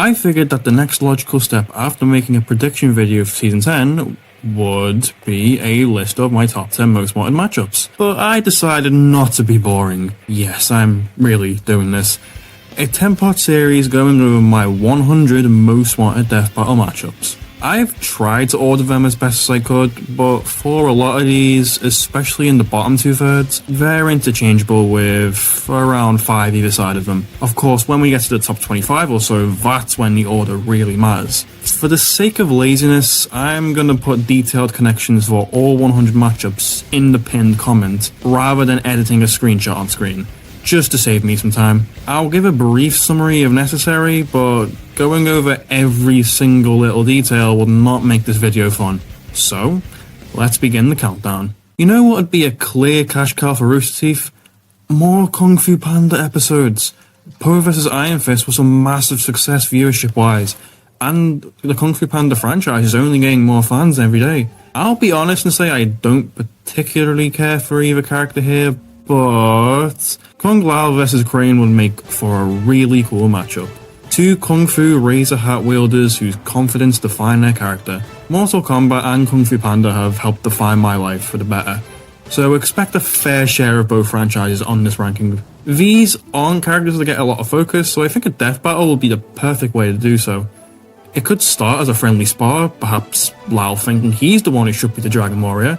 I figured that the next logical step after making a prediction video for Season 10 would be a list of my top 10 most wanted matchups. But I decided not to be boring. Yes, I'm really doing this. A 10-part series going over my 100 most wanted death battle matchups. I've tried to order them as best as I could, but for a lot of these, especially in the bottom 2/3, they're interchangeable with around 5 either side of them. Of course, when we get to the top 25 or so, that's when the order really matters. For the sake of laziness, I'm gonna put detailed connections for all 100 matchups in the pinned comment, rather than editing a screenshot on screen, just to save me some time. I'll give a brief summary if necessary, but going over every single little detail will not make this video fun. So, let's begin the countdown. You know what would be a clear cash cow for Rooster Teeth? More Kung Fu Panda episodes. Poe vs Iron Fist was a massive success viewership-wise, and the Kung Fu Panda franchise is only getting more fans every day. I'll be honest and say I don't particularly care for either character here, but Kung Lao vs Crane would make for a really cool matchup. Two Kung Fu razor hat wielders whose confidence define their character. Mortal Kombat and Kung Fu Panda have helped define my life for the better, so expect a fair share of both franchises on this ranking. These aren't characters that get a lot of focus, so I think a death battle would be the perfect way to do so. It could start as a friendly spar, perhaps Lao thinking he's the one who should be the Dragon Warrior,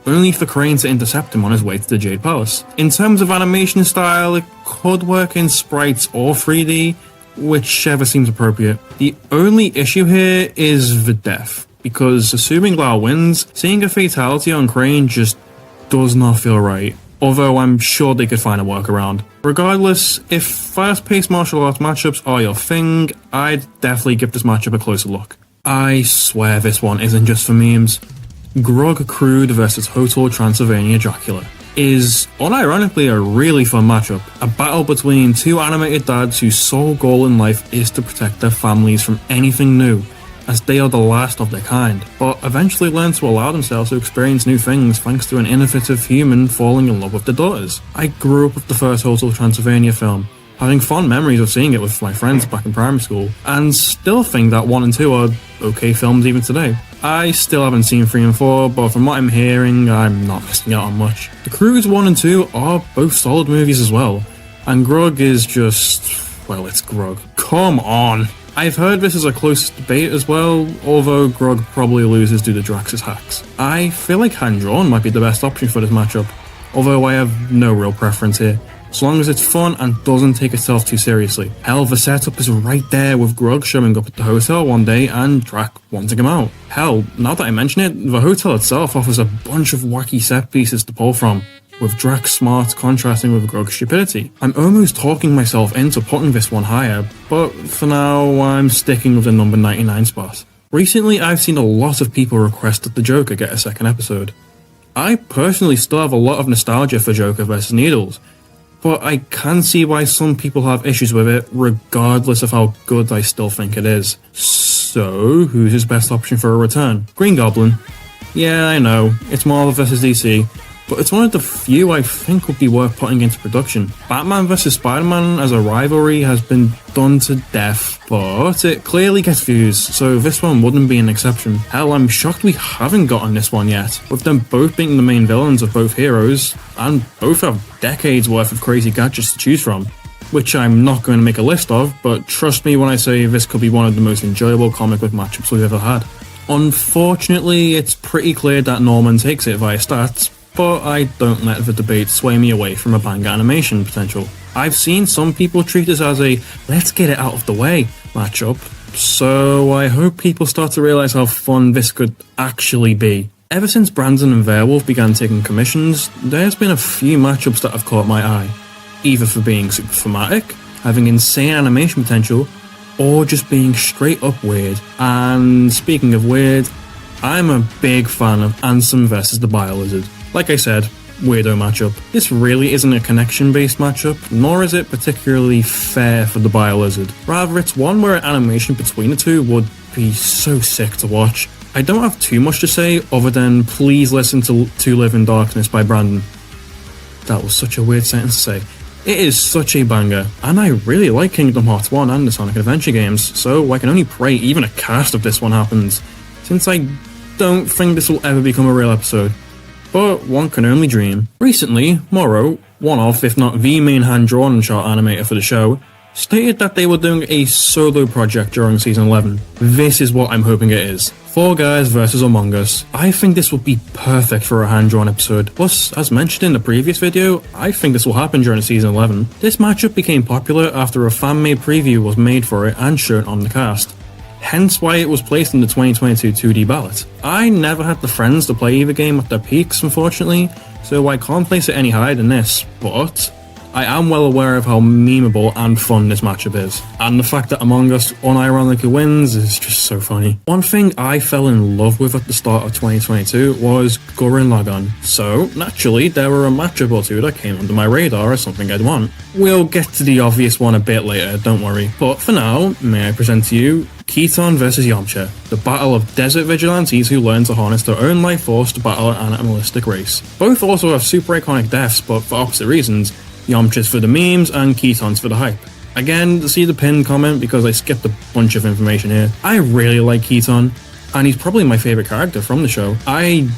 only for Crane to intercept him on his way to the Jade Palace. In terms of animation style, it could work in sprites or 3D, whichever seems appropriate. The only issue here is the death, because assuming Lao wins, seeing a fatality on Crane just does not feel right, although I'm sure they could find a workaround. Regardless, if fast-paced martial arts matchups are your thing, I'd definitely give this matchup a closer look. I swear this one isn't just for memes. Grog Crude vs Hotel Transylvania Dracula is unironically a really fun matchup. A battle between two animated dads whose sole goal in life is to protect their families from anything new, as they are the last of their kind, but eventually learn to allow themselves to experience new things thanks to an innovative human falling in love with their daughters. I grew up with the first Hotel Transylvania film, having fond memories of seeing it with my friends back in primary school, and still think that 1 and 2 are okay films even today. I still haven't seen 3 and 4, but from what I'm hearing, I'm not missing out on much. The Croods 1 and 2 are both solid movies as well, and Grog is just, well, it's Grog. Come on! I've heard this is a close debate as well, although Grog probably loses due to Drax's hacks. I feel like hand-drawn might be the best option for this matchup, although I have no real preference here, as long as it's fun and doesn't take itself too seriously. Hell, the setup is right there with Grog showing up at the hotel one day and Drac wanting him out. Hell, now that I mention it, the hotel itself offers a bunch of wacky set pieces to pull from, with Drac's smarts contrasting with Grog's stupidity. I'm almost talking myself into putting this one higher, but for now I'm sticking with the number 99 spot. Recently I've seen a lot of people request that the Joker get a second episode. I personally still have a lot of nostalgia for Joker vs Needles, but I can see why some people have issues with it, regardless of how good I still think it is. So, who's his best option for a return? Green Goblin. Yeah, I know, it's Marvel vs DC, but it's one of the few I think would be worth putting into production. Batman vs Spider-Man as a rivalry has been done to death, but it clearly gets views, so this one wouldn't be an exception. Hell, I'm shocked we haven't gotten this one yet, with them both being the main villains of both heroes, and both have decades worth of crazy gadgets to choose from, which I'm not going to make a list of, but trust me when I say this could be one of the most enjoyable comic book matchups we've ever had. Unfortunately, it's pretty clear that Norman takes it via stats, but I don't let the debate sway me away from a banger animation potential. I've seen some people treat this as a let's get it out of the way matchup, so I hope people start to realise how fun this could actually be. Ever since Brandon and Werewolf began taking commissions, there's been a few matchups that have caught my eye, either for being super thematic, having insane animation potential, or just being straight up weird. And speaking of weird, I'm a big fan of Ansem vs the Biolizard. Like I said, weirdo matchup. This really isn't a connection-based matchup, nor is it particularly fair for the Biolizard. Rather, it's one where animation between the two would be so sick to watch. I don't have too much to say other than please listen to Live in Darkness by Brandon. That was such a weird sentence to say. It is such a banger, and I really like Kingdom Hearts 1 and the Sonic Adventure games, so I can only pray even a cast of this one happens, since I don't think this will ever become a real episode. But one can only dream. Recently, Morrow, one of, if not the main hand-drawn and shot animator for the show, stated that they were doing a solo project during Season 11. This is what I'm hoping it is. 4 guys versus Among Us. I think this would be perfect for a hand-drawn episode. Plus, as mentioned in the previous video, I think this will happen during Season 11. This matchup became popular after a fan-made preview was made for it and shown on the cast. Hence why it was placed in the 2022 2D ballot. I never had the friends to play either game at their peaks, unfortunately, so I can't place it any higher than this, but I am well aware of how memeable and fun this matchup is, and the fact that Among Us unironically wins is just so funny. One thing I fell in love with at the start of 2022 was Gurren Lagann, so naturally there were a matchup or two that came under my radar as something I'd want. We'll get to the obvious one a bit later, don't worry, but for now, may I present to you Keaton vs Yamcha, the battle of desert vigilantes who learn to harness their own life force to battle an animalistic race. Both also have super iconic deaths, but for opposite reasons. Yamcha's for the memes and Keaton's for the hype. Again, see the pinned comment because I skipped a bunch of information here. I really like Keaton, and he's probably my favourite character from the show. I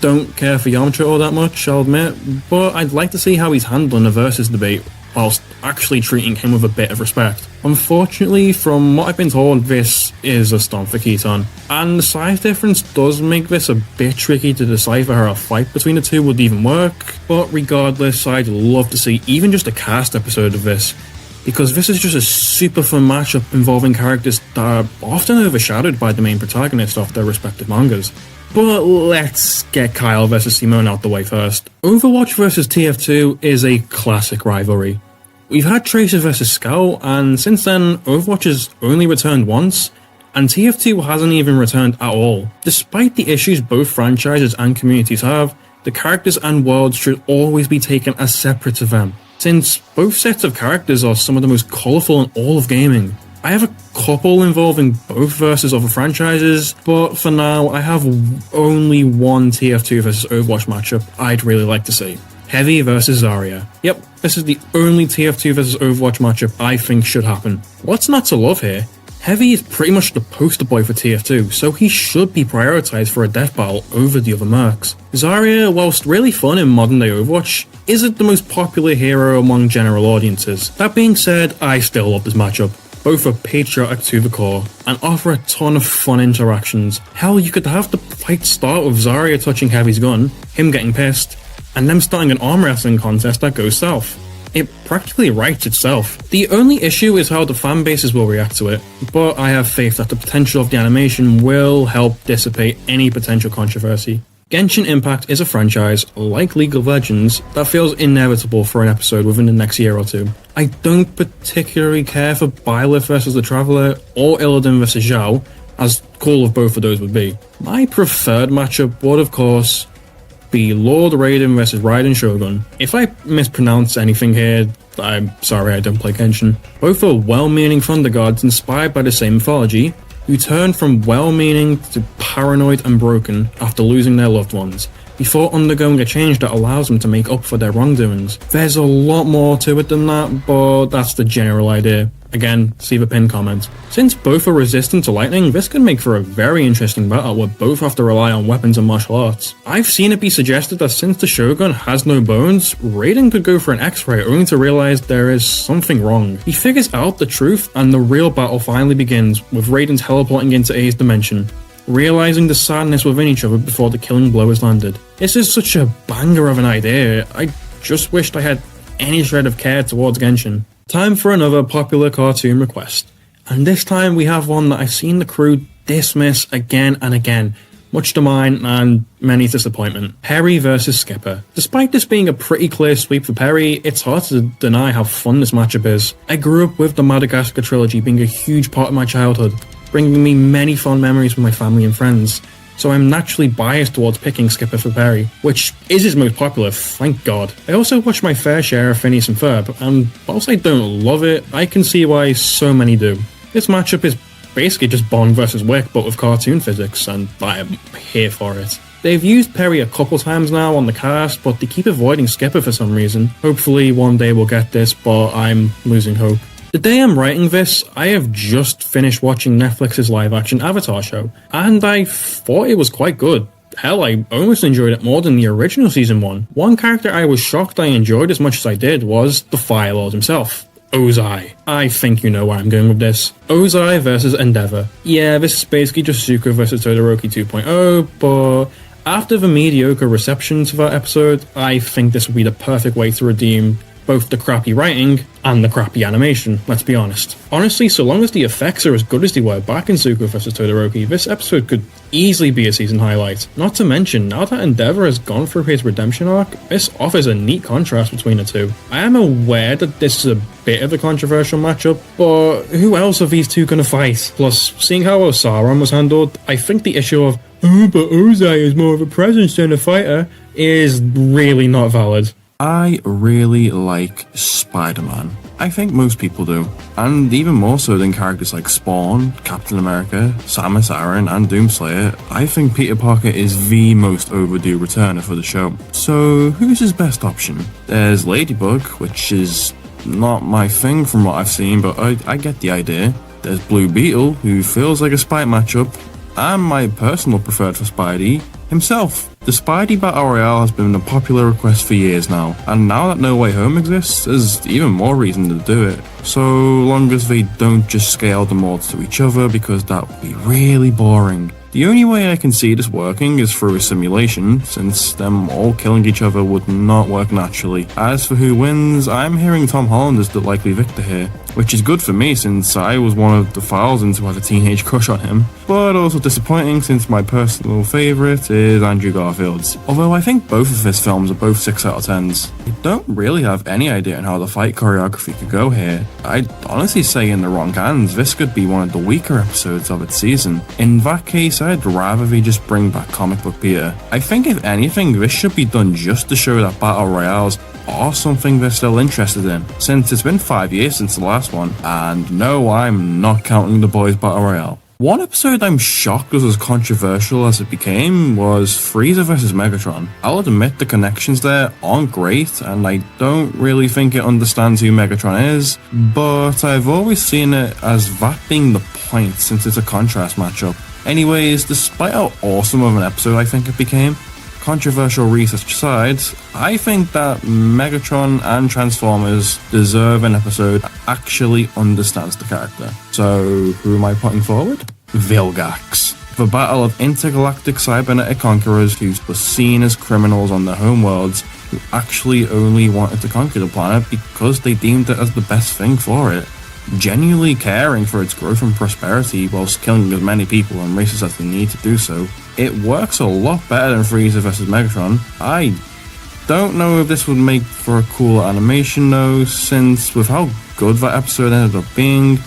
don't care for Yamcha all that much, I'll admit, but I'd like to see how he's handling the versus debate whilst actually treating him with a bit of respect. Unfortunately, from what I've been told, this is a stomp for Keaton, and the size difference does make this a bit tricky to decipher how a fight between the two would even work, but regardless, I'd love to see even just a cast episode of this, because this is just a super fun matchup involving characters that are often overshadowed by the main protagonist of their respective mangas. But let's get Kyle vs Simone out the way first. Overwatch vs TF2 is a classic rivalry. We've had Tracer vs Scout, and since then, Overwatch has only returned once, and TF2 hasn't even returned at all. Despite the issues both franchises and communities have, the characters and worlds should always be taken as separate events, since both sets of characters are some of the most colourful in all of gaming. I have a couple involving both versus other franchises, but for now I have only one TF2 vs Overwatch matchup I'd really like to see. Heavy vs Zarya. Yep, this is the only TF2 vs Overwatch matchup I think should happen. What's not to love here? Heavy is pretty much the poster boy for TF2, so he should be prioritised for a death battle over the other mercs. Zarya, whilst really fun in modern day Overwatch, isn't the most popular hero among general audiences. That being said, I still love this matchup. Both are patriotic to the core, and offer a ton of fun interactions. Hell, you could have the fight start with Zarya touching Heavy's gun, him getting pissed, and them starting an arm wrestling contest that goes south. It practically writes itself. The only issue is how the fan bases will react to it, but I have faith that the potential of the animation will help dissipate any potential controversy. Genshin Impact is a franchise, like League of Legends, that feels inevitable for an episode within the next year or two. I don't particularly care for Byleth vs the Traveller or Illidan vs Zhao, as cool as both of those would be. My preferred matchup would of course be Lord Raiden vs Raiden Shogun. If I mispronounce anything here, I'm sorry, I don't play Genshin. Both are well-meaning thunder gods inspired by the same mythology, who turn from well-meaning to paranoid and broken after losing their loved ones, before undergoing a change that allows them to make up for their wrongdoings. There's a lot more to it than that, but that's the general idea. Again, see the pinned comment. Since both are resistant to lightning, this could make for a very interesting battle where both have to rely on weapons and martial arts. I've seen it be suggested that since the Shogun has no bones, Raiden could go for an X-ray only to realize there is something wrong. He figures out the truth and the real battle finally begins, with Raiden teleporting into A's dimension, realizing the sadness within each other before the killing blow is landed. This is such a banger of an idea, I just wished I had any shred of care towards Genshin. Time for another popular cartoon request, and this time we have one that I've seen the crew dismiss again and again, much to mine and many's disappointment. Perry vs Skipper. Despite this being a pretty clear sweep for Perry, it's hard to deny how fun this matchup is. I grew up with the Madagascar trilogy being a huge part of my childhood, bringing me many fond memories with my family and friends, so I'm naturally biased towards picking Skipper for Perry, which is his most popular, thank God. I also watch my fair share of Phineas and Ferb, and whilst I don't love it, I can see why so many do. This matchup is basically just Bond vs Wick, but with cartoon physics, and I am here for it. They've used Perry a couple times now on the cast, but they keep avoiding Skipper for some reason. Hopefully one day we'll get this, but I'm losing hope. The day I'm writing this, I have just finished watching Netflix's live-action Avatar show, and I thought it was quite good. Hell, I almost enjoyed it more than the original season 1. One character I was shocked I enjoyed as much as I did was the Fire Lord himself. Ozai. I think you know where I'm going with this. Ozai versus Endeavor. Yeah, this is basically just Zuko versus Todoroki 2.0, but after the mediocre reception to that episode, I think this would be the perfect way to redeem both the crappy writing and the crappy animation, let's be honest. Honestly, so long as the effects are as good as they were back in Zuko vs. Todoroki, this episode could easily be a season highlight. Not to mention, now that Endeavor has gone through his redemption arc, this offers a neat contrast between the two. I am aware that this is a bit of a controversial matchup, but who else are these two gonna fight? Plus, seeing how Sauron was handled, I think the issue of, oh, but Ozai is more of a presence than a fighter, is really not valid. I really like Spider-Man. I think most people do. And even more so than characters like Spawn, Captain America, Samus Aran, and Doomslayer, I think Peter Parker is the most overdue returner for the show. So who's his best option? There's Ladybug, which is not my thing from what I've seen, but I get the idea. There's Blue Beetle, who feels like a Spite matchup, and my personal preferred for Spidey, himself. The Spidey Battle Royale has been a popular request for years now, and now that No Way Home exists, there's even more reason to do it. So long as they don't just scale them all to each other, because that would be really boring. The only way I can see this working is through a simulation, since them all killing each other would not work naturally. As for who wins, I'm hearing Tom Holland is the likely victor here, which is good for me since I was one of the thousands who had a teenage crush on him, but also disappointing since my personal favourite is Andrew Garfield's. Although I think both of his films are both 6 out of 10s. I don't really have any idea on how the fight choreography could go here. I'd honestly say in the wrong hands, this could be one of the weaker episodes of its season. In that case, I'd rather they just bring back Comic Book Peter. I think if anything, this should be done just to show that Battle Royales are something they're still interested in, since it's been 5 years since the last one, and no, I'm not counting the boys Battle Royale. One episode I'm shocked was as controversial as it became was Frieza vs Megatron. I'll admit the connections there aren't great, and I don't really think it understands who Megatron is, but I've always seen it as that being the point since it's a contrast matchup. Anyways, despite how awesome of an episode I think it became, controversial research aside, I think that Megatron and Transformers deserve an episode that actually understands the character. So, who am I putting forward? Vilgax. The battle of intergalactic cybernetic conquerors who were seen as criminals on their home worlds who actually only wanted to conquer the planet because they deemed it as the best thing for it. Genuinely caring for its growth and prosperity whilst killing as many people and races as they need to do so. It works a lot better than Frieza vs Megatron. I don't know if this would make for a cool animation though, since with how good that episode ended up being,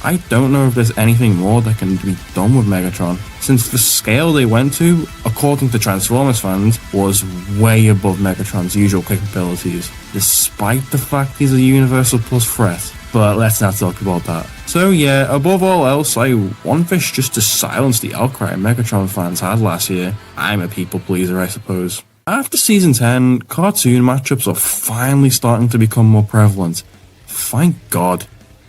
I don't know if there's anything more that can be done with Megatron, since the scale they went to, according to Transformers fans, was way above Megatron's usual capabilities, despite the fact he's a Universal Plus threat. But let's not talk about that. So yeah, above all else, I want this just to silence the outcry Megatron fans had last year. I'm a people pleaser, I suppose. After Season 10, cartoon matchups are finally starting to become more prevalent. Thank God.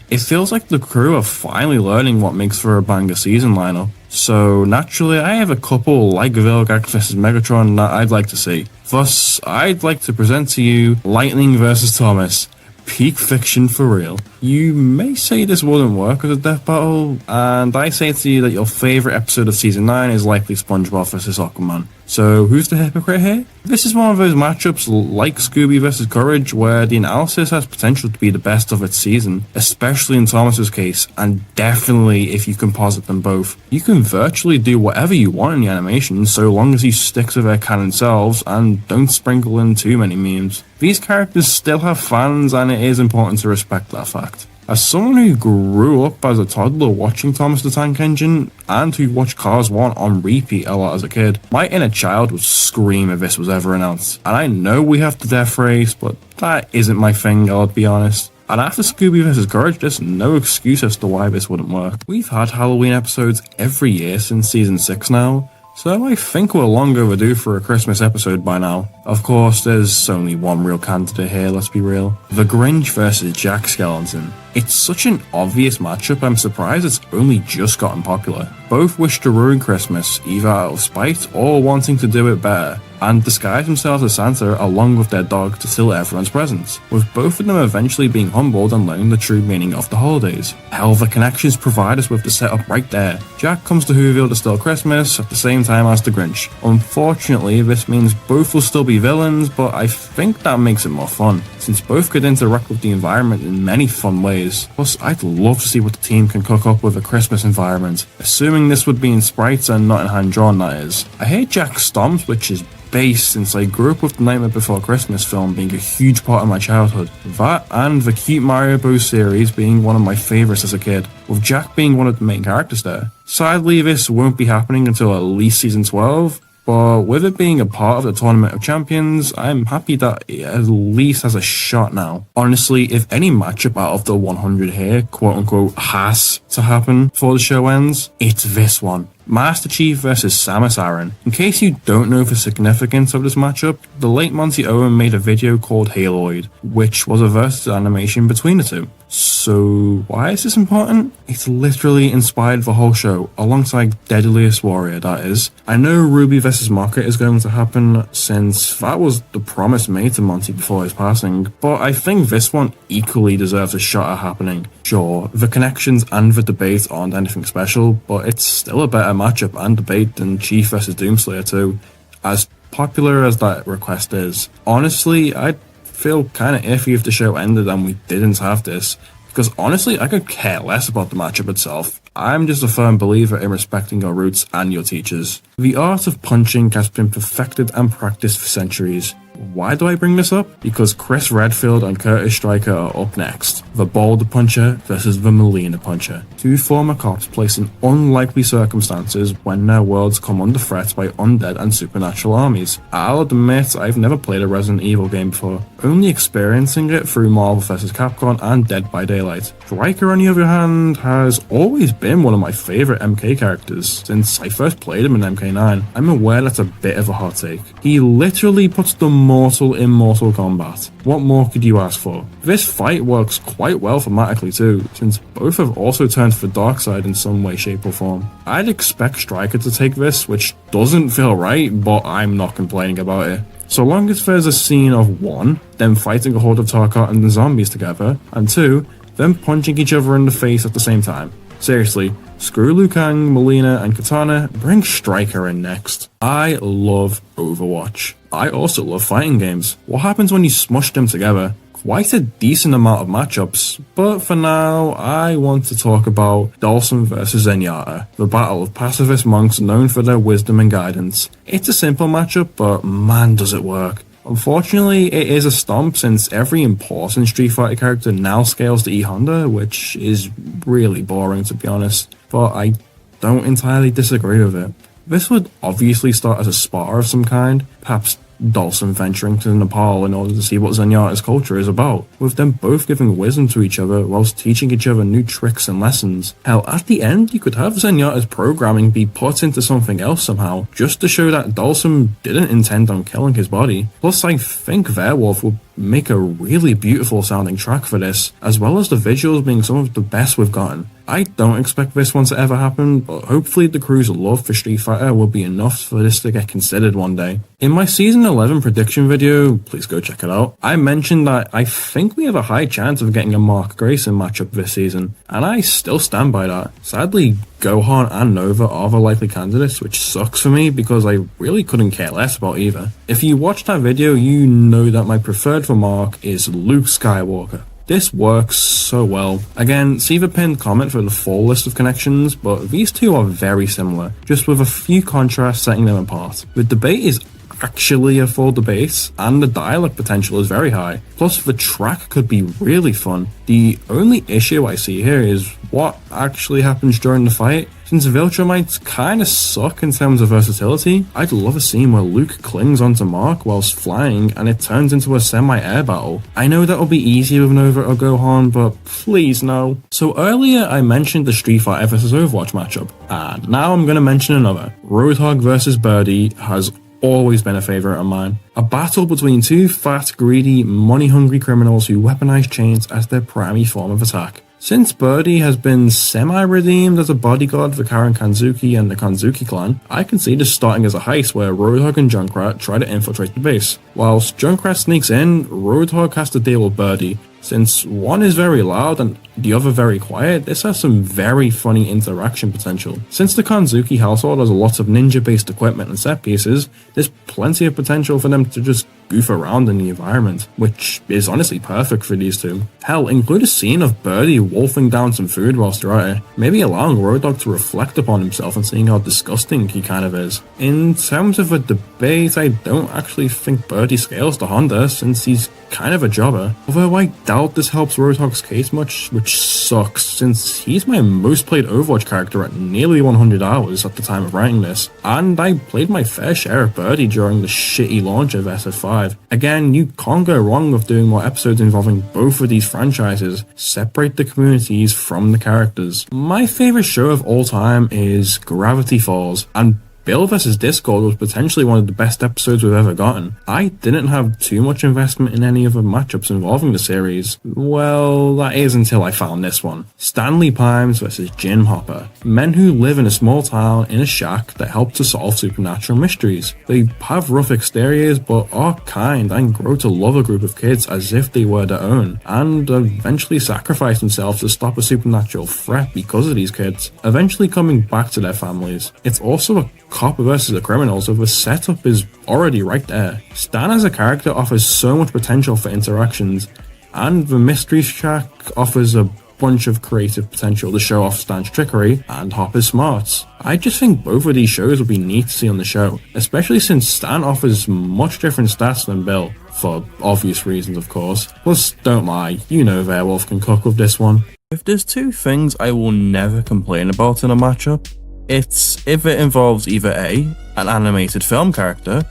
It feels like the crew are finally learning what makes for a banger season lineup. So naturally, I have a couple like Vilgax vs Megatron that I'd like to see. Thus, I'd like to present to you Lightning vs Thomas. Peak fiction for real. You may say this wouldn't work as a death battle, and I say to you that your favourite episode of Season 9 is likely SpongeBob vs Aquaman. So who's the hypocrite here? This is one of those matchups like Scooby vs Courage where the analysis has potential to be the best of its season, especially in Thomas's case, and definitely if you composite them both. You can virtually do whatever you want in the animation so long as you stick to their canon selves and don't sprinkle in too many memes. These characters still have fans and it is important to respect that fact. As someone who grew up as a toddler watching Thomas the Tank Engine, and who watched Cars 1 on repeat a lot as a kid, my inner child would scream if this was ever announced. And I know we have the death race, but that isn't my thing, I'll be honest. And after Scooby vs Courage, there's no excuse as to why this wouldn't work. We've had Halloween episodes every year since Season 6 now, So I think we're long overdue for a Christmas episode by now. Of course, there's only one real candidate here, let's be real. The Grinch versus Jack Skellington. It's such an obvious matchup, I'm surprised it's only just gotten popular. Both wish to ruin Christmas, either out of spite or wanting to do it better, and disguise themselves as Santa along with their dog to steal everyone's presents, with both of them eventually being humbled and learning the true meaning of the holidays. Hell, the connections provide us with the setup right there. Jack comes to Whoville to steal Christmas at the same time as the Grinch. Unfortunately, this means both will still be villains, but I think that makes it more fun, since both could interact with the environment in many fun ways. Plus, I'd love to see what the team can cook up with a Christmas environment, assuming this would be in sprites and not in hand-drawn, that is. I hate Jack's stomps, which is base since I grew up with the Nightmare Before Christmas film being a huge part of my childhood. That and the cute Mario Bros series being one of my favourites as a kid, with Jack being one of the main characters there. Sadly, this won't be happening until at least season 12, but with it being a part of the Tournament of Champions, I'm happy that it at least has a shot now. Honestly, if any matchup out of the 100 here, quote unquote, has to happen before the show ends, it's this one. Master Chief versus Samus Aran. In case you don't know the significance of this matchup, the late Monty Owen made a video called Haloid, which was a versus animation between the two. So why is this important? It's literally inspired the whole show, alongside Deadliest Warrior, that is. I know Ruby vs Market is going to happen, since that was the promise made to Monty before his passing, but I think this one equally deserves a shot at happening. Sure, the connections and the debate aren't anything special, but it's still a better matchup and debate than Chief vs Doomslayer 2, as popular as that request is. Honestly, I'd feel kinda iffy if the show ended and we didn't have this, because honestly I could care less about the matchup itself. I'm just a firm believer in respecting your roots and your teachers. The art of punching has been perfected and practiced for centuries. Why do I bring this up? Because Chris Redfield and Curtis Stryker are up next. The Boulder Puncher versus the Melina Puncher. Two former cops placed in unlikely circumstances when their worlds come under threat by undead and supernatural armies. I'll admit I've never played a Resident Evil game before, only experiencing it through Marvel vs Capcom and Dead by Daylight. Stryker, on the other hand, has always been one of my favourite MK characters since I first played him in MK9. I'm aware that's a bit of a hot take. He literally puts the mortal in Mortal Kombat. What more could you ask for? This fight works quite well thematically too, since both have also turned to the dark side in some way, shape or form. I'd expect Stryker to take this, which doesn't feel right, but I'm not complaining about it. So long as there's a scene of 1, them fighting a horde of Tarkat and the zombies together, and 2, them punching each other in the face at the same time. Seriously, screw Liu Kang, Melina, and Katana, bring Stryker in next. I love Overwatch. I also love fighting games. What happens when you smush them together? Quite a decent amount of matchups, but for now, I want to talk about Dhalsim vs Zenyatta, the battle of pacifist monks known for their wisdom and guidance. It's a simple matchup, but man does it work. Unfortunately, it is a stomp since every important Street Fighter character now scales to E Honda, which is really boring to be honest, but I don't entirely disagree with it. This would obviously start as a spar of some kind, perhaps Dhalsim venturing to Nepal in order to see what Zenyatta's culture is about, with them both giving wisdom to each other whilst teaching each other new tricks and lessons. Hell, at the end you could have Zenyatta's programming be put into something else somehow, just to show that Dhalsim didn't intend on killing his body. Plus I think Werewolf would make a really beautiful sounding track for this, as well as the visuals being some of the best we've gotten. I don't expect this one to ever happen, but hopefully the crew's love for Street Fighter will be enough for this to get considered one day. In my Season 11 prediction video, please go check it out, I mentioned that I think we have a high chance of getting a Mark Grayson matchup this season, and I still stand by that. Sadly, Gohan and Nova are the likely candidates, which sucks for me because I really couldn't care less about either. If you watched that video, you know that my preferred for Mark is Luke Skywalker. This works so well. Again, see the pinned comment for the full list of connections, but these two are very similar, just with a few contrasts setting them apart. The debate is actually afford the bass, and the dialogue potential is very high. Plus, the track could be really fun. The only issue I see here is what actually happens during the fight. Since Viltrumites kinda suck in terms of versatility, I'd love a scene where Luke clings onto Mark whilst flying and it turns into a semi-air battle. I know that'll be easy with Nova or Gohan, but please no. So earlier I mentioned the Street Fighter vs Overwatch matchup, and now I'm gonna mention another. Roadhog vs Birdie has always been a favourite of mine. A battle between two fat, greedy, money-hungry criminals who weaponize chains as their primary form of attack. Since Birdie has been semi-redeemed as a bodyguard for Karen Kanzuki and the Kanzuki clan, I can see this starting as a heist where Roadhog and Junkrat try to infiltrate the base. Whilst Junkrat sneaks in, Roadhog has to deal with Birdie. Since one is very loud and the other very quiet, this has some very funny interaction potential. Since the Kanzuki household has lots of ninja-based equipment and set pieces, there's plenty of potential for them to just goof around in the environment, which is honestly perfect for these two. Hell, include a scene of Birdie wolfing down some food whilst they're at it, maybe allowing Roadhog to reflect upon himself and seeing how disgusting he kind of is. In terms of a debate, I don't actually think Birdie scales to Honda since he's kind of a jobber, although I doubt this helps Roadhog's case much, which sucks since he's my most played Overwatch character at nearly 100 hours at the time of writing this, and I played my fair share of Birdie during the shitty launch of SF5. Again, you can't go wrong with doing more episodes involving both of these franchises. Separate the communities from the characters. My favourite show of all time is Gravity Falls, and Bill vs Discord was potentially one of the best episodes we've ever gotten. I didn't have too much investment in any of the matchups involving the series. Well, that is until I found this one. Stanley Pimes vs Jim Hopper. Men who live in a small town in a shack that help to solve supernatural mysteries. They have rough exteriors but are kind and grow to love a group of kids as if they were their own, and eventually sacrifice themselves to stop a supernatural threat because of these kids, eventually coming back to their families. It's also a cop versus the criminal, so the setup is already right there. Stan as a character offers so much potential for interactions, and the Mystery Shack offers a bunch of creative potential to show off Stan's trickery and Hopper's smarts. I just think both of these shows would be neat to see on the show, especially since Stan offers much different stats than Bill, for obvious reasons of course. Plus, don't lie, you know Werewolf can cook with this one. If there's two things I will never complain about in a matchup, it's if it involves either A, an animated film character,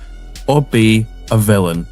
or B, a villain.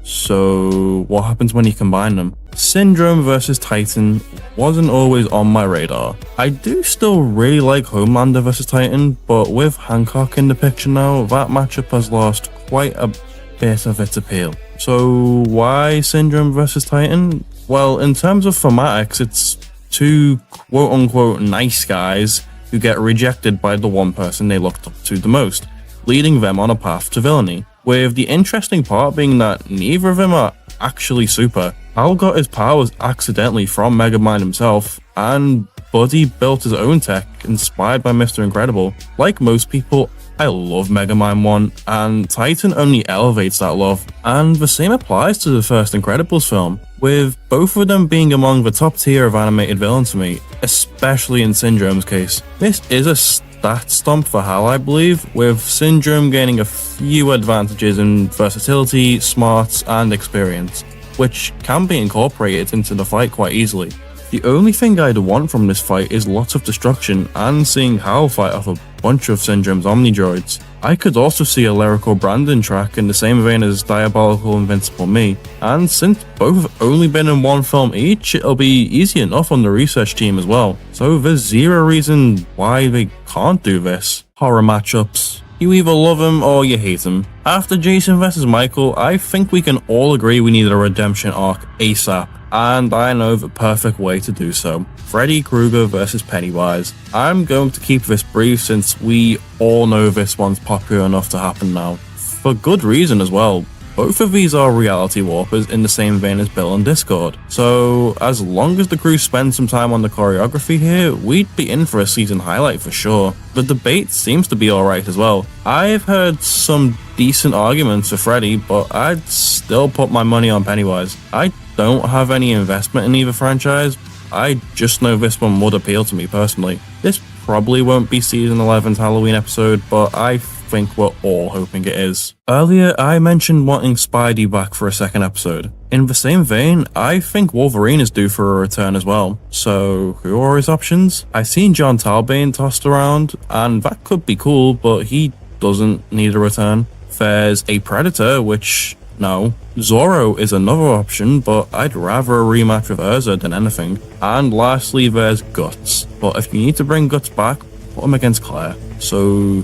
So what happens when you combine them? Syndrome vs Titan wasn't always on my radar. I do still really like Homelander vs Titan, but with Hancock in the picture now, that matchup has lost quite a bit of its appeal. So why Syndrome vs Titan? Well, in terms of thematics, it's two quote-unquote nice guys who get rejected by the one person they looked up to the most, leading them on a path to villainy. With the interesting part being that neither of them are actually super. Hal got his powers accidentally from Megamind himself, and Buddy built his own tech inspired by Mr. Incredible. Like most people, I love Megamind 1, and Titan only elevates that love, and the same applies to the first Incredibles film, with both of them being among the top tier of animated villains for me, especially in Syndrome's case. This is a stat stomp for Hal, I believe, with Syndrome gaining a few advantages in versatility, smarts, and experience, which can be incorporated into the fight quite easily. The only thing I'd want from this fight is lots of destruction and seeing Hal fight off a bunch of Syndrome's Omnidroids. I could also see a lyrical Brandon track in the same vein as Diabolical Invincible Me, and since both have only been in one film each, it'll be easy enough on the research team as well. So there's zero reason why they can't do this. Horror matchups. You either love him or you hate him. After Jason vs Michael, I think we can all agree we need a redemption arc ASAP, and I know the perfect way to do so. Freddy Krueger vs Pennywise. I'm going to keep this brief since we all know this one's popular enough to happen now. For good reason as well. Both of these are reality warpers in the same vein as Bill and Discord, so as long as the crew spend some time on the choreography here, we'd be in for a season highlight for sure. The debate seems to be alright as well. I've heard some decent arguments for Freddy, but I'd still put my money on Pennywise. I don't have any investment in either franchise, I just know this one would appeal to me personally. This probably won't be season 11's Halloween episode, but I think we're all hoping it is. Earlier, I mentioned wanting Spidey back for a second episode. In the same vein, I think Wolverine is due for a return as well. So, who are his options? I've seen John Talbane tossed around, and that could be cool, but he doesn't need a return. There's a Predator, which, no. Zorro is another option, but I'd rather a rematch with Urza than anything. And lastly, there's Guts. But if you need to bring Guts back, put him against Claire. So,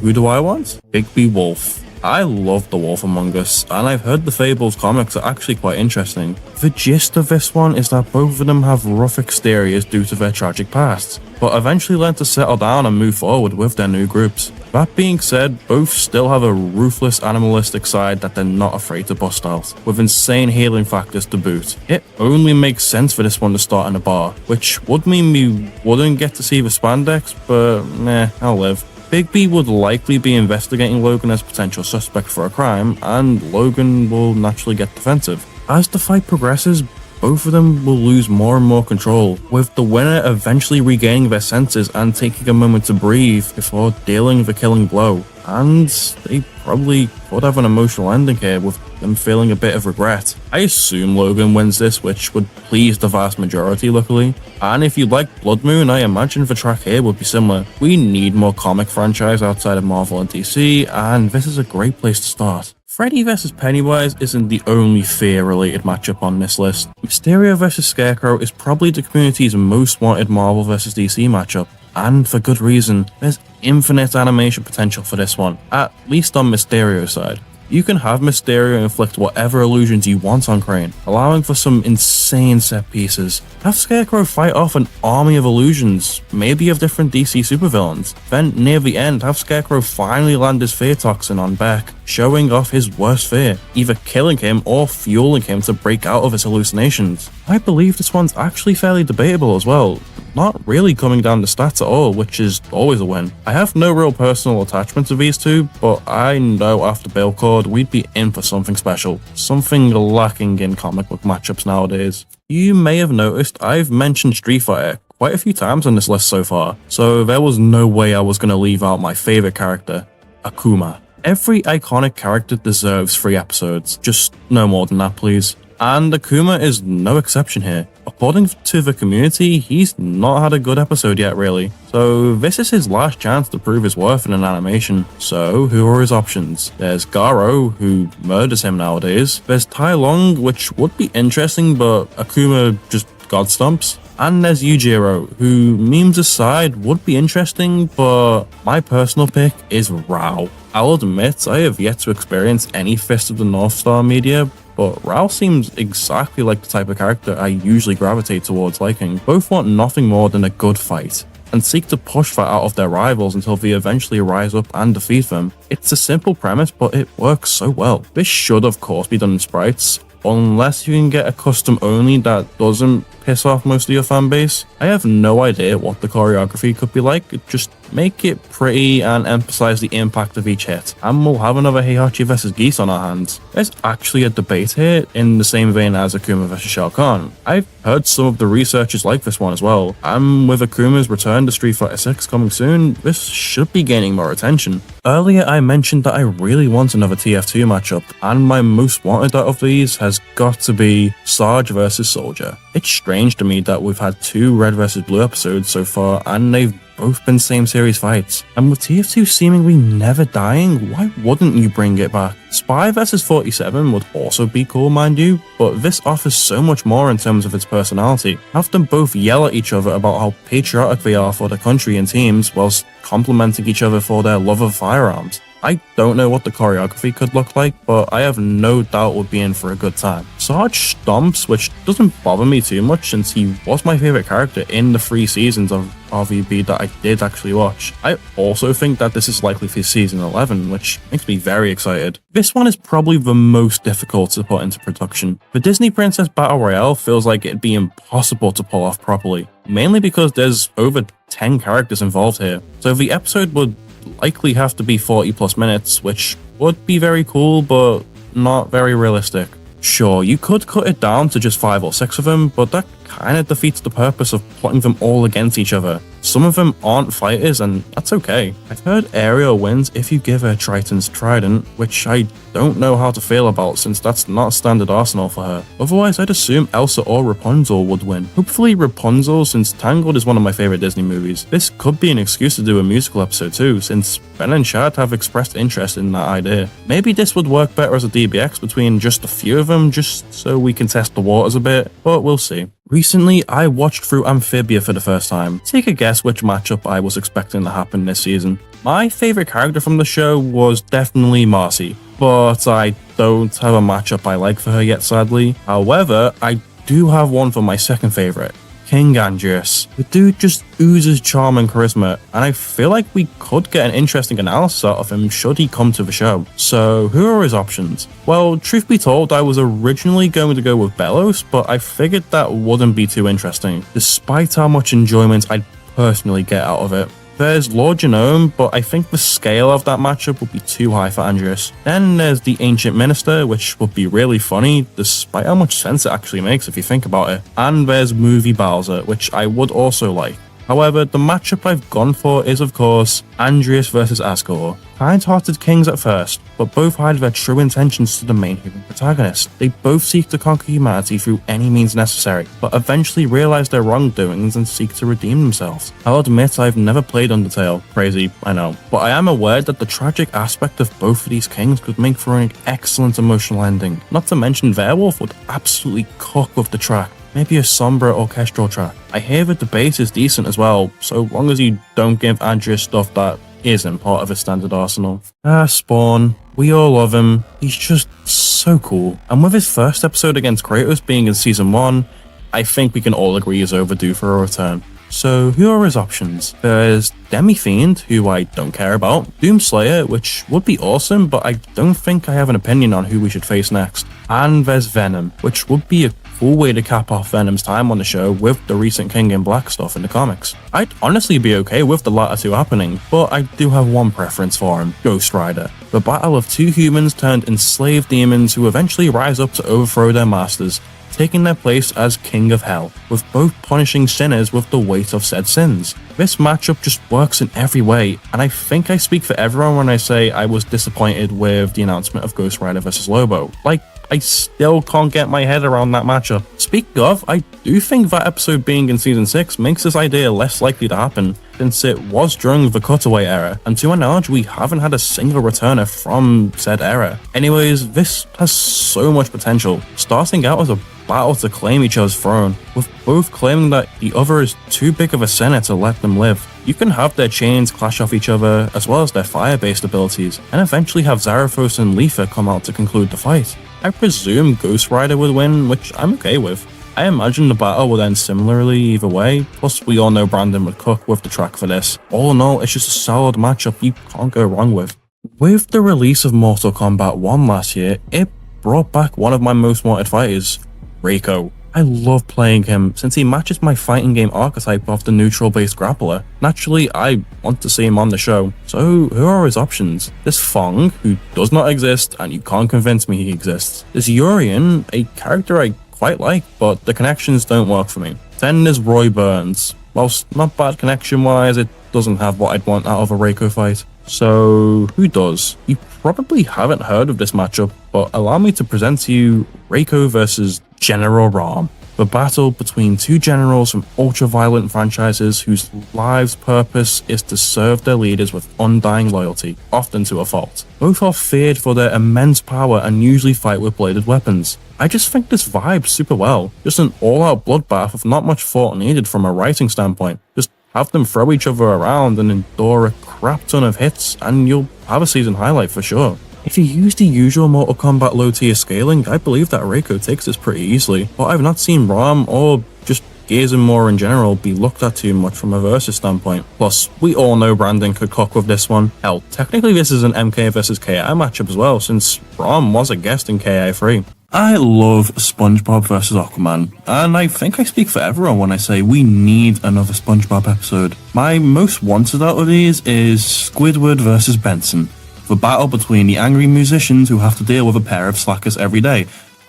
who do I want? Bigby Wolf. I love The Wolf Among Us, and I've heard the Fables comics are actually quite interesting. The gist of this one is that both of them have rough exteriors due to their tragic pasts, but eventually learn to settle down and move forward with their new groups. That being said, both still have a ruthless animalistic side that they're not afraid to bust out, with insane healing factors to boot. It only makes sense for this one to start in a bar, which would mean we wouldn't get to see the spandex, but meh, I'll live. Bigby would likely be investigating Logan as potential suspect for a crime, and Logan will naturally get defensive. As the fight progresses, both of them will lose more and more control, with the winner eventually regaining their senses and taking a moment to breathe before dealing the killing blow. And they probably could have an emotional ending here, with them feeling a bit of regret. I assume Logan wins this, which would please the vast majority, luckily. And if you like Blood Moon, I imagine the track here would be similar. We need more comic franchise outside of Marvel and DC, and this is a great place to start. Freddy vs Pennywise isn't the only fear-related matchup on this list. Mysterio vs Scarecrow is probably the community's most wanted Marvel vs DC matchup, and for good reason. There's infinite animation potential for this one, at least on Mysterio's side. You can have Mysterio inflict whatever illusions you want on Crane, allowing for some insane set pieces. Have Scarecrow fight off an army of illusions, maybe of different DC supervillains. Then, near the end, have Scarecrow finally land his fear toxin on Beck, showing off his worst fear, either killing him or fueling him to break out of his hallucinations. I believe this one's actually fairly debatable as well, not really coming down to stats at all, which is always a win. I have no real personal attachment to these two, but I know after Bailcord we'd be in for something special, something lacking in comic book matchups nowadays. You may have noticed I've mentioned Street Fighter quite a few times on this list so far, so there was no way I was going to leave out my favourite character, Akuma. Every iconic character deserves 3 episodes, just no more than that please. And Akuma is no exception here. According to the community, he's not had a good episode yet really, so this is his last chance to prove his worth in an animation. So who are his options? There's Garo, who murders him nowadays. There's Tai Long, which would be interesting, but Akuma just god stomps. And there's Yujiro, who, memes aside, would be interesting, but my personal pick is Rao. I'll admit, I have yet to experience any Fist of the North Star media, but Rao seems exactly like the type of character I usually gravitate towards liking. Both want nothing more than a good fight, and seek to push that out of their rivals until they eventually rise up and defeat them. It's a simple premise, but it works so well. This should of course be done in sprites, unless you can get a custom only that doesn't piss off most of your fan base. I have no idea what the choreography could be like, just make it pretty and emphasize the impact of each hit, and we'll have another Heihachi vs Geese on our hands. There's actually a debate here in the same vein as Akuma vs Shao Kahn. I've heard some of the researchers like this one as well, and with Akuma's return to Street Fighter 6 coming soon, this should be gaining more attention. Earlier I mentioned that I really want another TF2 matchup, and my most wanted out of these has got to be Sarge vs Soldier. It's strange to me that we've had 2 Red vs Blue episodes so far, and they've both been same series fights. And with TF2 seemingly never dying, why wouldn't you bring it back? Spy vs 47 would also be cool, mind you, but this offers so much more in terms of its personality. Have them both yell at each other about how patriotic they are for the country and teams, whilst complimenting each other for their love of firearms. I don't know what the choreography could look like, but I have no doubt we'll be in for a good time. Sarge stomps, which doesn't bother me too much since he was my favourite character in the 3 seasons of RVB that I did actually watch. I also think that this is likely for season 11, which makes me very excited. This one is probably the most difficult to put into production. The Disney Princess Battle Royale feels like it'd be impossible to pull off properly, mainly because there's over 10 characters involved here, so the episode would likely have to be 40 plus minutes, which would be very cool, but not very realistic. Sure, you could cut it down to just 5 or 6 of them, but that kinda defeats the purpose of plotting them all against each other. Some of them aren't fighters, and that's okay. I've heard Ariel wins if you give her Triton's trident, which I don't know how to feel about since that's not standard arsenal for her. Otherwise, I'd assume Elsa or Rapunzel would win. Hopefully Rapunzel, since Tangled is one of my favorite Disney movies. This could be an excuse to do a musical episode too, since Ben and Chad have expressed interest in that idea. Maybe this would work better as a DBX between just a few of them, just so we can test the waters a bit, but we'll see. Recently, I watched through Amphibia for the first time. Take a guess which matchup I was expecting to happen this season. My favourite character from the show was definitely Marcy, but I don't have a matchup I like for her yet, sadly. However, I do have one for my second favourite. King Andreas. The dude just oozes charm and charisma, and I feel like we could get an interesting analysis out of him should he come to the show. So who are his options? Well, truth be told, I was originally going to go with Belos, but I figured that wouldn't be too interesting, despite how much enjoyment I'd personally get out of it. There's Lord Genome, but I think the scale of that matchup would be too high for Andreas. Then there's the Ancient Minister, which would be really funny, despite how much sense it actually makes if you think about it. And there's Movie Bowser, which I would also like. However, the matchup I've gone for is, of course, Andreas versus Asgore. Kind-hearted kings at first, but both hide their true intentions to the main human protagonist. They both seek to conquer humanity through any means necessary, but eventually realize their wrongdoings and seek to redeem themselves. I'll admit I've never played Undertale. Crazy, I know. But I am aware that the tragic aspect of both of these kings could make for an excellent emotional ending. Not to mention Werewolf would absolutely cook with the track. Maybe a somber orchestral track. I hear that the bass is decent as well, so long as you don't give Andreas stuff that isn't part of his standard arsenal. Spawn. We all love him. He's just so cool. And with his first episode against Kratos being in Season 1, I think we can all agree he's overdue for a return. So who are his options? There's Demi-Fiend, who I don't care about, Doomslayer, which would be awesome, but I don't think I have an opinion on who we should face next. And there's Venom, which would be a cool way to cap off Venom's time on the show with the recent King in Black stuff in the comics. I'd honestly be okay with the latter two happening, but I do have one preference for him, Ghost Rider. The battle of two humans turned enslaved demons who eventually rise up to overthrow their masters, taking their place as King of Hell, with both punishing sinners with the weight of said sins. This matchup just works in every way, and I think I speak for everyone when I say I was disappointed with the announcement of Ghost Rider vs Lobo. Like, I still can't get my head around that matchup. Speaking of, I do think that episode being in Season 6 makes this idea less likely to happen, since it was during the Cutaway era, and to my knowledge we haven't had a single returner from said era. Anyways, this has so much potential, starting out as a battle to claim each other's throne, with both claiming that the other is too big of a sinner to let them live. You can have their chains clash off each other, as well as their fire-based abilities, and eventually have Zarathos and Leafa come out to conclude the fight. I presume Ghost Rider would win, which I'm okay with. I imagine the battle would end similarly either way, plus we all know Brandon would cook with the track for this. All in all, it's just a solid matchup you can't go wrong with. With the release of Mortal Kombat 1 last year, it brought back one of my most wanted fighters, Reiko. I love playing him since he matches my fighting game archetype of the neutral-based grappler. Naturally, I want to see him on the show. So who are his options? There's Fong, who does not exist and you can't convince me he exists. There's Urien, a character I quite like, but the connections don't work for me. Then there's Roy Burns. Whilst not bad connection-wise, it doesn't have what I'd want out of a Reiko fight. So who does? You probably haven't heard of this matchup, but allow me to present to you Reiko versus General Ram. The battle between two generals from ultra-violent franchises whose lives' purpose is to serve their leaders with undying loyalty, often to a fault. Both are feared for their immense power and usually fight with bladed weapons. I just think this vibes super well. Just an all-out bloodbath with not much thought needed from a writing standpoint. Just have them throw each other around and endure a crap ton of hits, and you'll have a season highlight for sure. If you use the usual Mortal Kombat low tier scaling, I believe that Reiko takes this pretty easily, but I've not seen Ram or just Gears and more in general be looked at too much from a versus standpoint. Plus, we all know Brandon could cock with this one. Hell, technically this is an MK versus KI matchup as well, since Ram was a guest in KI3. I love SpongeBob vs Aquaman, and I think I speak for everyone when I say we need another SpongeBob episode. My most wanted out of these is Squidward vs Benson, the battle between the angry musicians who have to deal with a pair of slackers every day,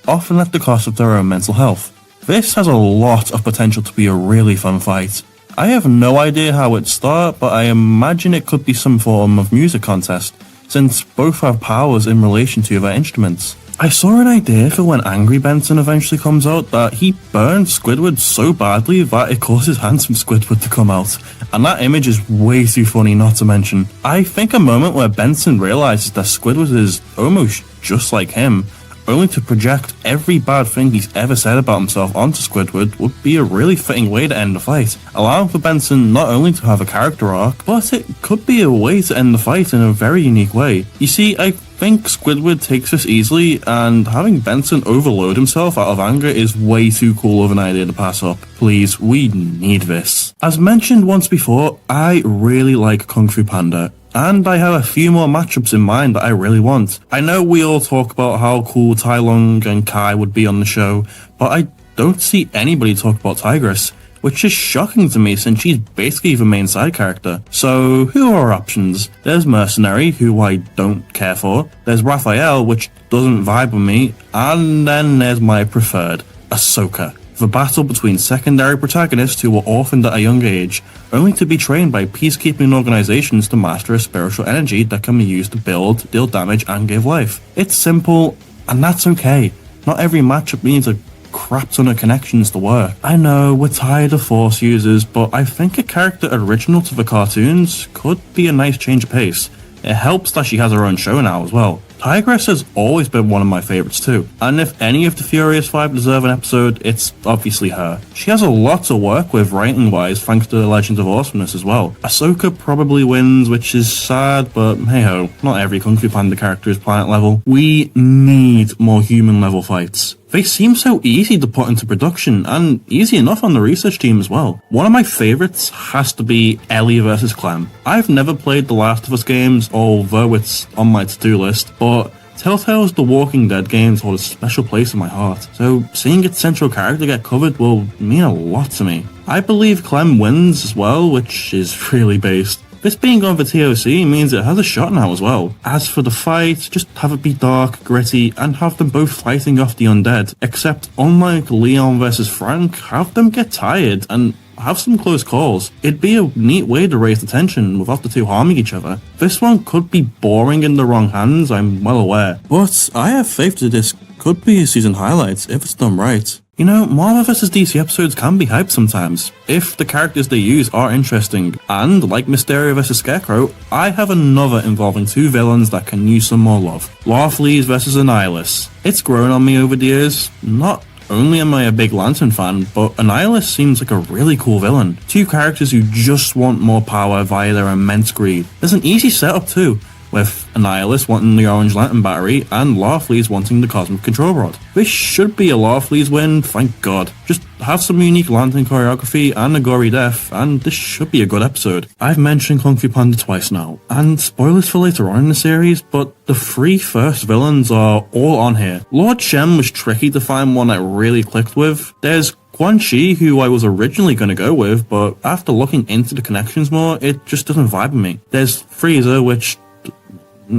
often at the cost of their own mental health. This has a lot of potential to be a really fun fight. I have no idea how it started, but I imagine it could be some form of music contest, since both have powers in relation to their instruments. I saw an idea for when Angry Benson eventually comes out that he burns Squidward so badly that it causes Handsome Squidward to come out, and that image is way too funny not to mention. I think a moment where Benson realizes that Squidward is almost just like him, only to project every bad thing he's ever said about himself onto Squidward, would be a really fitting way to end the fight, allowing for Benson not only to have a character arc, but it could be a way to end the fight in a very unique way. You see, I think Squidward takes this easily, and having Benson overload himself out of anger is way too cool of an idea to pass up. Please, we need this. As mentioned once before, I really like Kung Fu Panda, and I have a few more matchups in mind that I really want. I know we all talk about how cool Tai Lung and Kai would be on the show, but I don't see anybody talk about Tigress, which is shocking to me since she's basically the main side character. So who are our options? There's Mercenary, who I don't care for, there's Raphael, which doesn't vibe with me, and then there's my preferred, Ahsoka. The battle between secondary protagonists who were orphaned at a young age, only to be trained by peacekeeping organizations to master a spiritual energy that can be used to build, deal damage, and give life. It's simple, and that's okay. Not every matchup needs a crap ton of connections to work. I know we're tired of Force users, but I think a character original to the cartoons could be a nice change of pace. It helps that she has her own show now as well. Tigress has always been one of my favourites too, and if any of the Furious 5 deserve an episode, it's obviously her. She has a lot to work with writing-wise thanks to the Legends of Awesomeness as well. Ahsoka probably wins, which is sad, but hey-ho, not every Kung Fu Panda character is planet level. We need more human level fights. They seem so easy to put into production, and easy enough on the research team as well. One of my favourites has to be Ellie vs Clem. I've never played the Last of Us games, although it's on my to-do list, but Telltale's The Walking Dead games hold a special place in my heart, so seeing its central character get covered will mean a lot to me. I believe Clem wins as well, which is really based. This being on the TOC means it has a shot now as well. As for the fight, just have it be dark, gritty, and have them both fighting off the undead. Except, unlike Leon vs Frank, have them get tired and have some close calls. It'd be a neat way to raise the tension without the two harming each other. This one could be boring in the wrong hands, I'm well aware. But I have faith that this could be a season highlight if it's done right. You know, Marvel vs DC episodes can be hyped sometimes, if the characters they use are interesting, and like Mysterio vs Scarecrow, I have another involving two villains that can use some more love. Larfleeze vs Annihilus. It's grown on me over the years. Not only am I a big Lantern fan, but Annihilus seems like a really cool villain. Two characters who just want more power via their immense greed. There's an easy setup too, with Annihilus wanting the Orange Lantern battery and Larfleeze wanting the Cosmic Control Rod. This should be a Larfleeze win, thank God. Just have some unique Lantern choreography and a gory death, and this should be a good episode. I've mentioned Kung Fu Panda twice now, and spoilers for later on in the series, but the three first villains are all on here. Lord Shen was tricky to find one that really clicked with. There's Quan Chi, who I was originally going to go with, but after looking into the connections more, it just doesn't vibe with me. There's Frieza, which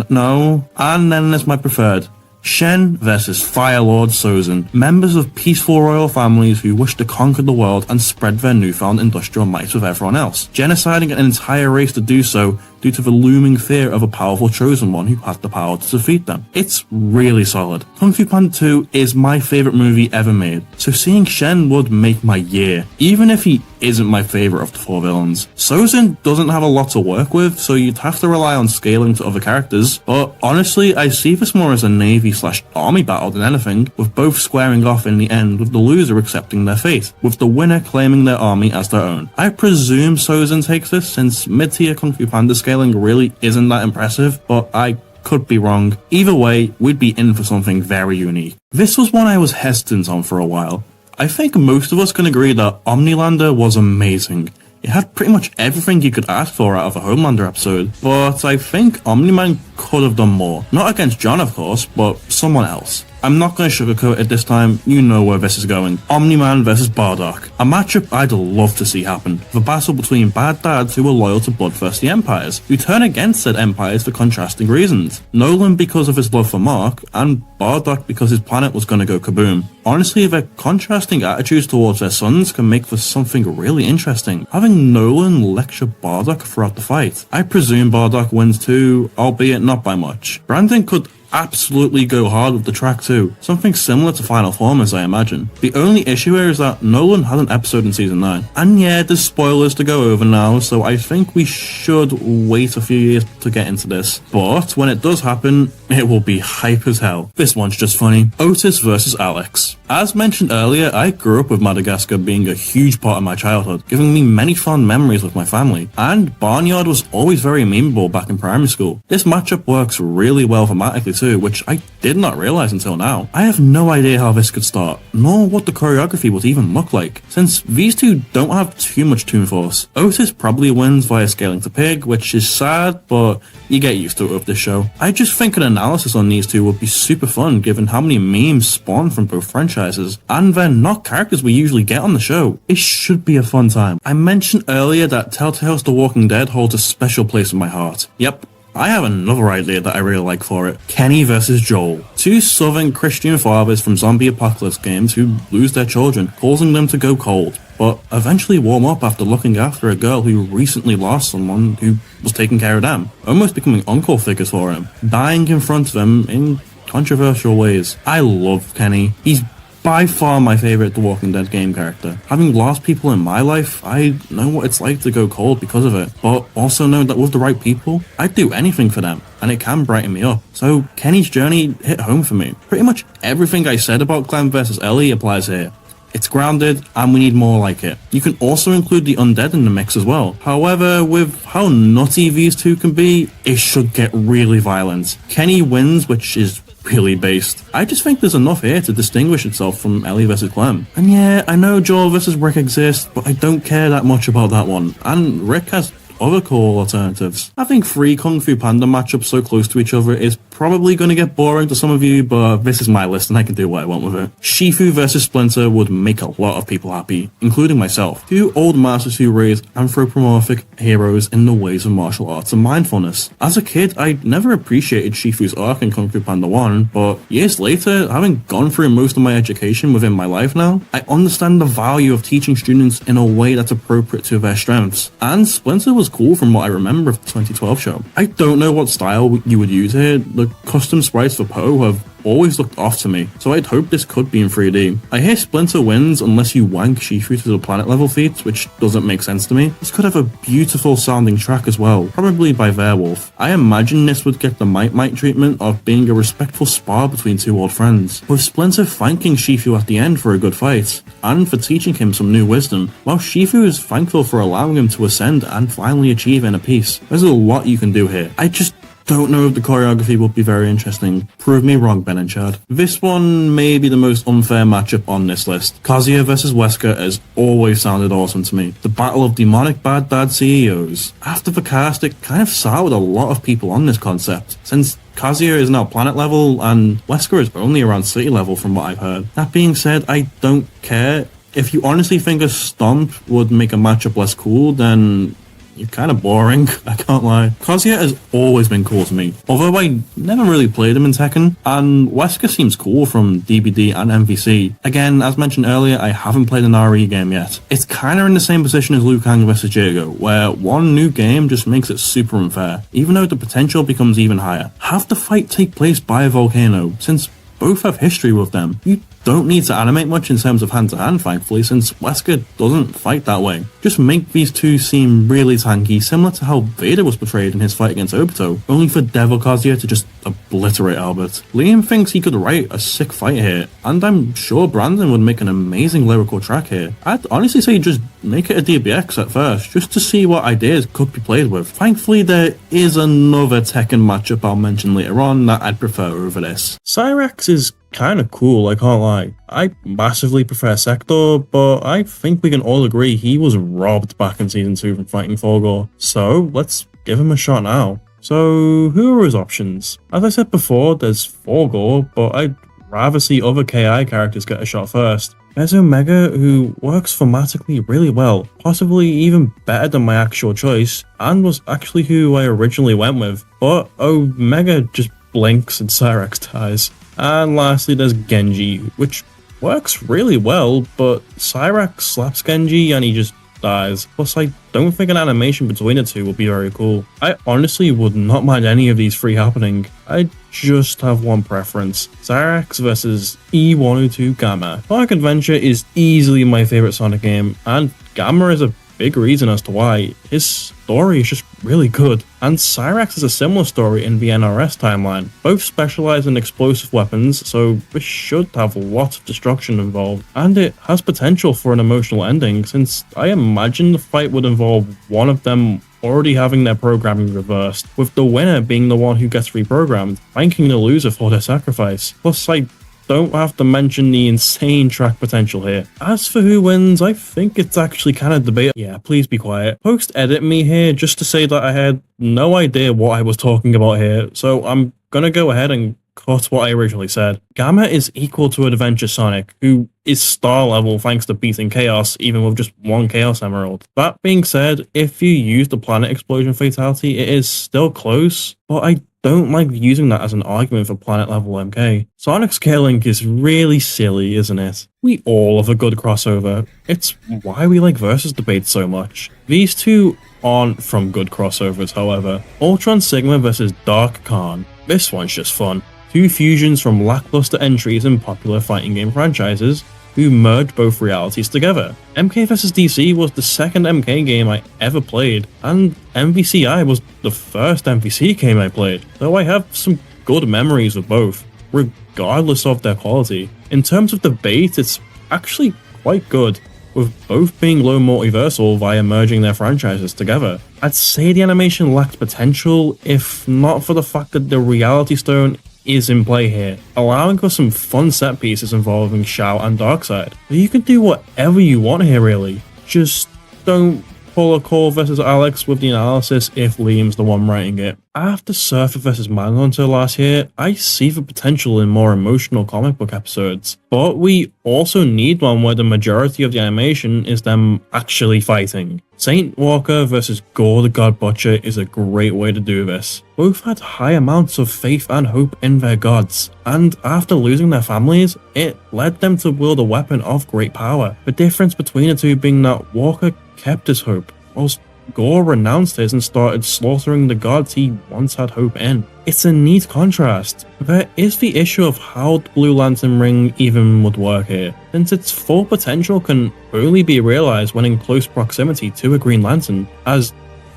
no. And then there's my preferred. Shen versus Fire Lord Sozin, members of peaceful royal families who wish to conquer the world and spread their newfound industrial might with everyone else, genociding an entire race to do so due to the looming fear of a powerful chosen one who has the power to defeat them. It's really solid. Kung Fu Panda 2 is my favourite movie ever made, so seeing Shen would make my year, even if he isn't my favourite of the four villains. Sozin doesn't have a lot to work with, so you'd have to rely on scaling to other characters, but honestly I see this more as a navy/army battle than anything, with both squaring off in the end with the loser accepting their fate, with the winner claiming their army as their own. I presume Sozin takes this, since mid-tier Kung Fu Panda scaling really isn't that impressive, but I could be wrong. Either way, we'd be in for something very unique. This was one I was hesitant on for a while. I think most of us can agree that Omnilander was amazing. It had pretty much everything you could ask for out of a Homelander episode, but I think Omni-Man could have done more. Not against John, of course, but someone else. I'm not going to sugarcoat it this time, you know where this is going. Omni-Man versus Bardock. A matchup I'd love to see happen. The battle between bad dads who are loyal to bloodthirsty empires, who turn against said empires for contrasting reasons. Nolan because of his love for Mark, and Bardock because his planet was going to go kaboom. Honestly, their contrasting attitudes towards their sons can make for something really interesting. Having Nolan lecture Bardock throughout the fight. I presume Bardock wins too, albeit not by much. Brandon could absolutely go hard with the track too. Something similar to Final Form, as I imagine. The only issue here is that Nolan had an episode in season 9. And yeah, there's spoilers to go over now, so I think we should wait a few years to get into this. But when it does happen, it will be hype as hell. This one's just funny. Otis versus Alex. As mentioned earlier, I grew up with Madagascar being a huge part of my childhood, giving me many fond memories with my family. And Barnyard was always very memeable back in primary school. This matchup works really well thematically too, which I did not realize until now. I have no idea how this could start, nor what the choreography would even look like, since these two don't have too much toon force. Otis probably wins via scaling to pig, which is sad, but you get used to it with this show. I just think an analysis on these two would be super fun given how many memes spawn from both franchises, and they're not characters we usually get on the show. It should be a fun time. I mentioned earlier that Telltale's The Walking Dead holds a special place in my heart. Yep, I have another idea that I really like for it. Kenny versus Joel. Two southern Christian fathers from zombie apocalypse games who lose their children, causing them to go cold, but eventually warm up after looking after a girl who recently lost someone who was taking care of them, almost becoming uncle figures for him, dying in front of them in controversial ways. I love Kenny. He's by far my favourite The Walking Dead game character. Having lost people in my life, I know what it's like to go cold because of it, but also know that with the right people, I'd do anything for them, and it can brighten me up. So Kenny's journey hit home for me. Pretty much everything I said about Glenn vs. Ellie applies here. It's grounded, and we need more like it. You can also include the undead in the mix as well. However, with how nutty these two can be, it should get really violent. Kenny wins, which is really based. I just think there's enough here to distinguish itself from Ellie vs. Clem. And yeah, I know Joel vs. Rick exists, but I don't care that much about that one. And Rick has other cool alternatives. Having 3 Kung Fu Panda matchups so close to each other is probably going to get boring to some of you, but this is my list and I can do what I want with it. Shifu vs. Splinter would make a lot of people happy, including myself. 2 old masters who raised anthropomorphic heroes in the ways of martial arts and mindfulness. As a kid, I never appreciated Shifu's arc in Kung Fu Panda 1, but years later, having gone through most of my education within my life now, I understand the value of teaching students in a way that's appropriate to their strengths. And Splinter was cool from what I remember of the 2012 show. I don't know what style you would use here. The custom sprites for Poe have always looked off to me, so I'd hope this could be in 3D. I hear Splinter wins unless you wank Shifu to the planet level feats, which doesn't make sense to me. This could have a beautiful sounding track as well, probably by Werewolf. I imagine this would get the Might Might treatment of being a respectful spar between 2 old friends, with Splinter thanking Shifu at the end for a good fight, and for teaching him some new wisdom, while Shifu is thankful for allowing him to ascend and finally achieve inner peace. There's a lot you can do here. I just don't know if the choreography will be very interesting. Prove me wrong, Ben and Chad. This one may be the most unfair matchup on this list. Kazuya vs. Wesker has always sounded awesome to me. The battle of demonic bad dad CEOs. After the cast, it kind of soured a lot of people on this concept, since Kazuya is now planet level and Wesker is only around city level from what I've heard. That being said, I don't care. If you honestly think a stomp would make a matchup less cool, then you're kind of boring, I can't lie. Kazuya has always been cool to me, although I never really played him in Tekken, and Wesker seems cool from DBD and MVC. Again, as mentioned earlier, I haven't played an RE game yet. It's kinda in the same position as Liu Kang vs. Jago, where one new game just makes it super unfair, even though the potential becomes even higher. Have the fight take place by a volcano, since both have history with them. You don't need to animate much in terms of hand-to-hand, thankfully, since Wesker doesn't fight that way. Just make these two seem really tanky, similar to how Vader was portrayed in his fight against Obito, only for Devil Kazuya to just obliterate Albert. Liam thinks he could write a sick fight here, and I'm sure Brandon would make an amazing lyrical track here. I'd honestly say just make it a DBX at first, just to see what ideas could be played with. Thankfully, there is another Tekken matchup I'll mention later on that I'd prefer over this. Cyrax is kind of cool, I can't lie. I massively prefer Sector, but I think we can all agree he was robbed back in Season 2 from fighting Thorgor. So let's give him a shot now. So who are his options? As I said before, there's Thorgor, but I'd rather see other KI characters get a shot first. There's Omega, who works thematically really well, possibly even better than my actual choice, and was actually who I originally went with, but Omega just blinks and Cyrax dies. And lastly there's Genji, which works really well, but Cyrax slaps Genji and he just dies. Plus, I don't think an animation between the two will be very cool. I honestly would not mind any of these three happening. I just have one preference: Cyrax versus E102 Gamma. Sonic Adventure is easily my favorite Sonic game, and Gamma is a big reason as to why. His story is just really good, and Cyrax has a similar story in the NRS timeline. Both specialize in explosive weapons, so this should have lots of destruction involved, and it has potential for an emotional ending, since I imagine the fight would involve one of them already having their programming reversed, with the winner being the one who gets reprogrammed, thanking the loser for their sacrifice. Plus, I don't have to mention the insane track potential here. As for who wins, I think it's actually kind of debatable. Yeah, please be quiet. Post-edit me here just to say that I had no idea what I was talking about here, so I'm gonna go ahead and cut what I originally said. Gamma is equal to Adventure Sonic, who is star level thanks to beating Chaos even with just one Chaos Emerald. That being said, if you use the Planet Explosion Fatality, it is still close, but I don't like using that as an argument for planet level MK. Sonic scaling is really silly, isn't it? We all have a good crossover. It's why we like versus debates so much. These two aren't from good crossovers, however. Ultron Sigma versus Dark Khan. This one's just fun. Two fusions from lackluster entries in popular fighting game franchises who merge both realities together. MK vs DC was the second MK game I ever played, and MVCI was the first MVC game I played, though I have some good memories of both, regardless of their quality. In terms of debate, it's actually quite good, with both being low multiversal via merging their franchises together. I'd say the animation lacked potential if not for the fact that the Reality Stone is in play here, allowing for some fun set pieces involving Shao and Darkseid. But you can do whatever you want here really, just don't pull a Cole vs Alex with the analysis if Liam's the one writing it. After Surfer vs Manhunter last year, I see the potential in more emotional comic book episodes, but we also need one where the majority of the animation is them actually fighting. Saint Walker vs Gore the God Butcher is a great way to do this. Both had high amounts of faith and hope in their gods, and after losing their families, it led them to wield a weapon of great power. The difference between the two being that Walker kept his hope, whilst Gore renounced his and started slaughtering the gods he once had hope in. It's a neat contrast. There is the issue of how the Blue Lantern ring even would work here, since its full potential can only be realized when in close proximity to a Green Lantern, as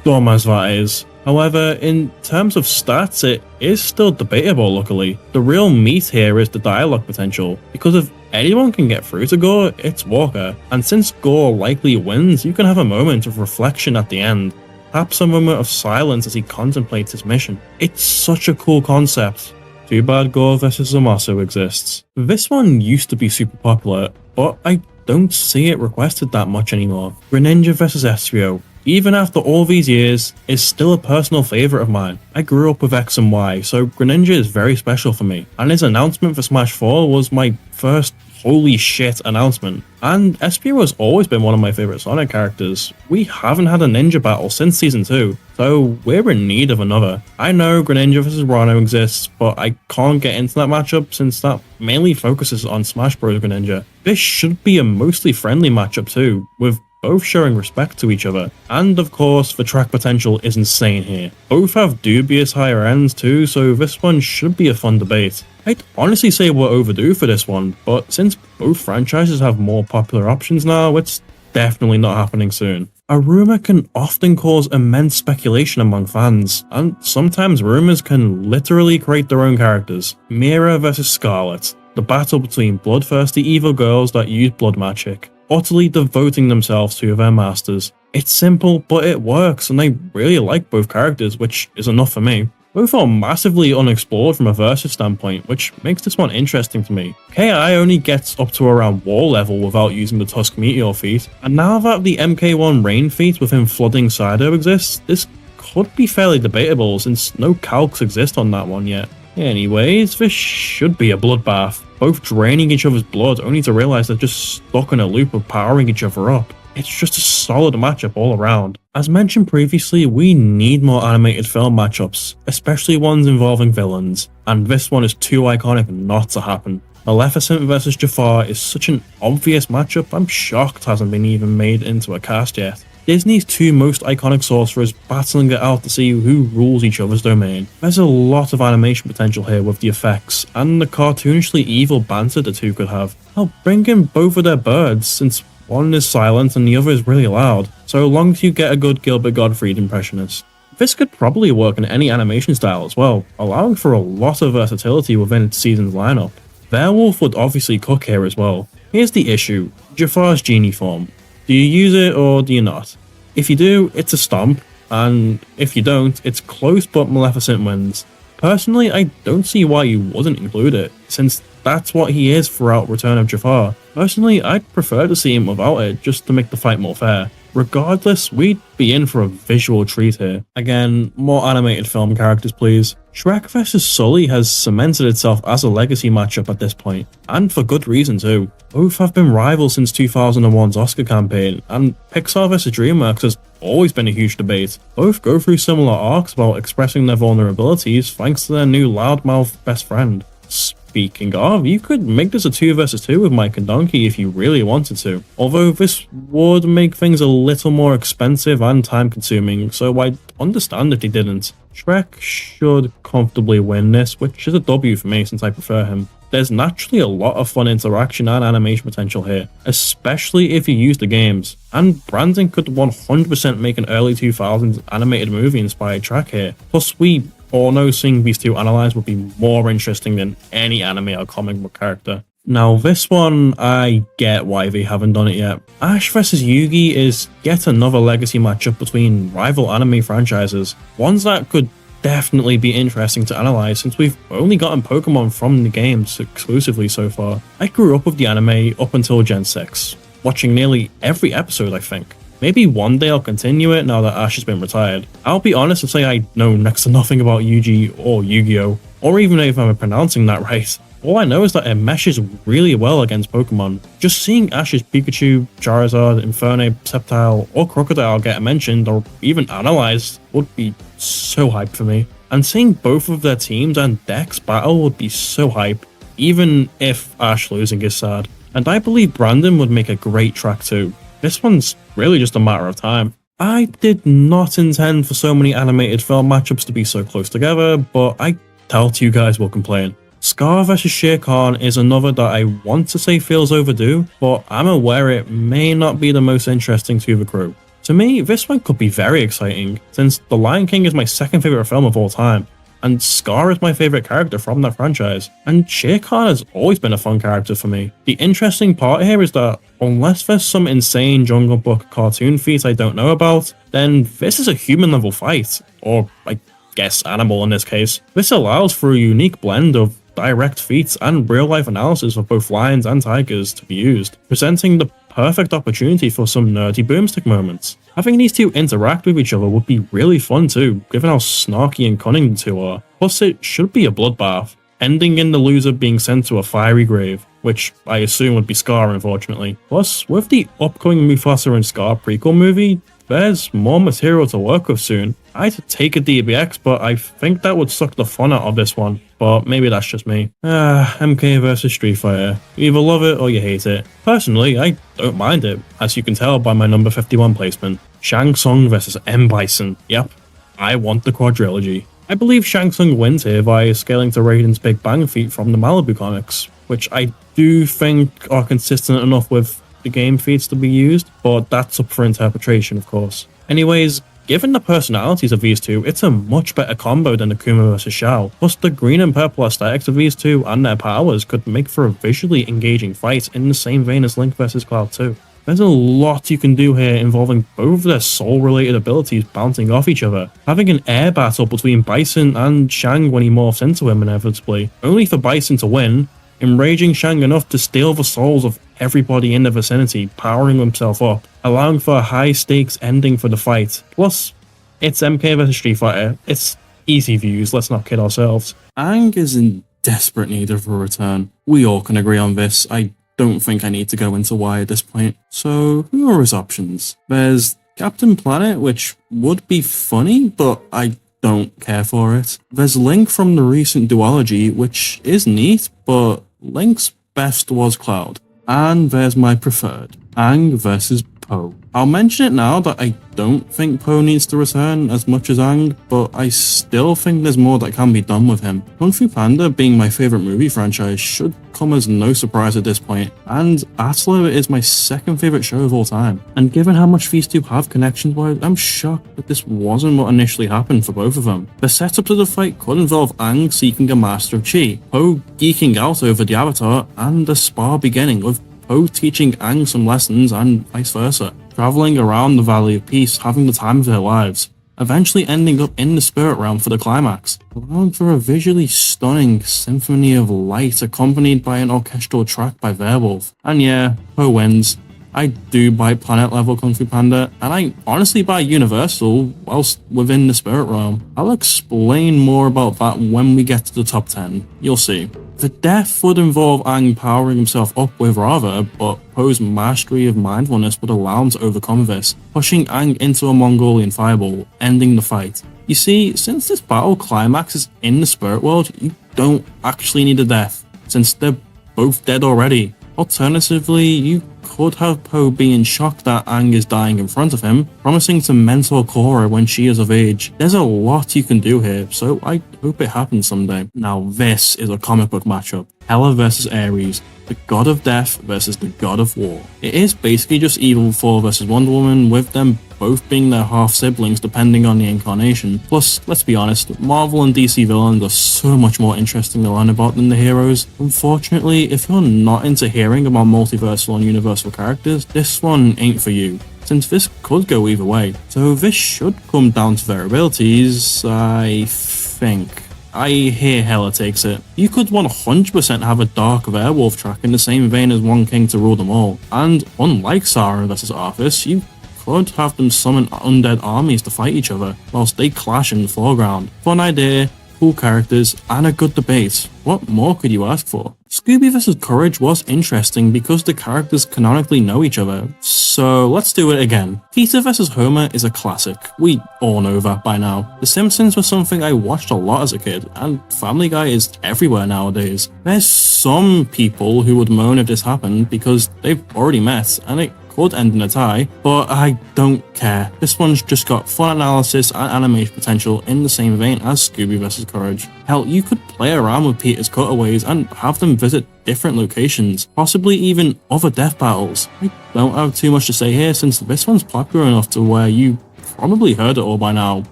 dumb as that is. However, in terms of stats, it is still debatable luckily. The real meat here is the dialogue potential, because if anyone can get through to Gore, it's Walker, and since Gore likely wins, you can have a moment of reflection at the end, perhaps a moment of silence as he contemplates his mission. It's such a cool concept. Too bad Gore vs Zamasu exists. This one used to be super popular, but I don't see it requested that much anymore. Greninja vs Ezreal, even after all these years, is still a personal favourite of mine. I grew up with X and Y, so Greninja is very special for me, and his announcement for Smash 4 was my first holy shit announcement. And Espio has always been one of my favourite Sonic characters. We haven't had a ninja battle since Season 2, so we're in need of another. I know Greninja vs Rano exists, but I can't get into that matchup since that mainly focuses on Smash Bros Greninja. This should be a mostly friendly matchup too, with both showing respect to each other. And of course, the track potential is insane here. Both have dubious higher ends too, so this one should be a fun debate. I'd honestly say we're overdue for this one, but since both franchises have more popular options now, it's definitely not happening soon. A rumour can often cause immense speculation among fans, and sometimes rumours can literally create their own characters. Mira vs Scarlet, the battle between bloodthirsty evil girls that use blood magic, utterly devoting themselves to their masters. It's simple, but it works, and I really like both characters, which is enough for me. Both are massively unexplored from a versus standpoint, which makes this one interesting to me. KI only gets up to around wall level without using the Tusk Meteor feat, and now that the MK1 Rain feat within Flooding Sido exists, this could be fairly debatable since no calcs exist on that one yet. Anyways, this should be a bloodbath, both draining each other's blood only to realize they're just stuck in a loop of powering each other up. It's just a solid matchup all around. As mentioned previously, we need more animated film matchups, especially ones involving villains, and this one is too iconic not to happen. Maleficent vs Jafar is such an obvious matchup, I'm shocked it hasn't been even made into a cast yet. Disney's two most iconic sorcerers battling it out to see who rules each other's domain. There's a lot of animation potential here with the effects, and the cartoonishly evil banter the two could have. I'll bring in both of their birds, since one is silent and the other is really loud, so long as you get a good Gilbert Gottfried impressionist. This could probably work in any animation style as well, allowing for a lot of versatility within its season's lineup. Werewolf would obviously cook here as well. Here's the issue: Jafar's genie form. Do you use it or do you not? If you do, it's a stomp, and if you don't, it's close but Maleficent wins. Personally, I don't see why you wouldn't include it, since that's what he is throughout Return of Jafar. Personally, I'd prefer to see him without it, just to make the fight more fair. Regardless, we'd be in for a visual treat here. Again, more animated film characters please. Shrek vs Sully has cemented itself as a legacy matchup at this point, and for good reason too. Both have been rivals since 2001's Oscar campaign, and Pixar vs DreamWorks has always been a huge debate. Both go through similar arcs about expressing their vulnerabilities thanks to their new loudmouth best friend. Speaking of, you could make this a 2 vs 2 with Mike and Donkey if you really wanted to, although this would make things a little more expensive and time consuming, so I'd understand if they didn't. Shrek should comfortably win this, which is a W for me since I prefer him. There's naturally a lot of fun interaction and animation potential here, especially if you use the games, and Brandon could 100% make an early 2000s animated movie inspired track here. Plus we all know seeing these two analysed would be more interesting than any anime or comic book character. Now this one, I get why they haven't done it yet. Ash vs Yugi is yet another legacy matchup between rival anime franchises, ones that could definitely be interesting to analyse since we've only gotten Pokemon from the games exclusively so far. I grew up with the anime up until Gen 6, watching nearly every episode I think. Maybe one day I'll continue it now that Ash has been retired. I'll be honest and say I know next to nothing about Yugi or Yu-Gi-Oh, or even if I'm pronouncing that right. All I know is that it meshes really well against Pokemon. Just seeing Ash's Pikachu, Charizard, Infernape, Sceptile, or Crocodile get mentioned or even analysed would be so hype for me. And seeing both of their teams and decks battle would be so hype, even if Ash losing is sad. And I believe Brandon would make a great track too. This one's really just a matter of time. I did not intend for so many animated film matchups to be so close together, but I doubt you guys will complain. Scar vs Shere Khan is another that I want to say feels overdue, but I'm aware it may not be the most interesting to the crew. To me, this one could be very exciting, since The Lion King is my second favourite film of all time, and Scar is my favourite character from that franchise, and Shere Khan has always been a fun character for me. The interesting part here is that unless there's some insane Jungle Book cartoon feat I don't know about, then this is a human level fight, or I guess animal in this case. This allows for a unique blend of direct feats and real life analysis of both lions and tigers to be used, presenting the perfect opportunity for some nerdy boomstick moments. Having these two interact with each other would be really fun too, given how snarky and cunning the two are. Plus it should be a bloodbath, ending in the loser being sent to a fiery grave, which I assume would be Scar unfortunately. Plus, with the upcoming Mufasa and Scar prequel movie, there's more material to work with soon. I'd take a DBX, but I think that would suck the fun out of this one. But maybe that's just me. MK vs Street Fighter. You either love it or you hate it. Personally, I don't mind it, as you can tell by my number 51 placement. Shang Tsung vs M. Bison. Yep, I want the quadrilogy. I believe Shang Tsung wins here by scaling to Raiden's Big Bang feat from the Malibu comics, which I do think are consistent enough with the game feats to be used, but that's up for interpretation of course. Anyways, given the personalities of these two, it's a much better combo than Akuma vs Shao. Plus the green and purple aesthetics of these two and their powers could make for a visually engaging fight in the same vein as Link vs Cloud 2. There's a lot you can do here involving both of their soul-related abilities bouncing off each other. Having an air battle between Bison and Shang when he morphs into him inevitably, only for Bison to win, enraging Shang enough to steal the souls of everybody in the vicinity, powering himself up, allowing for a high-stakes ending for the fight. Plus, it's MK vs Street Fighter. It's easy views, let's not kid ourselves. Aang is in desperate need of a return. We all can agree on this. I don't think I need to go into why at this point. So, who are his options? There's Captain Planet, which would be funny, but I don't care for it. There's Link from the recent duology, which is neat, but Link's best was Cloud. And there's my preferred, Aang versus Poe. I'll mention it now that I don't think Poe needs to return as much as Aang, but I still think there's more that can be done with him. Kung Fu Panda being my favourite movie franchise should come as no surprise at this point, and Atla is my second favourite show of all time. And given how much these two have connections-wise, I'm shocked that this wasn't what initially happened for both of them. The setup to the fight could involve Aang seeking a Master of Chi, Poe geeking out over the Avatar, and a spar beginning with Poe teaching Aang some lessons and vice versa, travelling around the Valley of Peace, having the time of their lives, eventually ending up in the spirit realm for the climax, allowing for a visually stunning symphony of light accompanied by an orchestral track by Werewolf. And yeah, Poe wins. I do buy planet level Kung Fu Panda, and I honestly buy Universal whilst within the spirit realm. I'll explain more about that when we get to the top 10, you'll see. The death would involve Aang powering himself up with Rava, but Poe's mastery of mindfulness would allow him to overcome this, pushing Aang into a Mongolian fireball, ending the fight. You see, since this battle climaxes in the spirit world, you don't actually need a death, since they're both dead already. Alternatively, you could have Poe being shocked that Aang is dying in front of him, promising to mentor Korra when she is of age. There's a lot you can do here, so I hope it happens someday. Now this is a comic book matchup. Hela versus Ares, the god of death versus the god of war. It is basically just Evil Thor versus Wonder Woman, with them both being their half-siblings depending on the incarnation. Plus, let's be honest, Marvel and DC villains are so much more interesting to learn about than the heroes. Unfortunately, if you're not into hearing about multiversal and universal characters, this one ain't for you, since this could go either way. So this should come down to variabilities, I think. I hear Hela takes it. You could 100% have a dark werewolf track in the same vein as One King to rule them all, and unlike Sarah vs Arthas, you could have them summon undead armies to fight each other, whilst they clash in the foreground. Fun idea, cool characters, and a good debate. What more could you ask for? Scooby vs Courage was interesting because the characters canonically know each other, so let's do it again. Peter vs Homer is a classic, we all know that by now. The Simpsons was something I watched a lot as a kid, and Family Guy is everywhere nowadays. There's some people who would moan if this happened because they've already met, and it could end in a tie, but I don't care. This one's just got fun analysis and animation potential in the same vein as Scooby vs Courage. Hell, you could play around with Peter's cutaways and have them visit different locations, possibly even other death battles. I don't have too much to say here since this one's popular enough to where you probably heard it all by now.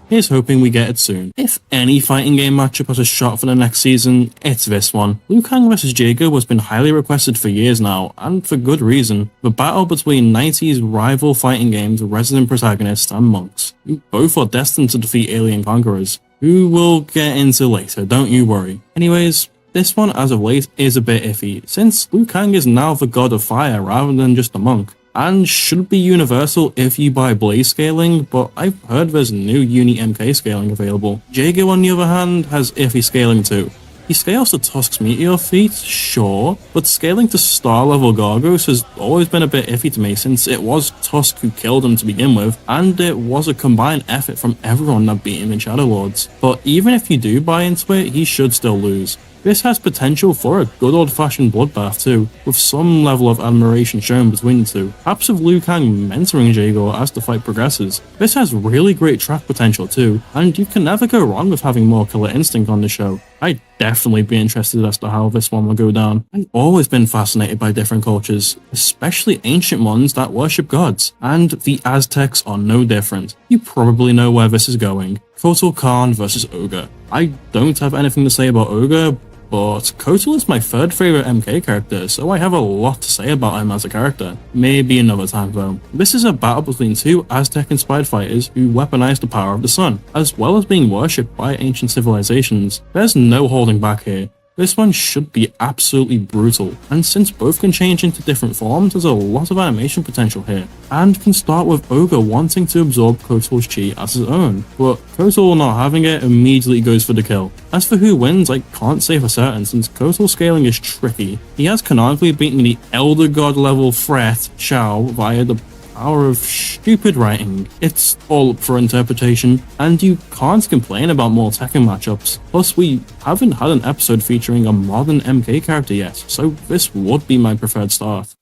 Here's hoping we get it soon. If any fighting game matchup has a shot for the next season, it's this one. Liu Kang vs Jago has been highly requested for years now, and for good reason. The battle between 90s rival fighting games resident protagonists and monks, who both are destined to defeat alien conquerors, who we'll get into later, don't you worry. Anyways, this one as of late is a bit iffy, since Liu Kang is now the god of fire rather than just a monk, and should be universal if you buy blaze scaling, but I've heard there's new Uni MK scaling available. Jago on the other hand has iffy scaling too. He scales to Tusk's meteor feat, sure, but scaling to star level Gargos has always been a bit iffy to me since it was Tusk who killed him to begin with, and it was a combined effort from everyone that beat him in Shadow Lords. But even if you do buy into it, he should still lose. This has potential for a good old-fashioned bloodbath too, with some level of admiration shown between the two, perhaps of Liu Kang mentoring Jago as the fight progresses. This has really great track potential too, and you can never go wrong with having more Killer Instinct on the show. I'd definitely be interested as to how this one will go down. I've always been fascinated by different cultures, especially ancient ones that worship gods, and the Aztecs are no different. You probably know where this is going. Kotal Khan vs Ogre. I don't have anything to say about Ogre, but Kotal is my third favourite MK character, so I have a lot to say about him as a character. Maybe another time though. This is a battle between two Aztec-inspired fighters who weaponize the power of the sun, as well as being worshipped by ancient civilizations. There's no holding back here. This one should be absolutely brutal, and since both can change into different forms, there's a lot of animation potential here, and can start with Ogre wanting to absorb Kotal's chi as his own, but Kotal not having it immediately goes for the kill. As for who wins, I can't say for certain since Kotal's scaling is tricky. He has canonically beaten the Elder God level threat Shao via the power of stupid writing. It's all up for interpretation, and you can't complain about more Tekken matchups. Plus, we haven't had an episode featuring a modern MK character yet, so this would be my preferred start.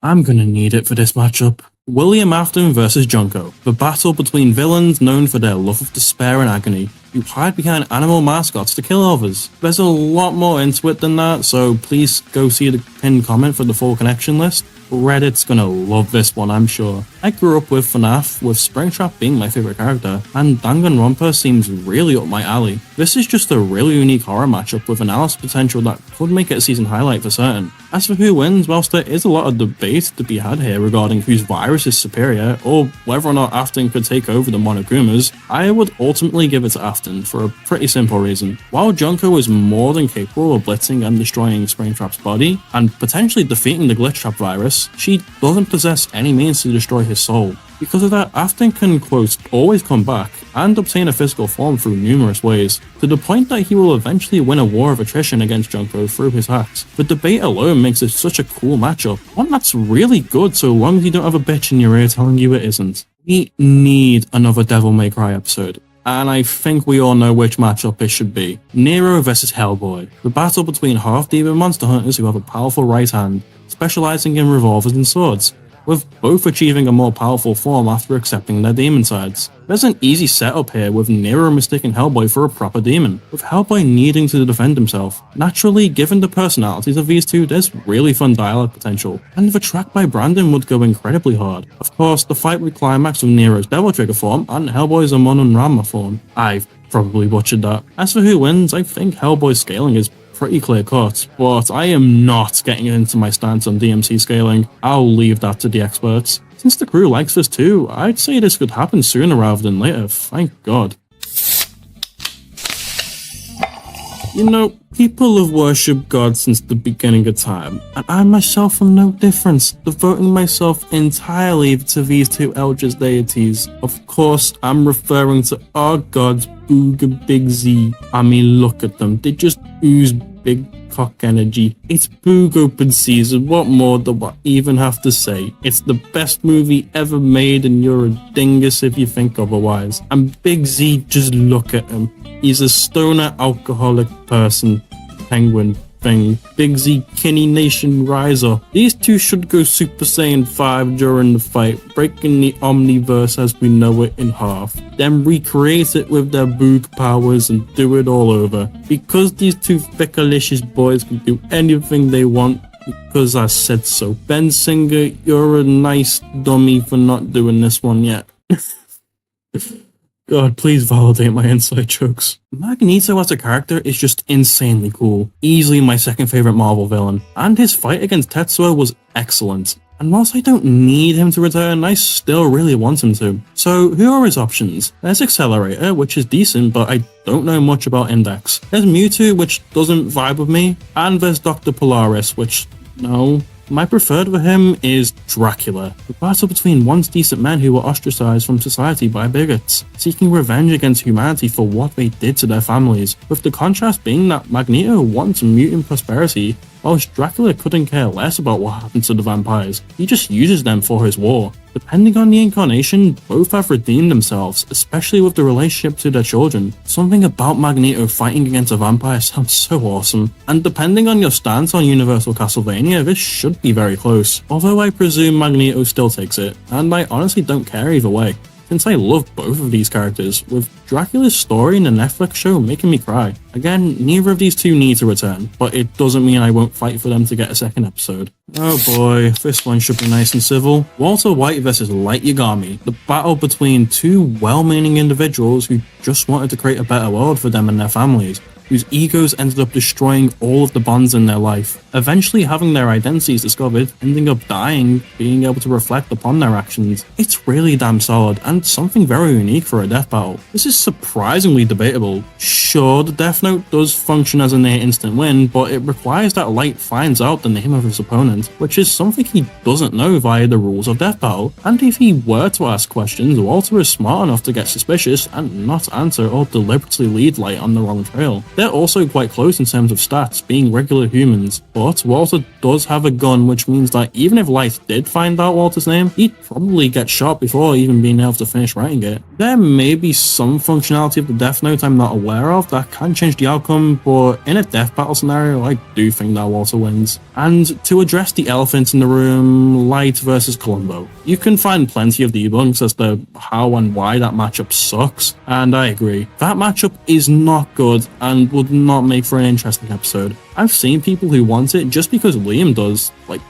I'm gonna need it for this matchup. William Afton vs Junko, the battle between villains known for their love of despair and agony, who hide behind animal mascots to kill others. There's a lot more into it than that, so please go see the pinned comment for the full connection list. Reddit's gonna love this one, I'm sure. I grew up with FNAF, with Springtrap being my favourite character, and Danganronpa seems really up my alley. This is just a really unique horror matchup with analysis potential that could make it a season highlight for certain. As for who wins, whilst there is a lot of debate to be had here regarding whose virus is superior, or whether or not Afton could take over the Monogumas, I would ultimately give it to Afton for a pretty simple reason. While Junko is more than capable of blitzing and destroying Springtrap's body, and potentially defeating the Glitch Trap virus, she doesn't possess any means to destroy his soul. Because of that, Afton can, quote, always come back and obtain a physical form through numerous ways, to the point that he will eventually win a war of attrition against Junko through his hacks. The debate alone makes it such a cool matchup, one that's really good so long as you don't have a bitch in your ear telling you it isn't. We need another Devil May Cry episode. And I think we all know which matchup it should be. Nero vs Hellboy, the battle between half-demon monster hunters who have a powerful right hand, specializing in revolvers and swords, with both achieving a more powerful form after accepting their demon sides. There's an easy setup here with Nero mistaking Hellboy for a proper demon, with Hellboy needing to defend himself. Naturally, given the personalities of these two, there's really fun dialogue potential, and the track by Brandon would go incredibly hard. Of course, the fight would climax with Nero's Devil Trigger form and Hellboy's Amon Rama form. I've probably butchered that. As for who wins, I think Hellboy's scaling is pretty clear cut, but I am not getting into my stance on DMC scaling. I'll leave that to the experts. Since the crew likes this too, I'd say this could happen sooner rather than later, thank God. You know, people have worshipped God since the beginning of time, and I myself am no different, devoting myself entirely to these two eldritch deities. Of course, I'm referring to our gods, Boog and Big Z. I mean, look at them, they just ooze big cock energy. It's Boog open season, what more do I even have to say? It's the best movie ever made and you're a dingus if you think otherwise. And Big Z, just look at him. He's a stoner alcoholic person, penguin thing. Big Z, Kinney Nation Riser. These two should go Super Saiyan 5 during the fight, breaking the Omniverse as we know it in half. Then recreate it with their Boog powers and do it all over. Because these two feckalicious boys can do anything they want, because I said so. Ben Singer, you're a nice dummy for not doing this one yet. God, please validate my inside jokes. Magneto as a character is just insanely cool. Easily my second favorite Marvel villain. And his fight against Tetsuo was excellent. And whilst I don't need him to return, I still really want him to. So who are his options? There's Accelerator, which is decent, but I don't know much about Index. There's Mewtwo, which doesn't vibe with me. And there's Dr. Polaris, which, no. My preferred for him is Dracula, the battle between once decent men who were ostracized from society by bigots, seeking revenge against humanity for what they did to their families, with the contrast being that Magneto wants mutant prosperity, whilst Dracula couldn't care less about what happened to the vampires. He just uses them for his war. Depending on the incarnation, both have redeemed themselves, especially with the relationship to their children. Something about Magneto fighting against a vampire sounds so awesome. And depending on your stance on Universal Castlevania, this should be very close. Although I presume Magneto still takes it, and I honestly don't care either way, since I love both of these characters, with Dracula's story in the Netflix show making me cry. Again, neither of these two need to return, but it doesn't mean I won't fight for them to get a second episode. Oh boy, this one should be nice and civil. Walter White vs Light Yagami, the battle between two well-meaning individuals who just wanted to create a better world for them and their families. whose egos ended up destroying all of the bonds in their life, eventually having their identities discovered, ending up dying, being able to reflect upon their actions. It's really damn solid, and something very unique for a death battle. This is surprisingly debatable. Sure, the Death Note does function as a near instant win, but it requires that Light finds out the name of his opponent, which is something he doesn't know via the rules of death battle, and if he were to ask questions, Walter is smart enough to get suspicious and not answer or deliberately lead Light on the wrong trail. They're also quite close in terms of stats, being regular humans, but Walter does have a gun, which means that even if Light did find out Walter's name, he'd probably get shot before even being able to finish writing it. There may be some functionality of the Death Note I'm not aware of that can change the outcome, but in a death battle scenario, I do think that Walter wins. And to address the elephant in the room, Light versus Columbo. You can find plenty of debunks as to how and why that matchup sucks, and I agree. That matchup is not good and would not make for an interesting episode. I've seen people who want it just because Liam does. Like,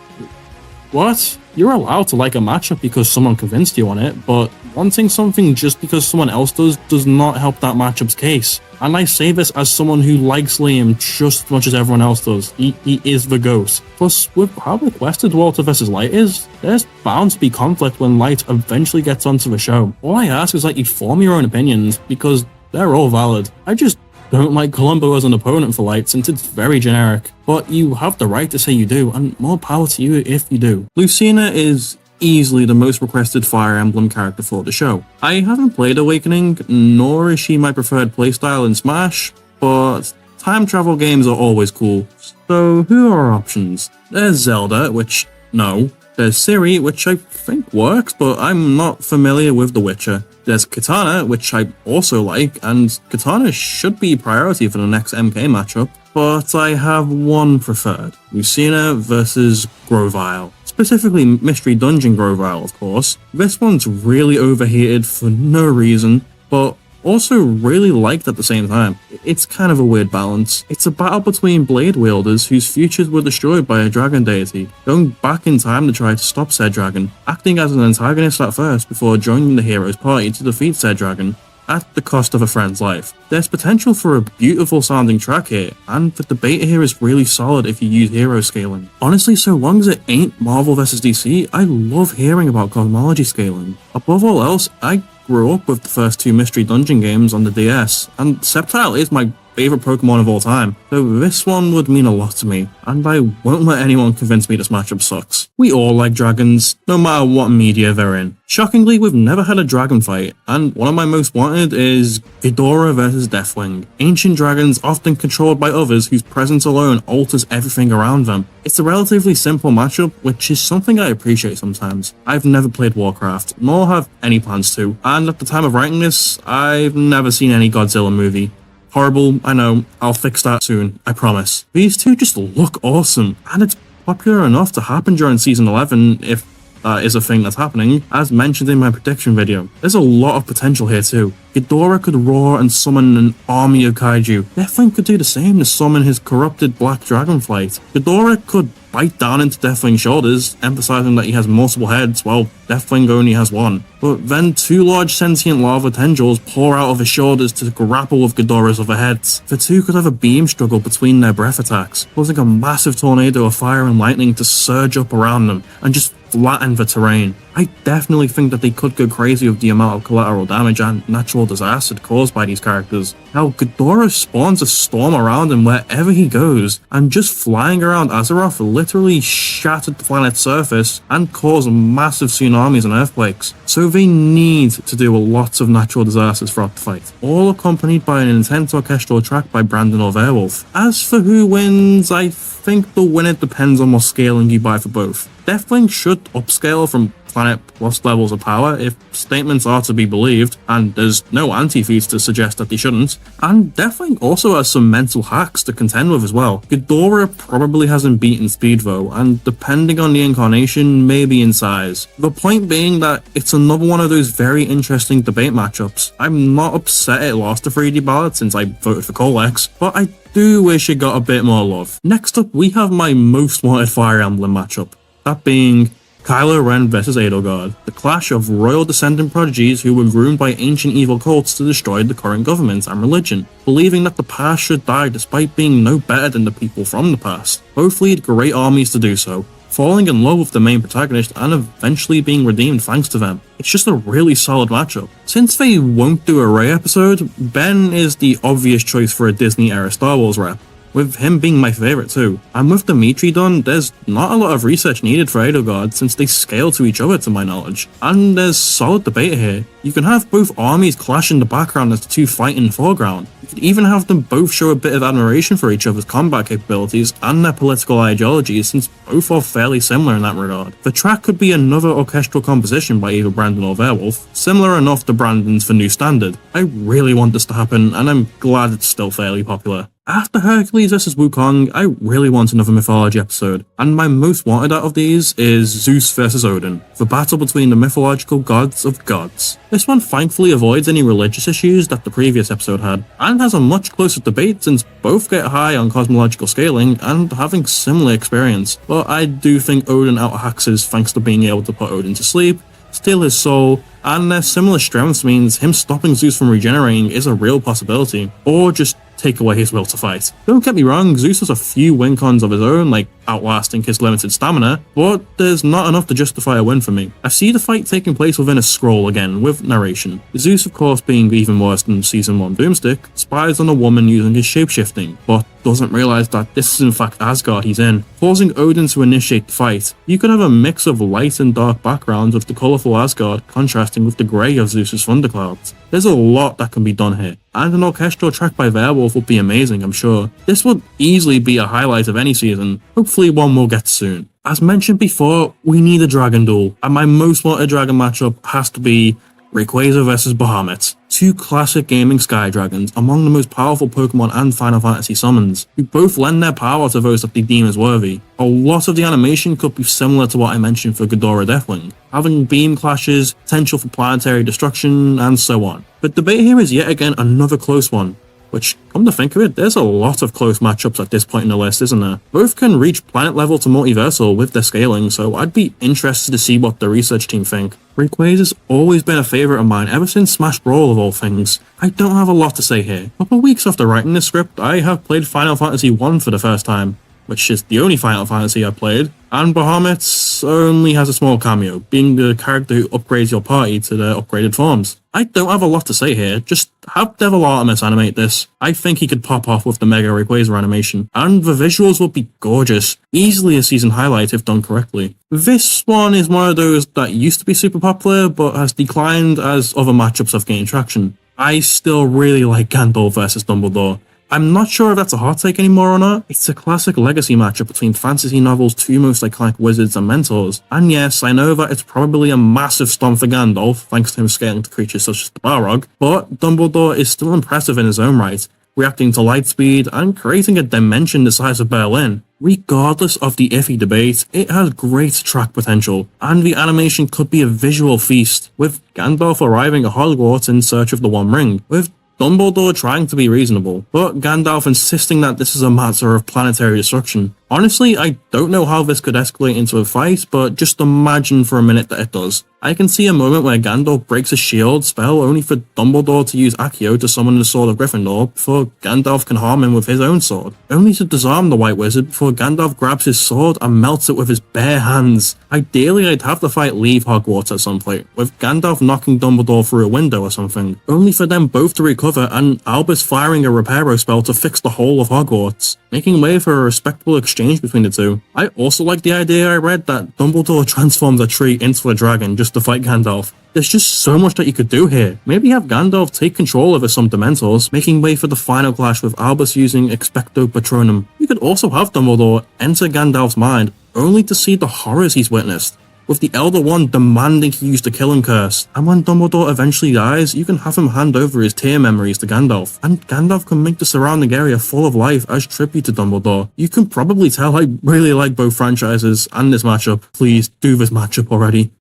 what? You're allowed to like a matchup because someone convinced you on it, but wanting something just because someone else does not help that matchup's case. And I say this as someone who likes Liam just as much as everyone else does. He is the ghost. Plus, with how requested Walter vs. Light is, there's bound to be conflict when Light eventually gets onto the show. All I ask is that you form your own opinions, because they're all valid. I just don't like Columbo as an opponent for Light since it's very generic, but you have the right to say you do, and more power to you if you do. Lucina is easily the most requested Fire Emblem character for the show. I haven't played Awakening, nor is she my preferred playstyle in Smash, but time travel games are always cool. So who are our options? There's Zelda, which, no. There's Ciri, which I think works, but I'm not familiar with The Witcher. There's Katana, which I also like, and Katana should be priority for the next MK matchup, but I have one preferred. Lucina versus Grovyle. Specifically Mystery Dungeon Grovyle, of course. This one's really overheated for no reason, but also really liked at the same time. It's kind of a weird balance. It's a battle between blade wielders whose futures were destroyed by a dragon deity, going back in time to try to stop said dragon, acting as an antagonist at first before joining the hero's party to defeat said dragon, at the cost of a friend's life. There's potential for a beautiful sounding track here, and the debate here is really solid if you use hero scaling. Honestly, so long as it ain't Marvel vs DC, I love hearing about cosmology scaling. Above all else, I grew up with the first two Mystery Dungeon games on the DS, and Sceptile is my favourite Pokemon of all time, so this one would mean a lot to me, and I won't let anyone convince me this matchup sucks. We all like dragons, no matter what media they're in. Shockingly, we've never had a dragon fight, and one of my most wanted is Ghidorah vs Deathwing. Ancient dragons often controlled by others whose presence alone alters everything around them. It's a relatively simple matchup, which is something I appreciate sometimes. I've never played Warcraft, nor have any plans to, and at the time of writing this, I've never seen any Godzilla movie. Horrible, I know, I'll fix that soon, I promise. These two just look awesome, and it's popular enough to happen during Season 11, if that is a thing that's happening, as mentioned in my prediction video. There's a lot of potential here too. Ghidorah could roar and summon an army of kaiju. Deathwing could do the same to summon his corrupted black dragonflight. Ghidorah could bite down into Deathwing's shoulders, emphasizing that he has multiple heads while Deathwing only has one. But then two large sentient lava tendrils pour out of his shoulders to grapple with Ghidorah's other heads. The two could have a beam struggle between their breath attacks, causing a massive tornado of fire and lightning to surge up around them and just flatten the terrain. I definitely think that they could go crazy with the amount of collateral damage and natural disaster caused by these characters. How Ghidorah spawns a storm around him wherever he goes, and just flying around Azeroth literally shattered the planet's surface and caused massive tsunamis and earthquakes. So they need to do lots of natural disasters throughout the fight, all accompanied by an intense orchestral track by Brandon or Werewolf. As for who wins, I think the winner depends on what scaling you buy for both. Deathwing should upscale from planet plus levels of power if statements are to be believed, and there's no anti-feats to suggest that they shouldn't. And Deathwing also has some mental hacks to contend with as well. Ghidorah probably hasn't beaten speed though, and depending on the incarnation, maybe in size. The point being that it's another one of those very interesting debate matchups. I'm not upset it lost the 3D ballot since I voted for Colex, but I do wish it got a bit more love. Next up, we have my most wanted Fire Emblem matchup, that being Kylo Ren vs Edelgard, the clash of royal descendant prodigies who were groomed by ancient evil cults to destroy the current government and religion, believing that the past should die despite being no better than the people from the past. Both lead great armies to do so, falling in love with the main protagonist and eventually being redeemed thanks to them. It's just a really solid matchup. Since they won't do a Rey episode, Ben is the obvious choice for a Disney-era Star Wars rep, with him being my favourite too. And with Dimitri done, there's not a lot of research needed for Edelgard since they scale to each other to my knowledge. And there's solid debate here. You can have both armies clash in the background as the two fight in the foreground. You could even have them both show a bit of admiration for each other's combat capabilities and their political ideologies since both are fairly similar in that regard. The track could be another orchestral composition by either Brandon or Werewolf, similar enough to Brandon's for New Standard. I really want this to happen and I'm glad it's still fairly popular. After Hercules vs Wukong, I really want another mythology episode, and my most wanted out of these is Zeus vs Odin, the battle between the mythological gods of gods. This one thankfully avoids any religious issues that the previous episode had, and has a much closer debate since both get high on cosmological scaling and having similar experience, but I do think Odin outhaxes thanks to being able to put Odin to sleep, steal his soul, and their similar strengths means him stopping Zeus from regenerating is a real possibility, or just take away his will to fight. Don't get me wrong, Zeus has a few win cons of his own, like outlasting his limited stamina, but there's not enough to justify a win for me. I see the fight taking place within a scroll again, with narration. Zeus, of course, being even worse than Season 1 Doomstick, spies on a woman using his shapeshifting, but doesn't realise that this is in fact Asgard he's in, forcing Odin to initiate the fight. You could have a mix of light and dark backgrounds with the colourful Asgard contrasting with the grey of Zeus's thunderclouds. There's a lot that can be done here, and an orchestral track by Werewolf would be amazing, I'm sure. This would easily be a highlight of any season, hopefully one we'll get soon. As mentioned before, we need a dragon duel, and my most wanted dragon matchup has to be Rayquaza vs Bahamut, two classic gaming sky dragons, among the most powerful Pokemon and Final Fantasy summons, who both lend their power to those that they deem as worthy. A lot of the animation could be similar to what I mentioned for Ghidorah Deathwing, having beam clashes, potential for planetary destruction, and so on. But debate here is yet again another close one, which, come to think of it, there's a lot of close matchups at this point in the list, isn't there? Both can reach planet level to multiversal with their scaling, so I'd be interested to see what the research team think. Rayquaza's always been a favourite of mine ever since Smash Brawl of all things. I don't have a lot to say here. A couple weeks after writing this script, I have played Final Fantasy 1 for the first time, which is the only Final Fantasy I've played, and Bahamut only has a small cameo, being the character who upgrades your party to their upgraded forms. I don't have a lot to say here, just have Devil Artemis animate this. I think he could pop off with the Mega Rayquaza animation, and the visuals would be gorgeous, easily a season highlight if done correctly. This one is one of those that used to be super popular, but has declined as other matchups have gained traction. I still really like Gandalf vs Dumbledore. I'm not sure if that's a hot take anymore or not. It's a classic legacy matchup between fantasy novels' two most iconic wizards and mentors. And yes, I know that it's probably a massive stomp for Gandalf, thanks to him scaling to creatures such as the Balrog, but Dumbledore is still impressive in his own right, reacting to light speed and creating a dimension the size of Berlin. Regardless of the iffy debate, it has great track potential, and the animation could be a visual feast, with Gandalf arriving at Hogwarts in search of the One Ring, with Dumbledore trying to be reasonable, but Gandalf insisting that this is a matter of planetary destruction. Honestly, I don't know how this could escalate into a fight, but just imagine for a minute that it does. I can see a moment where Gandalf breaks a shield spell only for Dumbledore to use Accio to summon the Sword of Gryffindor before Gandalf can harm him with his own sword, only to disarm the White Wizard before Gandalf grabs his sword and melts it with his bare hands. Ideally, I'd have the fight leave Hogwarts at some point, with Gandalf knocking Dumbledore through a window or something, only for them both to recover and Albus firing a Reparo spell to fix the whole of Hogwarts, making way for a respectable exchange between the two. I also like the idea I read that Dumbledore transforms a tree into a dragon just to fight Gandalf. There's just so much that you could do here. Maybe have Gandalf take control over some Dementors, making way for the final clash with Albus using Expecto Patronum. You could also have Dumbledore enter Gandalf's mind, only to see the horrors he's witnessed, with the Elder One demanding he use the Kill Him curse. And when Dumbledore eventually dies, you can have him hand over his tear memories to Gandalf, and Gandalf can make the surrounding area full of life as tribute to Dumbledore. You can probably tell I really like both franchises and this matchup. Please do this matchup already.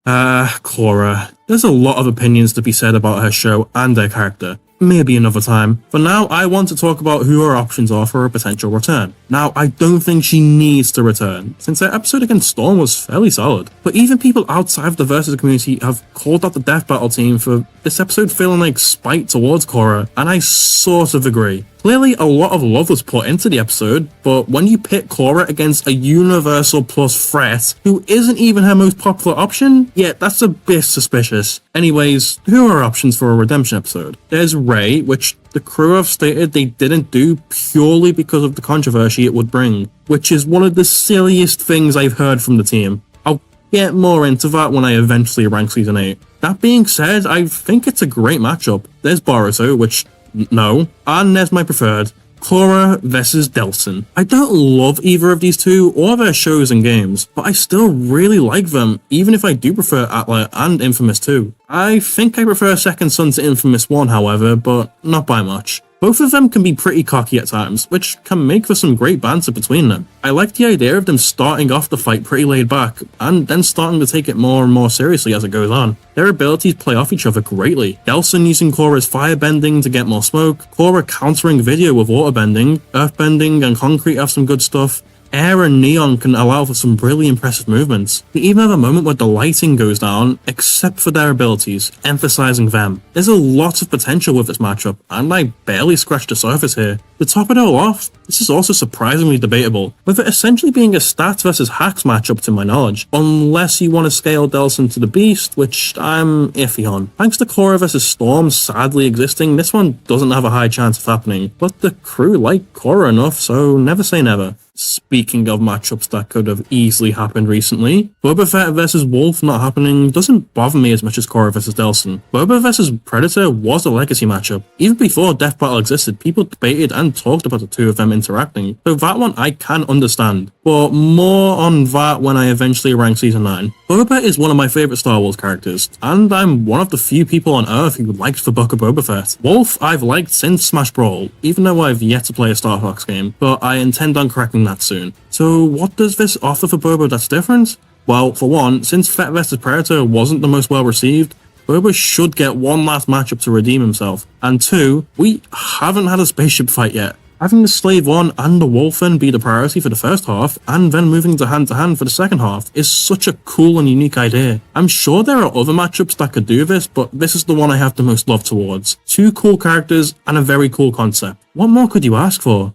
Cora. There's a lot of opinions to be said about her show and her character. maybe another time. For now, I want to talk about who our options are for a potential return. Now, I don't think she needs to return, since her episode against Storm was fairly solid. But even people outside of the Versus community have called out the Death Battle team for this episode feeling like spite towards Korra, and I sort of agree. Clearly, a lot of love was put into the episode, but when you pit Korra against a Universal Plus threat, who isn't even her most popular option, yeah, that's a bit suspicious. Anyways, who are our options for a redemption episode? There's Rey, which the crew have stated they didn't do purely because of the controversy it would bring, which is one of the silliest things I've heard from the team. I'll get more into that when I eventually rank Season 8. That being said, I think it's a great matchup. There's Boruto, which no, and there's my preferred, Korra versus Delsin. I don't love either of these two or their shows and games, but I still really like them, even if I do prefer Atla and Infamous 2. I think I prefer Second Son to Infamous 1, however, but not by much. Both of them can be pretty cocky at times, which can make for some great banter between them. I like the idea of them starting off the fight pretty laid back, and then starting to take it more and more seriously as it goes on. Their abilities play off each other greatly. Delsin using Korra's firebending to get more smoke, Korra countering video with waterbending, earthbending and concrete have some good stuff. Air and neon can allow for some really impressive movements. We even have a moment where the lighting goes down, except for their abilities, emphasizing them. There's a lot of potential with this matchup, and I barely scratched the surface here. To top it all off, this is also surprisingly debatable, with it essentially being a stats versus hacks matchup to my knowledge, unless you want to scale Delsin to the beast, which I'm iffy on. Thanks to Korra vs Storm sadly existing, this one doesn't have a high chance of happening, but the crew like Korra enough, so never say never. Speaking of matchups that could have easily happened recently, Boba Fett vs Wolf not happening doesn't bother me as much as Korra vs Delsin. Boba vs Predator was a legacy matchup. Even before Death Battle existed, people debated and talked about the two of them interacting, so that one I can understand. But more on that when I eventually rank Season 9. Boba is one of my favourite Star Wars characters, and I'm one of the few people on Earth who liked the Book of Boba Fett. Wolf I've liked since Smash Brawl, even though I've yet to play a Star Fox game, but I intend on correcting that soon. So what does this offer for Boba that's different? Well, for one, since Fett vs Predator wasn't the most well received, Boba should get one last matchup to redeem himself. And two, we haven't had a spaceship fight yet. Having the Slave 1 and the Wolfen be the priority for the first half, and then moving to hand for the second half, is such a cool and unique idea. I'm sure there are other matchups that could do this, but this is the one I have the most love towards. Two cool characters and a very cool concept. What more could you ask for?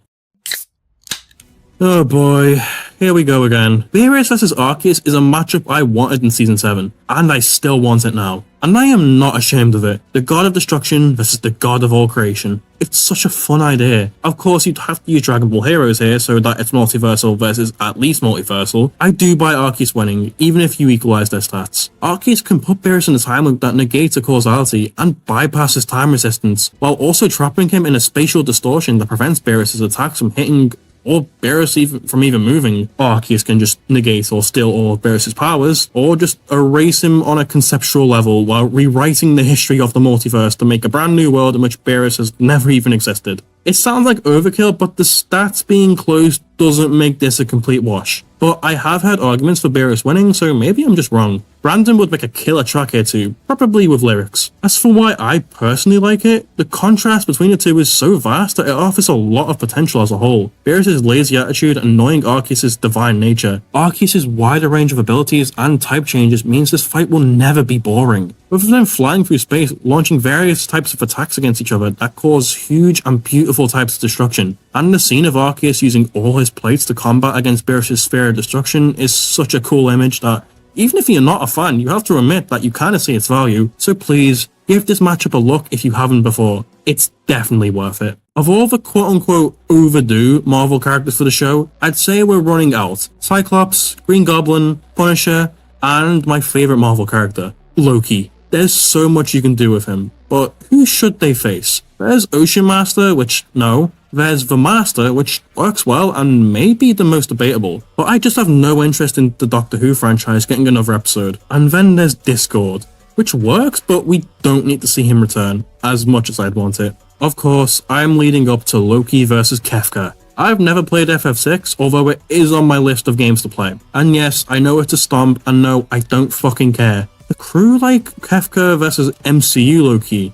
Oh boy, here we go again. Beerus vs Arceus is a matchup I wanted in Season 7, and I still want it now. And I am not ashamed of it. The God of Destruction versus the God of all creation. It's such a fun idea. Of course, you'd have to use Dragon Ball Heroes here so that it's multiversal versus at least multiversal. I do buy Arceus winning, even if you equalize their stats. Arceus can put Beerus in a time loop that negates a causality and bypasses time resistance, while also trapping him in a spatial distortion that prevents Beerus' attacks from hitting or Beerus from even moving. Arceus can just negate or steal all of Beerus' powers, or just erase him on a conceptual level while rewriting the history of the multiverse to make a brand new world in which Beerus has never even existed. It sounds like overkill, but the stats being closed doesn't make this a complete wash. But I have heard arguments for Beerus winning, so maybe I'm just wrong. Brandon would make a killer track here too, probably with lyrics. As for why I personally like it, the contrast between the two is so vast that it offers a lot of potential as a whole. Beerus' lazy attitude annoying Arceus' divine nature. Arceus' wider range of abilities and type changes means this fight will never be boring. With them flying through space, launching various types of attacks against each other that cause huge and beautiful types of destruction. And the scene of Arceus using all his plates to combat against Beerus' sphere of destruction is such a cool image that even if you're not a fan, you have to admit that you kind of see its value. So please, give this matchup a look if you haven't before. It's definitely worth it. Of all the quote-unquote overdue Marvel characters for the show, I'd say we're running out. Cyclops, Green Goblin, Punisher, and my favourite Marvel character, Loki. There's so much you can do with him, but who should they face? There's Ocean Master, which no. There's the Master, which works well and may be the most debatable, but I just have no interest in the Doctor Who franchise getting another episode. And then there's Discord, which works, but we don't need to see him return, as much as I'd want it. Of course, I'm leading up to Loki vs Kefka. I've never played FF6, although it is on my list of games to play. And yes, I know it's a stomp, and no, I don't fucking care. The crew like Kefka versus MCU Loki.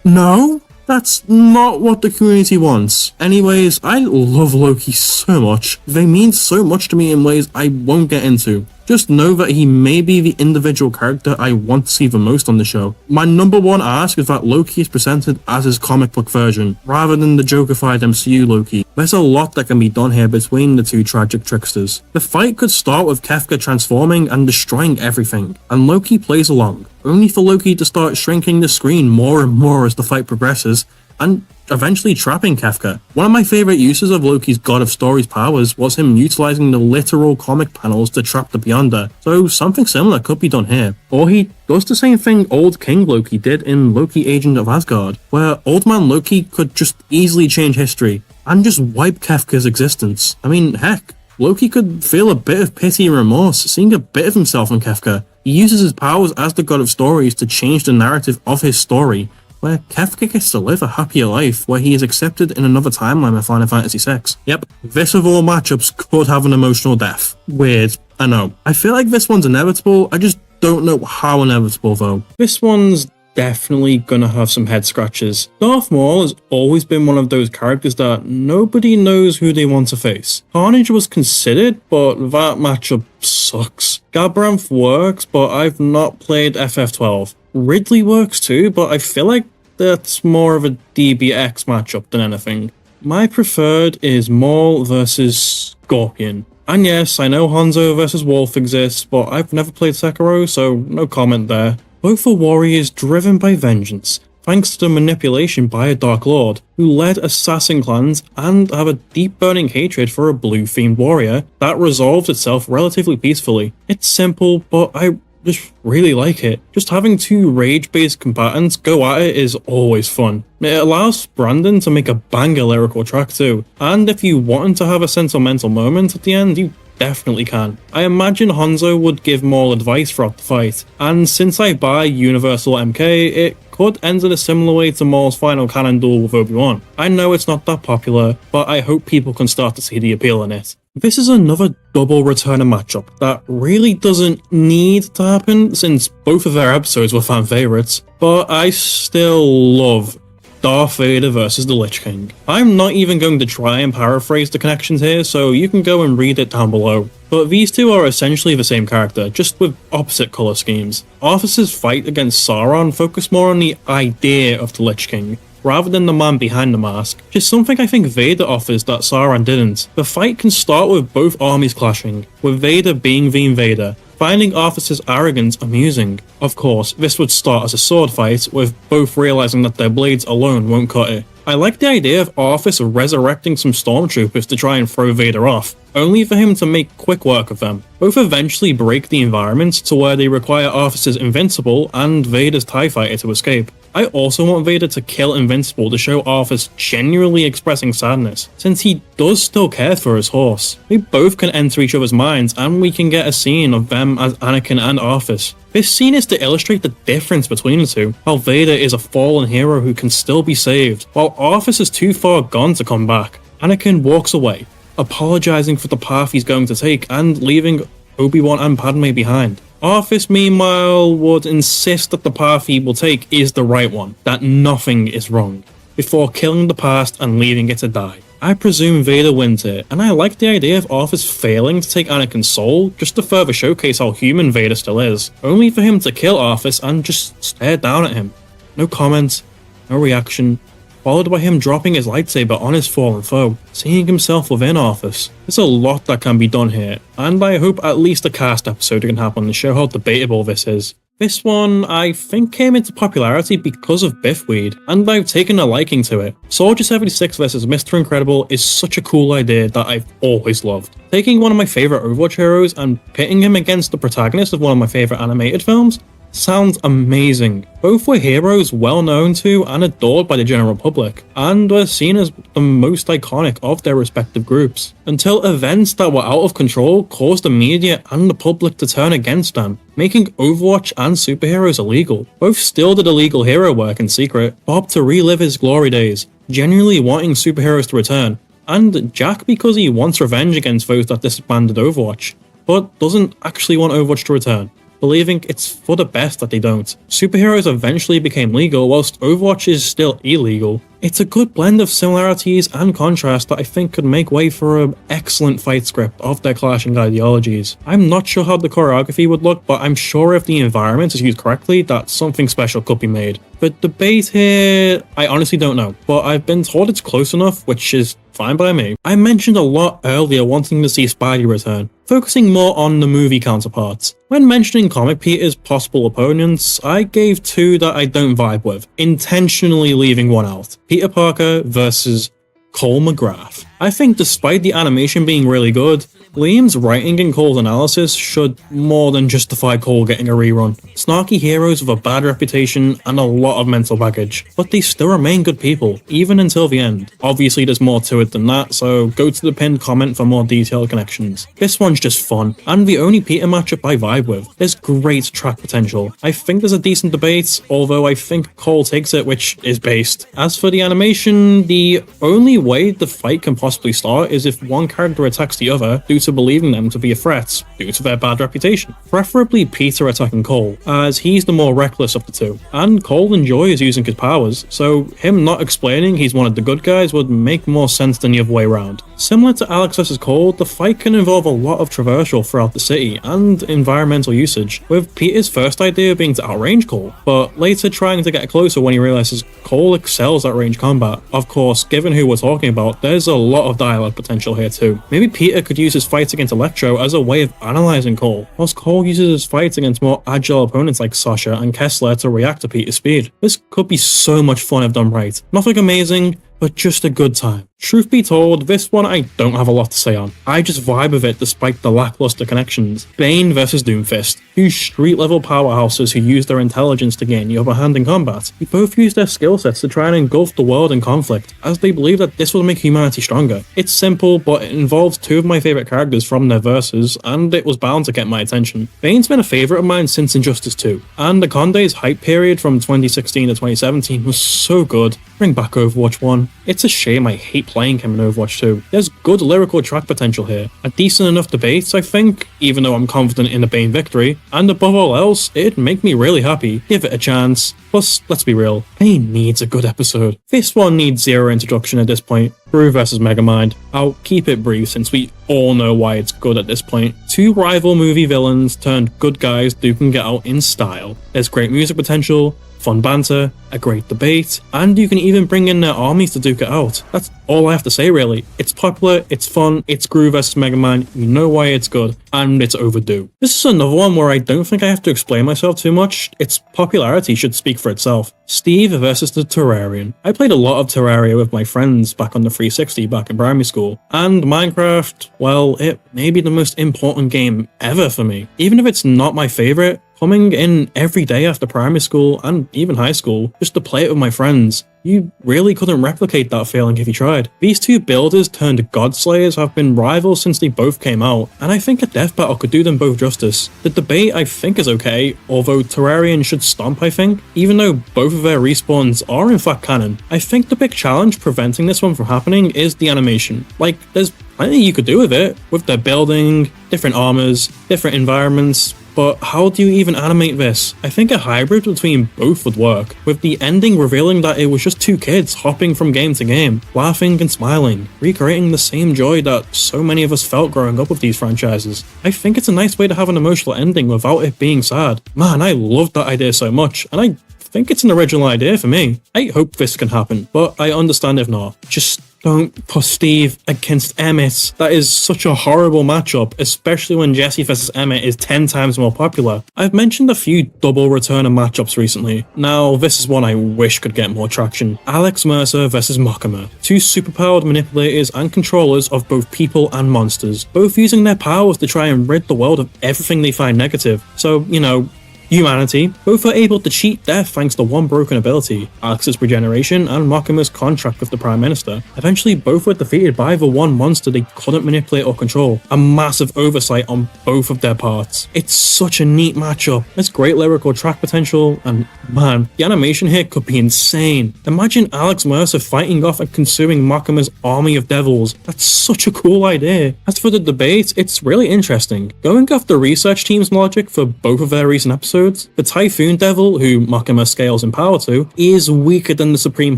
No, that's not what the community wants. Anyways, I love Loki so much. They mean so much to me in ways I won't get into. Just know that he may be the individual character I want to see the most on the show. My number one ask is that Loki is presented as his comic book version, rather than the Joker-fied MCU Loki. There's a lot that can be done here between the two tragic tricksters. The fight could start with Kefka transforming and destroying everything, and Loki plays along, only for Loki to start shrinking the screen more and more as the fight progresses, and eventually trapping Kefka. One of my favourite uses of Loki's God of Stories powers was him utilising the literal comic panels to trap the Beyonder, so something similar could be done here. Or he does the same thing Old King Loki did in Loki Agent of Asgard, where Old Man Loki could just easily change history, and just wipe Kefka's existence. I mean, heck, Loki could feel a bit of pity and remorse, seeing a bit of himself in Kefka. He uses his powers as the God of Stories to change the narrative of his story, where Kefka gets to live a happier life, where he is accepted in another timeline of Final Fantasy VI. Yep, this of all matchups could have an emotional death. Weird, I know. I feel like this one's inevitable, I just don't know how inevitable though. This one's definitely gonna have some head scratches. Darth Maul has always been one of those characters that nobody knows who they want to face. Carnage was considered, but that matchup sucks. Gabranth works, but I've not played FF12. Ridley works too, but I feel like that's more of a DBX matchup than anything. My preferred is Maul versus Scorpion. And yes, I know Hanzo versus Wolf exists, but I've never played Sekiro, so no comment there. Both are warriors driven by vengeance, thanks to the manipulation by a Dark Lord, who led assassin clans and have a deep burning hatred for a blue-themed warrior that resolves itself relatively peacefully. It's simple, but I just really like it. Just having two rage-based combatants go at it is always fun. It allows Brandon to make a banger lyrical track too, and if you want to have a sentimental moment at the end, you definitely can. I imagine Hanzo would give Maul advice throughout the fight, and since I buy Universal MK, it could end in a similar way to Maul's final canon duel with Obi-Wan. I know it's not that popular, but I hope people can start to see the appeal in it. This is another double returner matchup that really doesn't need to happen since both of their episodes were fan favourites, but I still love Darth Vader versus the Lich King. I'm not even going to try and paraphrase the connections here, so you can go and read it down below. But these two are essentially the same character, just with opposite colour schemes. Arthas's fight against Sauron focused more on the idea of the Lich King, rather than the man behind the mask, which is something I think Vader offers that Sauron didn't. The fight can start with both armies clashing, with Vader being the invader, finding Arthas's arrogance amusing. Of course, this would start as a sword fight, with both realising that their blades alone won't cut it. I like the idea of Arthas resurrecting some stormtroopers to try and throw Vader off, only for him to make quick work of them. Both eventually break the environment to where they require Arthas's Invincible and Vader's TIE Fighter to escape. I also want Vader to kill Invincible to show Arthas genuinely expressing sadness, since he does still care for his horse. We both can enter each other's minds, and we can get a scene of them as Anakin and Arthas. This scene is to illustrate the difference between the two, how Vader is a fallen hero who can still be saved, while Arthas is too far gone to come back. Anakin walks away, apologising for the path he's going to take and leaving Obi-Wan and Padme behind. Arthas, meanwhile, would insist that the path he will take is the right one, that nothing is wrong, before killing the past and leaving it to die. I presume Vader wins it, and I like the idea of Arthas failing to take Anakin's soul, just to further showcase how human Vader still is, only for him to kill Arthas and just stare down at him. No comment, no reaction, followed by him dropping his lightsaber on his fallen foe, seeing himself within Arthas. There's a lot that can be done here, and I hope at least a cast episode can happen to show how debatable this is. This one, I think, came into popularity because of Biffweed, and I've taken a liking to it. Soldier 76 vs Mr. Incredible is such a cool idea that I've always loved. Taking one of my favourite Overwatch heroes and pitting him against the protagonist of one of my favourite animated films sounds amazing. Both were heroes well known to and adored by the general public, and were seen as the most iconic of their respective groups, until events that were out of control caused the media and the public to turn against them, making Overwatch and superheroes illegal. Both still did illegal hero work in secret, Bob to relive his glory days, genuinely wanting superheroes to return, and Jack because he wants revenge against those that disbanded Overwatch, but doesn't actually want Overwatch to return. believing it's for the best that they don't. Superheroes eventually became legal whilst Overwatch is still illegal. It's a good blend of similarities and contrast that I think could make way for an excellent fight script of their clashing ideologies. I'm not sure how the choreography would look, but I'm sure if the environment is used correctly that something special could be made. The debate here, I honestly don't know, but I've been told it's close enough, which is fine by me. I mentioned a lot earlier wanting to see Spidey return, focusing more on the movie counterparts. When mentioning Comic Peter's possible opponents, I gave two that I don't vibe with, intentionally leaving one out. Peter Parker versus Cole McGrath. I think despite the animation being really good, Liam's writing and Cole's analysis should more than justify Cole getting a rerun. Snarky heroes with a bad reputation and a lot of mental baggage, but they still remain good people, even until the end. Obviously there's more to it than that, so go to the pinned comment for more detailed connections. This one's just fun, and the only Peter matchup I vibe with. There's great track potential. I think there's a decent debate, although I think Cole takes it, which is based. As for the animation, the only way the fight can possibly start is if one character attacks the other due to believing them to be a threat due to their bad reputation. Preferably Peter attacking Cole, as he's the more reckless of the two, and Cole enjoys using his powers, so him not explaining he's one of the good guys would make more sense than the other way around. Similar to Alex vs Cole, the fight can involve a lot of traversal throughout the city and environmental usage, with Peter's first idea being to outrange Cole, but later trying to get closer when he realizes Cole excels at range combat. Of course, given who we're talking about, there's a lot of dialogue potential here too. Maybe Peter could use his fights against Electro as a way of analyzing Cole, whilst Cole uses his fights against more agile opponents like Sasha and Kessler to react to Peter's speed. This could be so much fun if done right. Nothing amazing, but just a good time. Truth be told, this one I don't have a lot to say on. I just vibe with it despite the lackluster connections. Bane vs Doomfist, two street-level powerhouses who use their intelligence to gain the upper hand in combat. They both use their skill sets to try and engulf the world in conflict, as they believe that this will make humanity stronger. It's simple, but it involves two of my favourite characters from their verses, and it was bound to get my attention. Bane's been a favourite of mine since Injustice 2, and Akonde's hype period from 2016 to 2017 was so good. Bring back Overwatch 1. It's a shame I hate playing him in Overwatch 2. There's good lyrical track potential here, a decent enough debate I think, even though I'm confident in a Bane victory, and above all else, it'd make me really happy. Give it a chance. Plus, let's be real, Bane needs a good episode. This one needs zero introduction at this point. Brew vs Megamind. I'll keep it brief since we all know why it's good at this point. Two rival movie villains turned good guys duking it out in style. There's great music potential, fun banter, a great debate, and you can even bring in their armies to duke it out. That's all I have to say really. It's popular, it's fun, it's Groove vs Megamind, you know why it's good, and it's overdue. This is another one where I don't think I have to explain myself too much. Its popularity should speak for itself. Steve versus the Terrarian. I played a lot of Terraria with my friends back on the 360 back in primary school, and Minecraft, well, it may be the most important game ever for me. Even if it's not my favourite, coming in every day after primary school and even high school just to play it with my friends, you really couldn't replicate that feeling if you tried. These two builders turned god slayers have been rivals since they both came out, and I think a death battle could do them both justice. The debate I think is okay, although Terrarian should stomp I think, even though both of their respawns are in fact canon. I think the big challenge preventing this one from happening is the animation. Like, there's plenty you could do with it, with their building, different armors, different environments, but how do you even animate this? I think a hybrid between both would work, with the ending revealing that it was just two kids hopping from game to game, laughing and smiling, recreating the same joy that so many of us felt growing up with these franchises. I think it's a nice way to have an emotional ending without it being sad. Man, I loved that idea so much, and I think it's an original idea for me. I hope this can happen, but I understand if not. Just don't put Steve against Emmett. That is such a horrible matchup, especially when Jesse vs Emmett is 10 times more popular. I've mentioned a few double returner matchups recently. Now, this is one I wish could get more traction. Alex Mercer vs Mockama. Two superpowered manipulators and controllers of both people and monsters, both using their powers to try and rid the world of everything they find negative. So, you know, humanity. Both are able to cheat death thanks to one broken ability, Alex's regeneration and Makima's contract with the Prime Minister. Eventually, both were defeated by the one monster they couldn't manipulate or control. A massive oversight on both of their parts. It's such a neat matchup. There's great lyrical track potential, and man, the animation here could be insane. Imagine Alex Mercer fighting off and consuming Makima's army of devils. That's such a cool idea. As for the debate, it's really interesting. Going off the research team's logic for both of their recent episodes, the Typhoon Devil, who Makima scales in power to, is weaker than the Supreme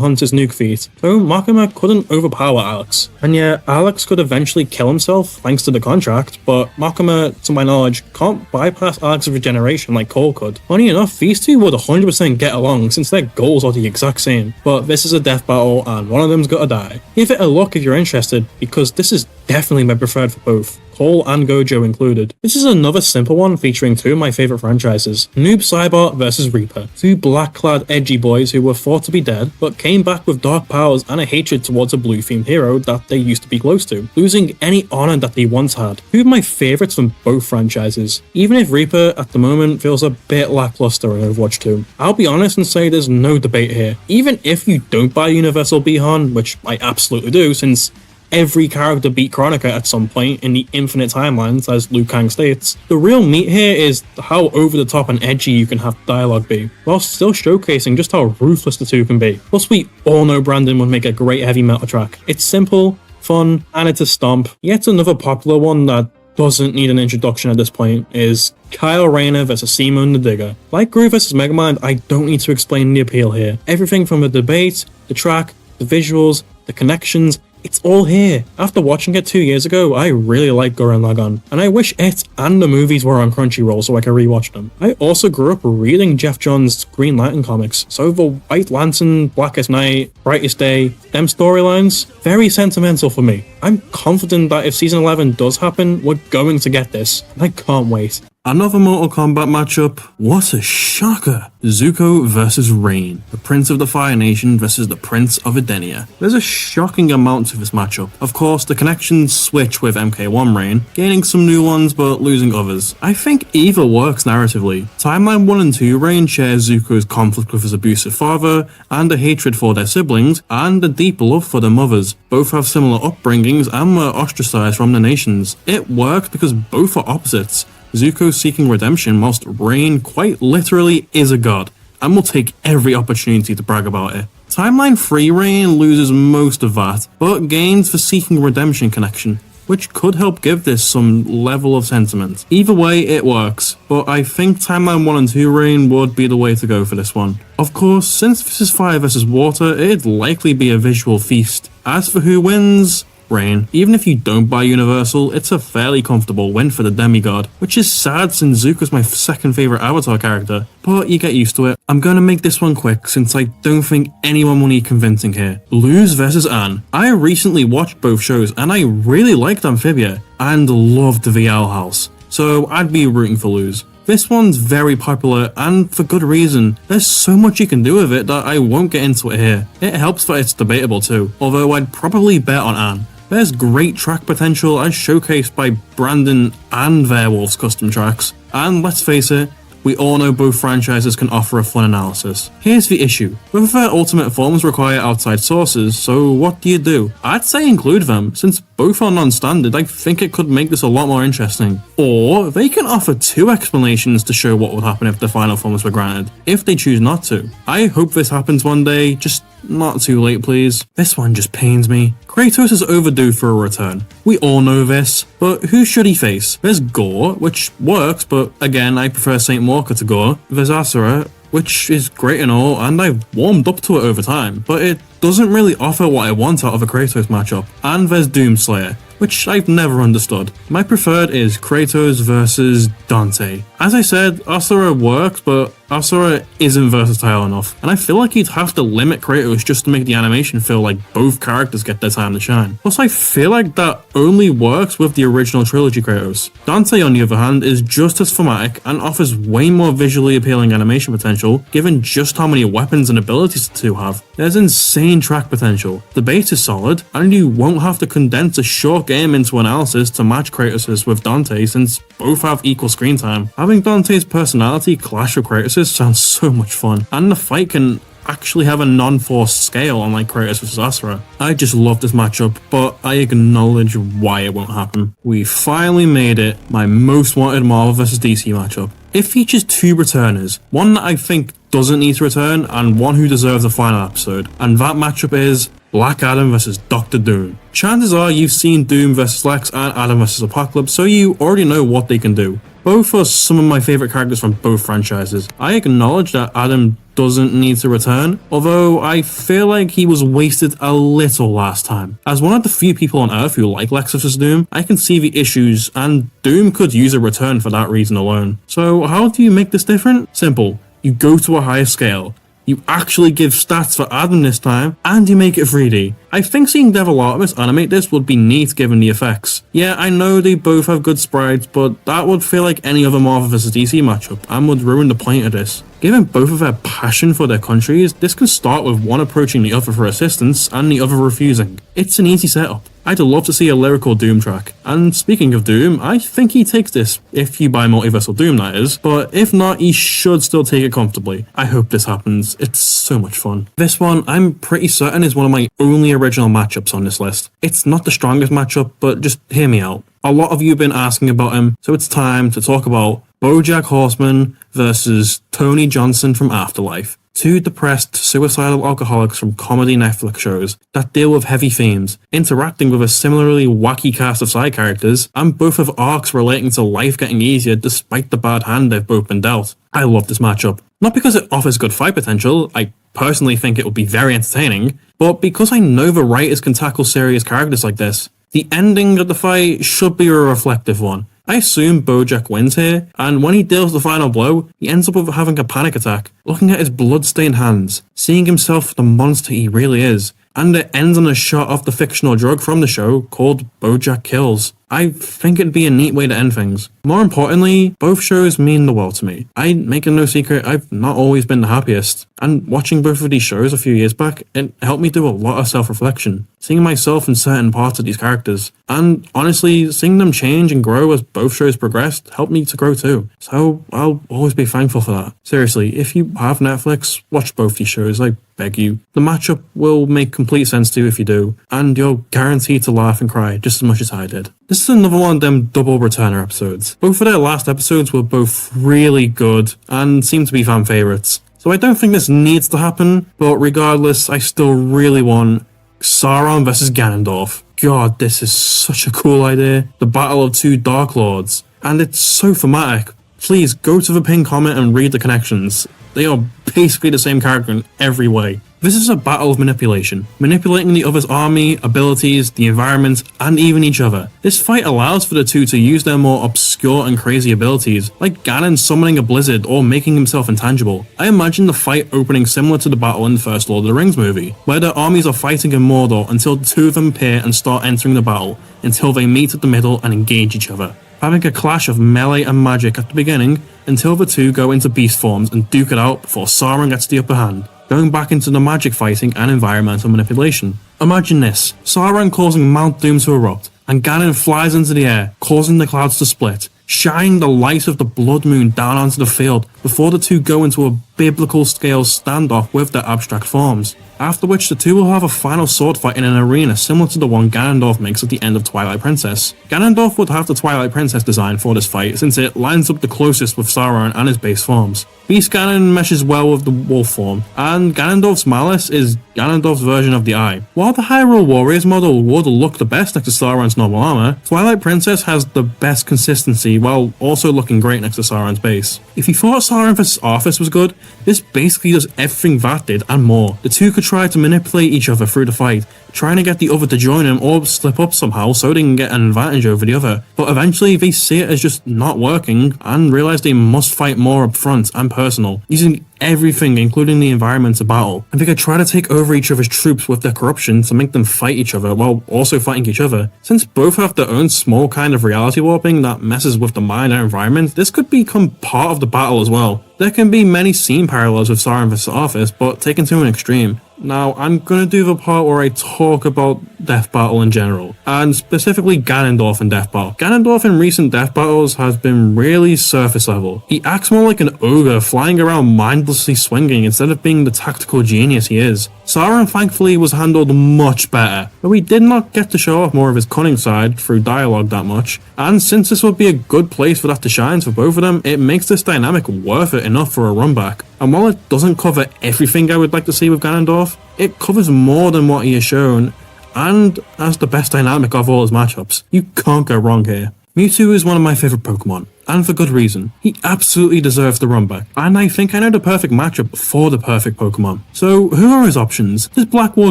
Hunter's nuke feat, so Makima couldn't overpower Alex. And yeah, Alex could eventually kill himself thanks to the contract, but Makima, to my knowledge, can't bypass Alex's regeneration like Cole could. Funny enough, these two would 100% get along since their goals are the exact same, but this is a death battle and one of them's gotta die. Give it a look if you're interested, because this is definitely my preferred for both, Cole and Gojo included. This is another simple one featuring two of my favourite franchises, Noob Saibot vs Reaper, two black-clad edgy boys who were thought to be dead, but came back with dark powers and a hatred towards a blue-themed hero that they used to be close to, losing any honour that they once had. Two of my favourites from both franchises, even if Reaper at the moment feels a bit lackluster in Overwatch 2. I'll be honest and say there's no debate here. Even if you don't buy Universal Bihan, which I absolutely do since every character beat Chronica at some point in the infinite timelines, as Liu Kang states, the real meat here is how over the top and edgy you can have dialogue be, while still showcasing just how ruthless the two can be. Plus, we all know Brandon would make a great heavy metal track. It's simple, fun, and it's a stomp. Yet another popular one that doesn't need an introduction at this point is Kyle Rayner vs Simon the Digger. Like Groove vs Megamind, I don't need to explain the appeal here. Everything from the debate, the track, the visuals, the connections, it's all here. After watching it 2 years ago, I really like Gurren Lagann, and I wish it and the movies were on Crunchyroll so I could rewatch them. I also grew up reading Jeff Johns' Green Lantern comics, so the White Lantern, Blackest Night, Brightest Day, them storylines, very sentimental for me. I'm confident that if Season 11 does happen, we're going to get this, and I can't wait. Another Mortal Kombat matchup. What a shocker. Zuko versus Rain, the Prince of the Fire Nation versus the Prince of Edenia. There's a shocking amount to this matchup. Of course, the connections switch with MK1 Rain, gaining some new ones but losing others. I think either works narratively. Timeline 1 and 2 Rain shares Zuko's conflict with his abusive father, and a hatred for their siblings, and a deep love for their mothers. Both have similar upbringings and were ostracized from their nations. It works because both are opposites. Zuko seeking redemption whilst Rain quite literally is a god, and will take every opportunity to brag about it. Timeline 3 Rain loses most of that, but gains the seeking redemption connection, which could help give this some level of sentiment. Either way, it works, but I think Timeline 1 and 2 Rain would be the way to go for this one. Of course, since this is fire versus water, it'd likely be a visual feast. As for who wins, Rain. Even if you don't buy Universal, it's a fairly comfortable win for the demigod, which is sad since Zuko's my second favourite Avatar character, but you get used to it. I'm gonna make this one quick since I don't think anyone will need convincing here. Luz vs Anne. I recently watched both shows and I really liked Amphibia and loved the Owl House, so I'd be rooting for Luz. This one's very popular, and for good reason. There's so much you can do with it that I won't get into it here. It helps that it's debatable too, although I'd probably bet on Anne. There's great track potential as showcased by Brandon and Werewolf's custom tracks, and let's face it, we all know both franchises can offer a fun analysis. Here's the issue. Both of their ultimate forms require outside sources, so what do? I'd say include them, since both are non-standard. I think it could make this a lot more interesting. Or they can offer two explanations to show what would happen if the final forms were granted, if they choose not to. I hope this happens one day, just not too late please. This one just pains me. Kratos is overdue for a return. We all know this, but who should he face? There's Gore, which works, but again, I prefer Saint Walker to Gore. There's Asura, which is great and all, and I've warmed up to it over time, but it doesn't really offer what I want out of a Kratos matchup. And there's Doomslayer, which I've never understood. My preferred is Kratos versus Dante. As I said, Asura works, but Asura isn't versatile enough, and I feel like you'd have to limit Kratos just to make the animation feel like both characters get their time to shine. Plus, I feel like that only works with the original trilogy Kratos. Dante, on the other hand, is just as thematic and offers way more visually appealing animation potential, given just how many weapons and abilities the two have. There's insane insane track potential. The base is solid, and you won't have to condense a short game into analysis to match Kratos' with Dante since both have equal screen time. Having Dante's personality clash with Kratos' sounds so much fun, and the fight can actually have a non-forced scale unlike Kratos vs Asura. I just love this matchup, but I acknowledge why it won't happen. We finally made it, my most wanted Marvel vs DC matchup. It features 2 returners, one that I think doesn't need to return, and one who deserves a final episode, and that matchup is Black Adam vs Dr. Doom. Chances are you've seen Doom vs Lex and Adam vs Apocalypse, so you already know what they can do. Both are some of my favourite characters from both franchises. I acknowledge that Adam doesn't need to return, although I feel like he was wasted a little last time. As one of the few people on Earth who like Lex vs Doom, I can see the issues, and Doom could use a return for that reason alone. So how do you make this different? Simple. You go to a higher scale. You actually give stats for Adam this time, and you make it 3D. I think seeing Devil Artemis animate this would be neat given the effects. Yeah, I know they both have good sprites, but that would feel like any other Marvel vs DC matchup, and would ruin the point of this. Given both of their passion for their countries, this can start with one approaching the other for assistance, and the other refusing. It's an easy setup. I'd love to see a lyrical Doom track. And speaking of Doom, I think he takes this, if you buy Multiversal Doom that is, but if not, he should still take it comfortably. I hope this happens, it's so much fun. This one, I'm pretty certain is one of my only original matchups on this list. It's not the strongest matchup, but just hear me out. A lot of you have been asking about him, so it's time to talk about BoJack Horseman versus Tony Johnson from Afterlife. 2 depressed, suicidal alcoholics from comedy Netflix shows that deal with heavy themes, interacting with a similarly wacky cast of side characters, and both have arcs relating to life getting easier despite the bad hand they've both been dealt. I love this matchup. Not because it offers good fight potential, I personally think it would be very entertaining, but because I know the writers can tackle serious characters like this. The ending of the fight should be a reflective one. I assume BoJack wins here, and when he deals the final blow, he ends up with having a panic attack, looking at his blood-stained hands, seeing himself for the monster he really is, and it ends on a shot of the fictional drug from the show called BoJack Kills. I think it'd be a neat way to end things. More importantly, both shows mean the world to me. I make it no secret I've not always been the happiest, and watching both of these shows a few years back, it helped me do a lot of self-reflection, seeing myself in certain parts of these characters, and honestly, seeing them change and grow as both shows progressed helped me to grow too, so I'll always be thankful for that. Seriously, if you have Netflix, watch both these shows, I beg you. The matchup will make complete sense to you if you do, and you're guaranteed to laugh and cry just as much as I did. This is another one of them double returner episodes. Both of their last episodes were both really good and seem to be fan favourites. So I don't think this needs to happen, but regardless, I still really want Sauron vs Ganondorf. God, this is such a cool idea. The battle of 2 Dark Lords. And it's so thematic. Please go to the pinned comment and read the connections. They are basically the same character in every way. This is a battle of manipulation, manipulating the other's army, abilities, the environment, and even each other. This fight allows for the 2 to use their more obscure and crazy abilities, like Ganon summoning a blizzard or making himself intangible. I imagine the fight opening similar to the battle in the first Lord of the Rings movie, where their armies are fighting in Mordor until the 2 of them appear and start entering the battle, until they meet at the middle and engage each other. Having a clash of melee and magic at the beginning, until the 2 go into beast forms and duke it out before Sauron gets the upper hand, going back into the magic fighting and environmental manipulation. Imagine this, Sauron causing Mount Doom to erupt, and Ganon flies into the air, causing the clouds to split, shining the light of the blood moon down onto the field before the 2 go into a biblical scale standoff with their abstract forms. After which the 2 will have a final sword fight in an arena similar to the one Ganondorf makes at the end of Twilight Princess. Ganondorf would have the Twilight Princess design for this fight since it lines up the closest with Sauron and his base forms. Beast Ganon meshes well with the wolf form, and Ganondorf's malice is Ganondorf's version of the Eye. While the Hyrule Warriors model would look the best next to Sauron's normal armor, Twilight Princess has the best consistency while also looking great next to Sauron's base. If you thought Sauron vs Arthas was good, this basically does everything that did and more. The 2 could try to manipulate each other through the fight, trying to get the other to join him or slip up somehow so they can get an advantage over the other, but eventually they see it as just not working and realize they must fight more up front and personal, using everything including the environment to battle, and they could try to take over each other's troops with their corruption to make them fight each other while also fighting each other. Since both have their own small kind of reality warping that messes with the mind and environment, this could become part of the battle as well. There can be many scene parallels with Siren vs. Arthas, but taken to an extreme. Now, I'm gonna do the part where I talk about Death Battle in general, and specifically Ganondorf in Death Battle. Ganondorf in recent Death Battles has been really surface level. He acts more like an ogre, flying around mindlessly swinging instead of being the tactical genius he is. Siren thankfully was handled much better, but we did not get to show off more of his cunning side through dialogue that much, and since this would be a good place for that to shine for both of them, it makes this dynamic worth it enough for a run back. And while it doesn't cover everything I would like to see with Ganondorf, it covers more than what he has shown, and has the best dynamic of all his matchups. You can't go wrong here. Mewtwo is one of my favourite Pokemon, and for good reason. He absolutely deserves the run back, and I think I know the perfect matchup for the perfect Pokemon. So who are his options? There's Black War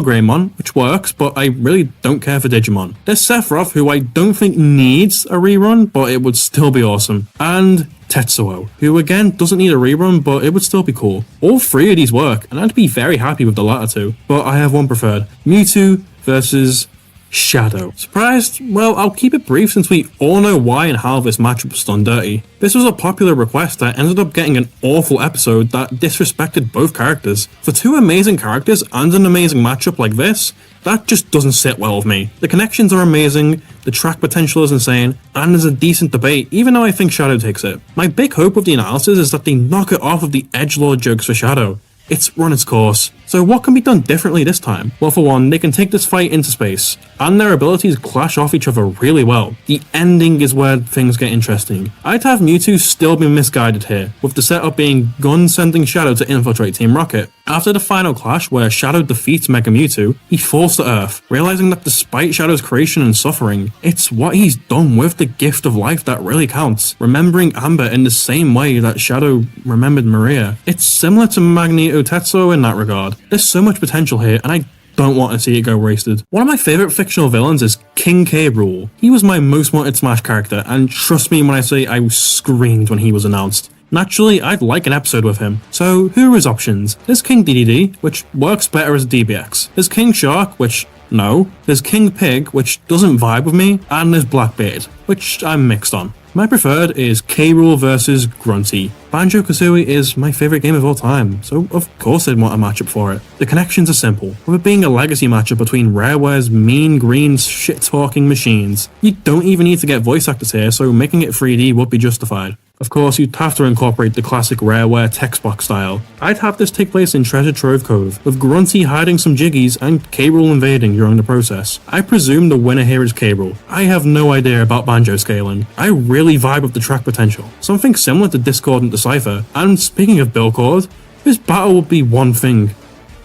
Greymon, which works, but I really don't care for Digimon. There's Sephiroth, who I don't think needs a rerun, but it would still be awesome. And Tetsuo, who again doesn't need a rerun, but it would still be cool. All three of these work, and I'd be very happy with the latter two, but I have one preferred. Mewtwo versus Shadow. Surprised? Well, I'll keep it brief since we all know why and how this matchup was done dirty. This was a popular request that ended up getting an awful episode that disrespected both characters. For two amazing characters and an amazing matchup like this, that just doesn't sit well with me. The connections are amazing, the track potential is insane, and there's a decent debate, even though I think Shadow takes it. My big hope with the analysis is that they knock it off of the edgelord jokes for Shadow. It's run its course. So what can be done differently this time? Well, for one, they can take this fight into space, and their abilities clash off each other really well. The ending is where things get interesting. I'd have Mewtwo still be misguided here, with the setup being Gun sending Shadow to infiltrate Team Rocket. After the final clash where Shadow defeats Mega Mewtwo, he falls to Earth, realizing that despite Shadow's creation and suffering, it's what he's done with the gift of life that really counts, remembering Amber in the same way that Shadow remembered Maria. It's similar to Magneto Tetsuo in that regard. There's so much potential here, and I don't want to see it go wasted. One of my favourite fictional villains is King K. Rool. He was my most wanted Smash character, and trust me when I say I screamed when he was announced. Naturally, I'd like an episode with him. So, who are his options? There's King DDD, which works better as a DBX. There's King Shark, which, no. There's King Pig, which doesn't vibe with me. And there's Blackbeard, which I'm mixed on. My preferred is K. Rool versus Grunty. Banjo-Kazooie is my favourite game of all time, so of course I'd want a matchup for it. The connections are simple, with it being a legacy matchup between Rareware's mean green shit-talking machines. You don't even need to get voice actors here, so making it 3D would be justified. Of course, you'd have to incorporate the classic Rareware text box style. I'd have this take place in Treasure Trove Cove, with Grunty hiding some jiggies and K. Rool invading during the process. I presume the winner here is K. Rool. I have no idea about banjo scaling. I really vibe with the track potential, something similar to Discordant Decipher. And speaking of Billcord, this battle would be one thing: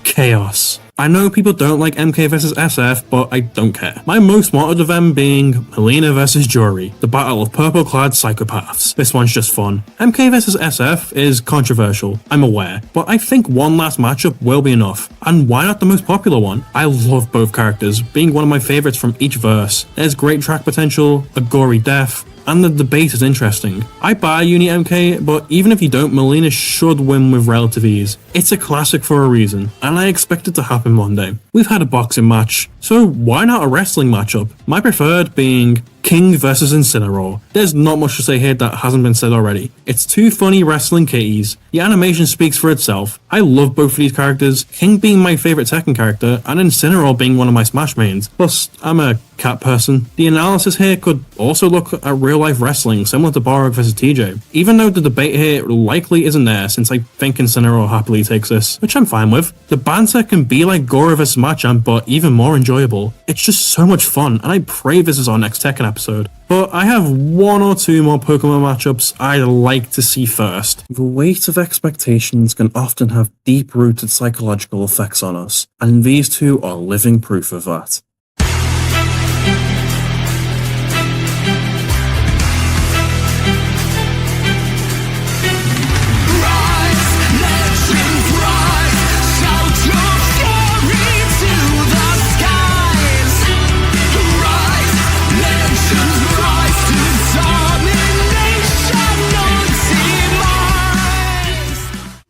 chaos. I know people don't like MK vs SF, but I don't care. My most wanted of them being Melina vs Jury, the battle of purple-clad psychopaths. This one's just fun. MK vs SF is controversial, I'm aware, but I think one last matchup will be enough. And why not the most popular one? I love both characters, being one of my favourites from each verse. There's great track potential, a gory death, and the debate is interesting. I buy Uni MK, but even if you don't, Melina should win with relative ease. It's a classic for a reason, and I expect it to happen one day. We've had a boxing match, so why not a wrestling matchup? My preferred being King versus Incineroar. There's not much to say here that hasn't been said already. It's two funny wrestling kitties. The animation speaks for itself. I love both of these characters, King being my favourite Tekken character, and Incineroar being one of my Smash mains. Plus, I'm a cat person. The analysis here could also look at real-life wrestling, similar to Borog vs TJ. Even though the debate here likely isn't there, since I think Incineroar happily takes this, which I'm fine with. The banter can be like Goro vs Machamp, but even more enjoyable. It's just so much fun, and I pray this is our next Tekken episode. But I have one or two more Pokemon matchups I'd like to see first. The weight of expectations can often have deep-rooted psychological effects on us, and these two are living proof of that.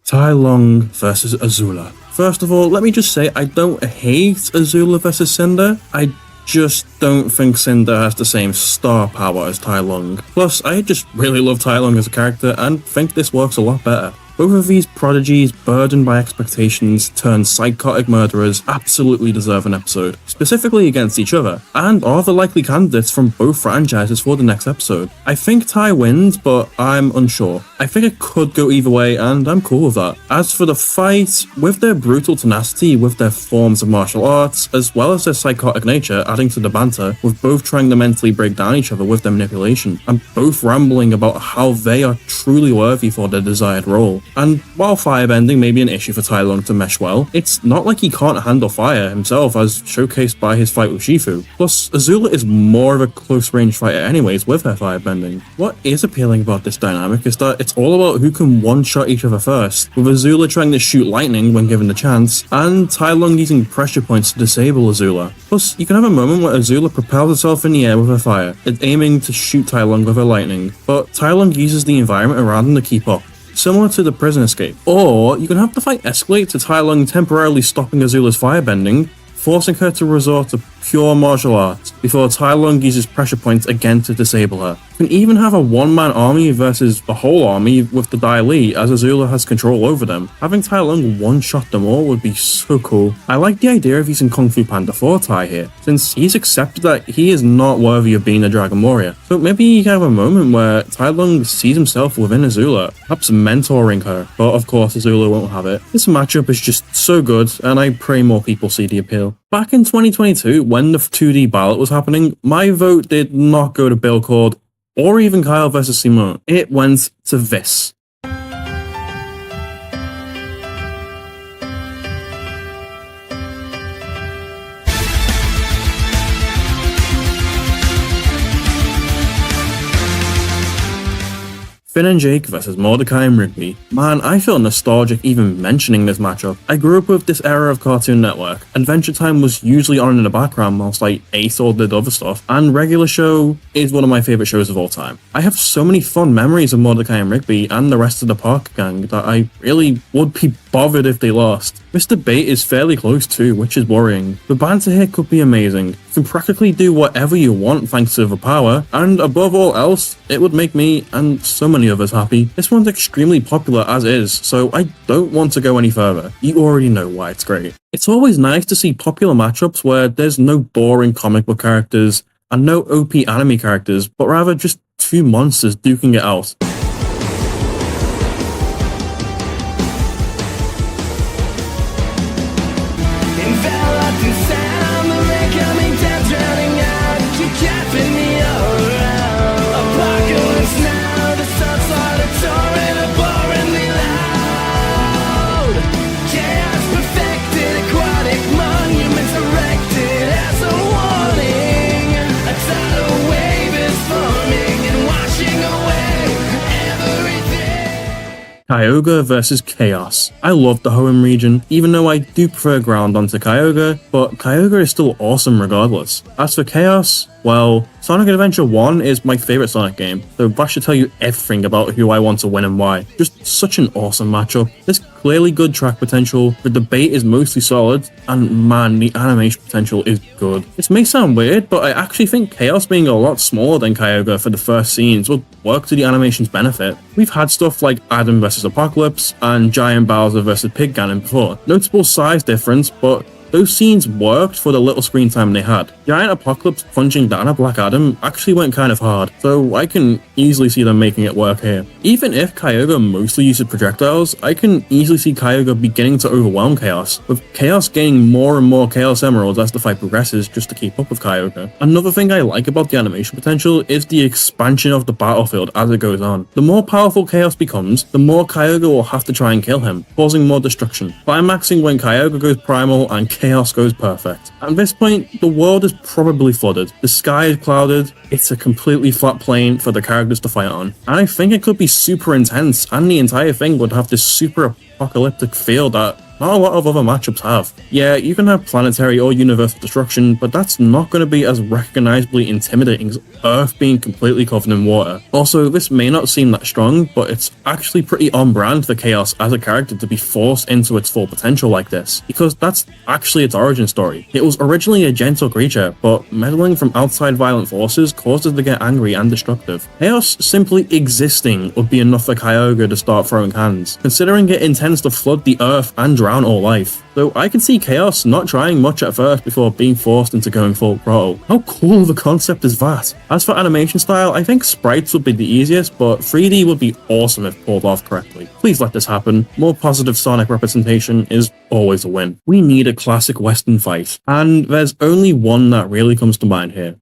Tai Lung versus Azula. First of all, let me just say I don't hate Azula versus Cinder. I just don't think Cinder has the same star power as Tai Lung. Plus, I just really love Tai Lung as a character and think this works a lot better. Both of these prodigies, burdened by expectations, turned psychotic murderers, absolutely deserve an episode, specifically against each other, and are the likely candidates from both franchises for the next episode. I think Ty wins, but I'm unsure. I think it could go either way, and I'm cool with that. As for the fight, with their brutal tenacity, with their forms of martial arts, as well as their psychotic nature adding to the banter, with both trying to mentally break down each other with their manipulation, and both rambling about how they are truly worthy for their desired role. And while firebending may be an issue for Tai Lung to mesh well, it's not like he can't handle fire himself, as showcased by his fight with Shifu. Plus, Azula is more of a close-range fighter anyways with her firebending. What is appealing about this dynamic is that it's all about who can one-shot each other first, with Azula trying to shoot lightning when given the chance, and Tai Lung using pressure points to disable Azula. Plus, you can have a moment where Azula propels herself in the air with her fire, aiming to shoot Tai Lung with her lightning, but Tai Lung uses the environment around him to keep up, similar to the prison escape. Or you can have the fight escalate to Tai Lung temporarily stopping Azula's firebending, forcing her to resort to pure martial arts, before Tai Lung uses pressure points again to disable her. You can even have a one-man army versus a whole army with the Dai Li, as Azula has control over them. Having Tai Lung one-shot them all would be so cool. I like the idea of using Kung Fu Panda for Tai here, since he's accepted that he is not worthy of being a Dragon Warrior. So maybe you can have a moment where Tai Lung sees himself within Azula, perhaps mentoring her, but of course Azula won't have it. This matchup is just so good, and I pray more people see the appeal. Back in 2022, when the 2D ballot was happening, my vote did not go to Bill Cord or even Kyle versus Simone. It went to this. Finn and Jake versus Mordecai and Rigby. Man, I feel nostalgic even mentioning this matchup. I grew up with this era of Cartoon Network. Adventure Time was usually on in the background whilst I ate or did other stuff, and Regular Show is one of my favourite shows of all time. I have so many fond memories of Mordecai and Rigby and the rest of the Park Gang that I really would be bothered if they lost. Mr. Bait is fairly close too, which is worrying. The banter here could be amazing. You can practically do whatever you want thanks to the power, and above all else, it would make me, and so many of us, happy. This one's extremely popular as is, so I don't want to go any further. You already know why it's great. It's always nice to see popular matchups where there's no boring comic book characters and no OP anime characters, but rather just two monsters duking it out. Kyogre versus Chaos. I love the Hoenn region, even though I do prefer ground onto Kyogre, but Kyogre is still awesome regardless. As for Chaos, well, Sonic Adventure 1 is my favourite Sonic game, so that should tell you everything about who I want to win and why. Just such an awesome matchup. There's clearly good track potential, the debate is mostly solid, and man, the animation potential is good. This may sound weird, but I actually think Chaos being a lot smaller than Kyogre for the first scenes would work to the animation's benefit. We've had stuff like Adam vs Apocalypse and Giant Bowser vs Pig Ganon before. Notable size difference, but those scenes worked for the little screen time they had. Giant Apocalypse punching down a Black Adam actually went kind of hard, so I can easily see them making it work here. Even if Kyogre mostly uses projectiles, I can easily see Kyogre beginning to overwhelm Chaos, with Chaos gaining more and more Chaos Emeralds as the fight progresses just to keep up with Kyogre. Another thing I like about the animation potential is the expansion of the battlefield as it goes on. The more powerful Chaos becomes, the more Kyogre will have to try and kill him, causing more destruction, climaxing when Kyogre goes primal and Chaos goes perfect. At this point, the world is probably flooded, the sky is clouded, it's a completely flat plane for the characters to fight on, and I think it could be super intense, and the entire thing would have this super apocalyptic feel that not a lot of other matchups have. Yeah, you can have planetary or universal destruction, but that's not going to be as recognizably intimidating as Earth being completely covered in water. Also, this may not seem that strong, but it's actually pretty on brand for Chaos as a character to be forced into its full potential like this, because that's actually its origin story. It was originally a gentle creature, but meddling from outside violent forces caused it to get angry and destructive. Chaos simply existing would be enough for Kyogre to start throwing hands, considering it intends to flood the earth and drown all life. Though I can see Chaos not trying much at first before being forced into going full throttle. How cool of a concept is that? As for animation style, I think sprites would be the easiest, but 3D would be awesome if pulled off correctly. Please let this happen. More positive Sonic representation is always a win. We need a classic Western fight, and there's only one that really comes to mind here.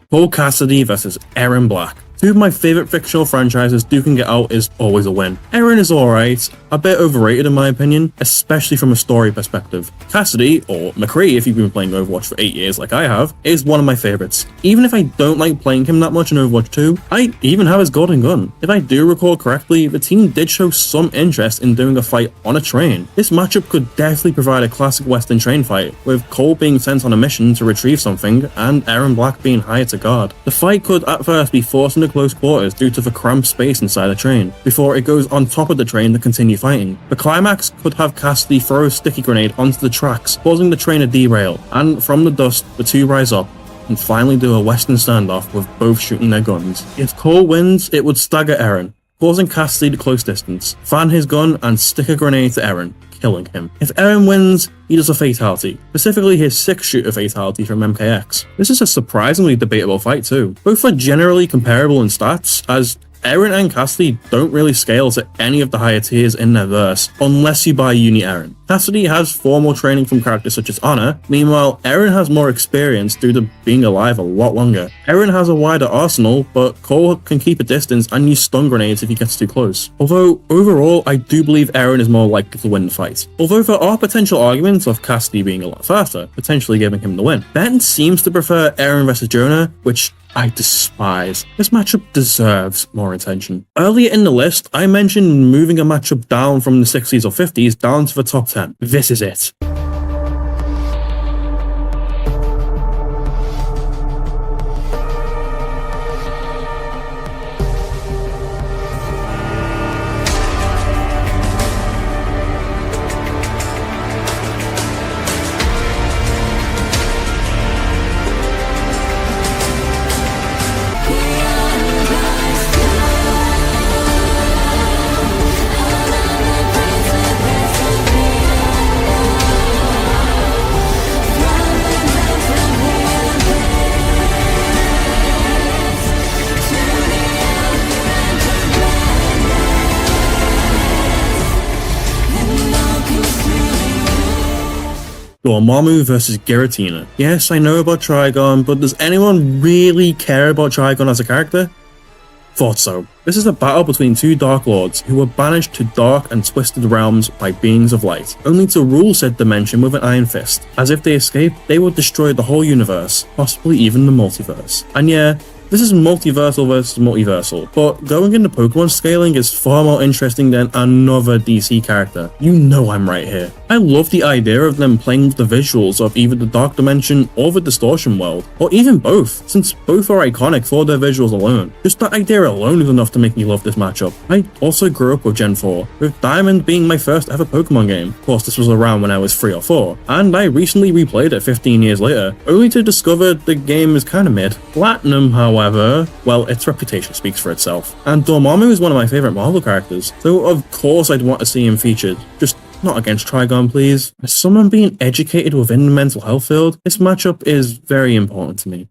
Cole Cassidy versus Aaron Black. Two of my favourite fictional franchises duking it out is always a win. Aaron is alright, a bit overrated in my opinion, especially from a story perspective. Cassidy, or McCree if you've been playing Overwatch for 8 years like I have, is one of my favourites. Even if I don't like playing him that much in Overwatch 2, I even have his golden gun. If I do recall correctly, the team did show some interest in doing a fight on a train. This matchup could definitely provide a classic Western train fight, with Cole being sent on a mission to retrieve something and Aaron Black being hired to guard. The fight could at first be forced into close quarters due to the cramped space inside the train, before it goes on top of the train to continue fighting. The climax could have Cassidy throw a sticky grenade onto the tracks, causing the train to derail, and from the dust, the two rise up and finally do a Western standoff with both shooting their guns. If Cole wins, it would stagger Aaron, causing Cassidy to close distance, fan his gun and stick a grenade to Aaron, killing him. If Aaron wins, he does a fatality, specifically his 6-shooter fatality from MKX. This is a surprisingly debatable fight too. Both are generally comparable in stats, as Aaron and Cassidy don't really scale to any of the higher tiers in their verse, unless you buy Uni Aaron. Cassidy has formal training from characters such as Honor, meanwhile Aaron has more experience due to being alive a lot longer. Aaron has a wider arsenal, but Cole can keep a distance and use stun grenades if he gets too close. Although, overall, I do believe Aaron is more likely to win the fight. Although there are potential arguments of Cassidy being a lot faster, potentially giving him the win. Ben seems to prefer Aaron versus Jonah, which I despise. This matchup deserves more attention. Earlier in the list, I mentioned moving a matchup down from the 60s or 50s down to the top 10. This is it. Dormammu vs Giratina. Yes, I know about Trigon, but does anyone really care about Trigon as a character? Thought so. This is a battle between two Dark Lords who were banished to dark and twisted realms by beings of light, only to rule said dimension with an iron fist. As if they escaped, they would destroy the whole universe, possibly even the multiverse. And yeah, this is multiversal versus multiversal, but going into Pokemon scaling is far more interesting than another DC character. You know I'm right here. I love the idea of them playing with the visuals of either the Dark Dimension or the Distortion world, or even both, since both are iconic for their visuals alone. Just that idea alone is enough to make me love this matchup. I also grew up with Gen 4, with Diamond being my first ever Pokemon game. Of course, this was around when I was 3 or 4, and I recently replayed it 15 years later, only to discover the game is kinda mid. Platinum, however, well, its reputation speaks for itself. And Dormammu is one of my favourite Marvel characters, so of course I'd want to see him featured, just not against Trigon, please. As someone being educated within the mental health field, this matchup is very important to me.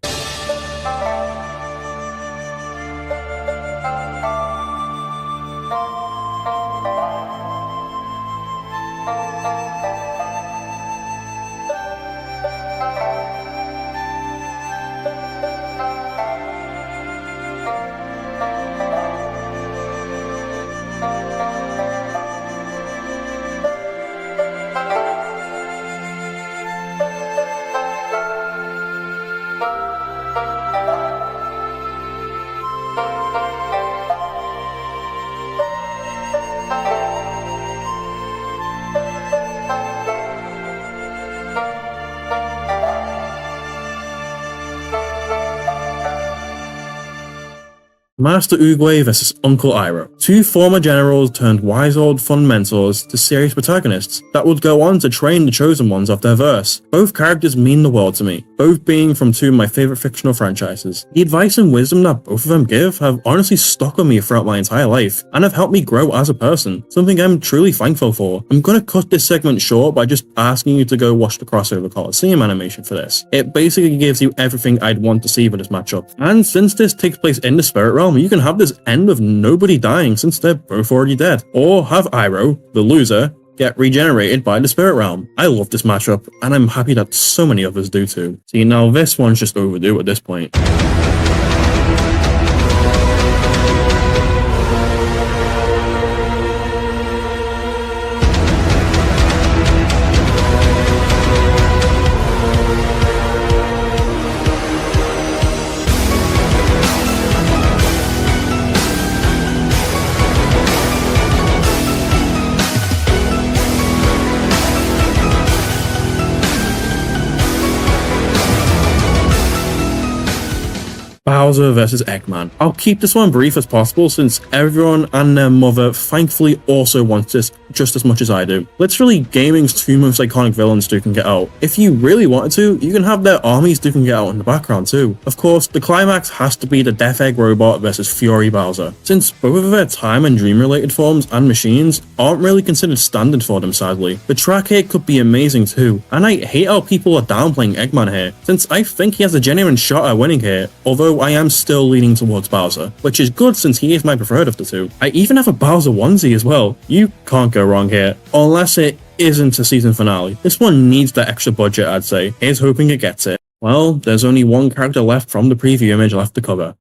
Master Oogway vs Uncle Iroh. Two former generals turned wise old fun mentors to serious protagonists that would go on to train the chosen ones of their verse. Both characters mean the world to me, both being from two of my favorite fictional franchises. The advice and wisdom that both of them give have honestly stuck with me throughout my entire life, and have helped me grow as a person, something I'm truly thankful for. I'm gonna cut this segment short by just asking you to go watch the crossover Coliseum animation for this. It basically gives you everything I'd want to see for this matchup. And since this takes place in the spirit realm, you can have this end with nobody dying since they're both already dead, or have Iroh, the loser, get regenerated by the spirit realm. I love this matchup, and I'm happy that so many of us do too. See, now this one's just overdue at this point. Bowser vs Eggman. I'll keep this one brief as possible since everyone and their mother thankfully also wants this just as much as I do. Literally, gaming's two most iconic villains duking it out. If you really wanted to, you can have their armies duking it out in the background too. Of course, the climax has to be the Death Egg Robot versus Fury Bowser, since both of their time and dream related forms and machines aren't really considered standard for them sadly. The track here could be amazing too, and I hate how people are downplaying Eggman here, since I think he has a genuine shot at winning here, although I am still leaning towards Bowser, which is good since he is my preferred of the two. I even have a Bowser onesie as well. You can't go wrong here, unless it isn't a season finale. This one needs that extra budget, I'd say. Here's hoping it gets it. Well, there's only one character left from the preview image left to cover.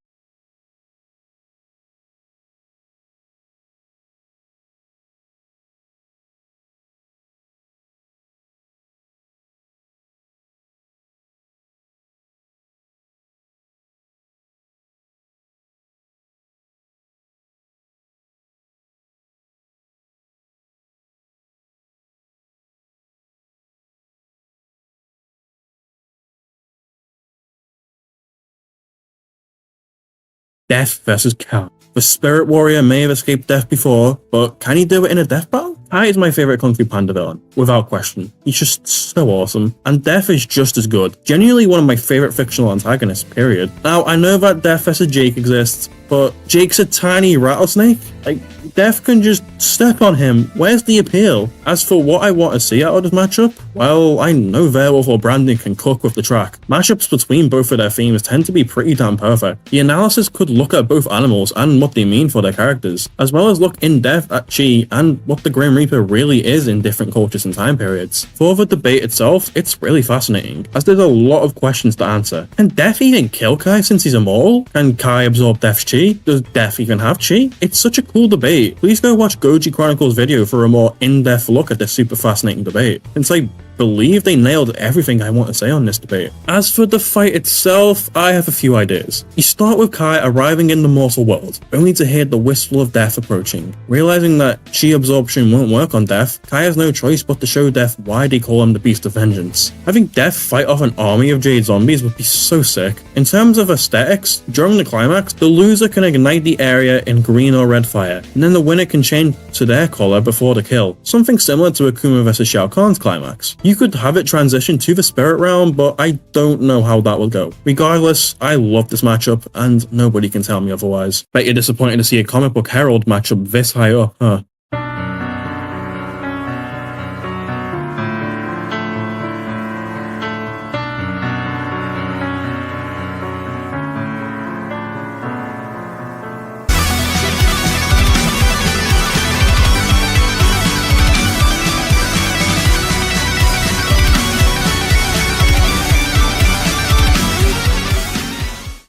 Death vs Kai. The Spirit Warrior may have escaped death before, but can he do it in a death battle? Kai is my favourite Kung Fu Panda villain, without question. He's just so awesome, and Death is just as good. Genuinely one of my favourite fictional antagonists, period. Now, I know that Death vs Jake exists, but Jake's a tiny rattlesnake. Like, Death can just step on him. Where's the appeal? As for what I want to see out of this matchup, well, I know Werewolf or Brandon can cook with the track. Matchups between both of their themes tend to be pretty damn perfect. The analysis could look at both animals and what they mean for their characters, as well as look in depth at Chi and what the Grim Reaper really is in different cultures and time periods. For the debate itself, it's really fascinating, as there's a lot of questions to answer. Can Death even kill Kai since he's immortal? Can Kai absorb Death's Chi? Does Death even have Chi? It's such a cool debate. Please go watch Goji Chronicles video for a more in-depth look at this super fascinating debate, since I believe they nailed everything I want to say on this debate. As for the fight itself, I have a few ideas. You start with Kai arriving in the mortal world, only to hear the whistle of Death approaching. Realizing that Chi absorption won't work on Death, Kai has no choice but to show Death why they call him the Beast of Vengeance. Having Death fight off an army of Jade zombies would be so sick. In terms of aesthetics, during the climax, the loser can ignite the area in green or red fire, and then the winner can change to their color before the kill. Something similar to Akuma vs Shao Kahn's climax. You could have it transition to the spirit realm, but I don't know how that will go. Regardless, I love this matchup, and nobody can tell me otherwise. Bet you're disappointed to see a comic book Herald matchup this high up, huh?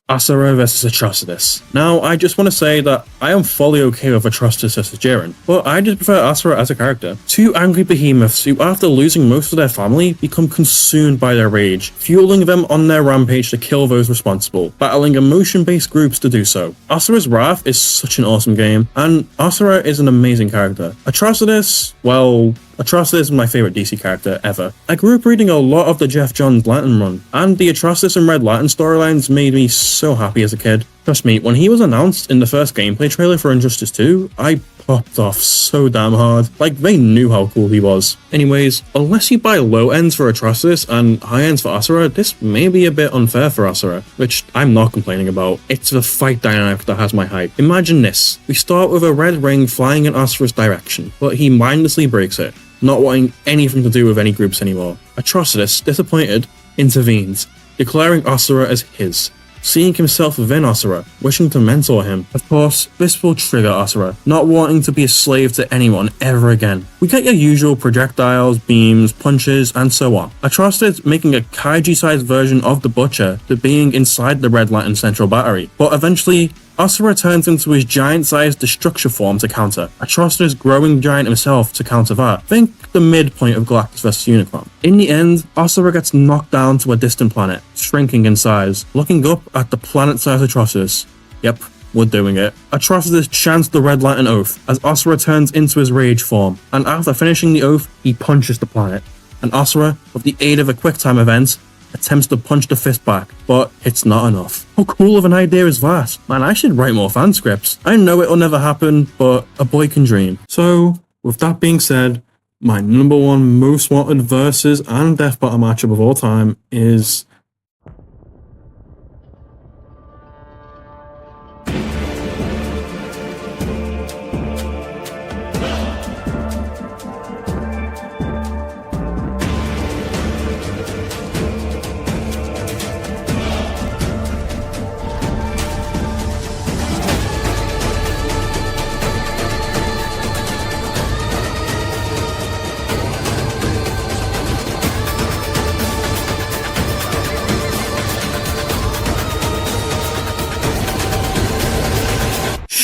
Asura vs Atrocitus. Now, I just want to say that I am fully okay with Atrocitus vs Jiren, but I just prefer Asura as a character. Two angry behemoths who, after losing most of their family, become consumed by their rage, fueling them on their rampage to kill those responsible, battling emotion-based groups to do so. Asura's Wrath is such an awesome game, and Asura is an amazing character. Atrocitus, well, Atrocitus is my favourite DC character ever. I grew up reading a lot of the Jeff Johns Lantern run, and the Atrocitus and Red Lantern storylines made me so happy as a kid. Trust me, when he was announced in the first gameplay trailer for Injustice 2, I popped off so damn hard. Like, they knew how cool he was. Anyways, unless you buy low ends for Atrocitus and high ends for Asura, this may be a bit unfair for Asura, which I'm not complaining about. It's the fight dynamic that has my hype. Imagine this. We start with a red ring flying in Asura's direction, but he mindlessly breaks it, not wanting anything to do with any groups anymore. Atrocitus, disappointed, intervenes, declaring Asura as his, seeing himself within Asura, wishing to mentor him. Of course, this will trigger Asura, not wanting to be a slave to anyone ever again. We get your usual projectiles, beams, punches, and so on. Atrocitus making a kaiji-sized version of the Butcher to being inside the Red Lantern Central Battery, but eventually Asura turns into his giant-sized Destruction form to counter. Atrocitus growing giant himself to counter that. Think the midpoint of Galactus vs Unicron. In the end, Asura gets knocked down to a distant planet, shrinking in size. Looking up at the planet-sized Atrocitus. Yep, we're doing it. Atrocitus chants the Red Lantern Oath as Asura turns into his rage form, and after finishing the oath, he punches the planet. And Asura, with the aid of a QuickTime event, attempts to punch the fist back, but it's not enough. How cool of an idea is that? Man, I should write more fan scripts. I know it'll never happen, but a boy can dream. So, with that being said, my number one most wanted versus and death battle matchup of all time is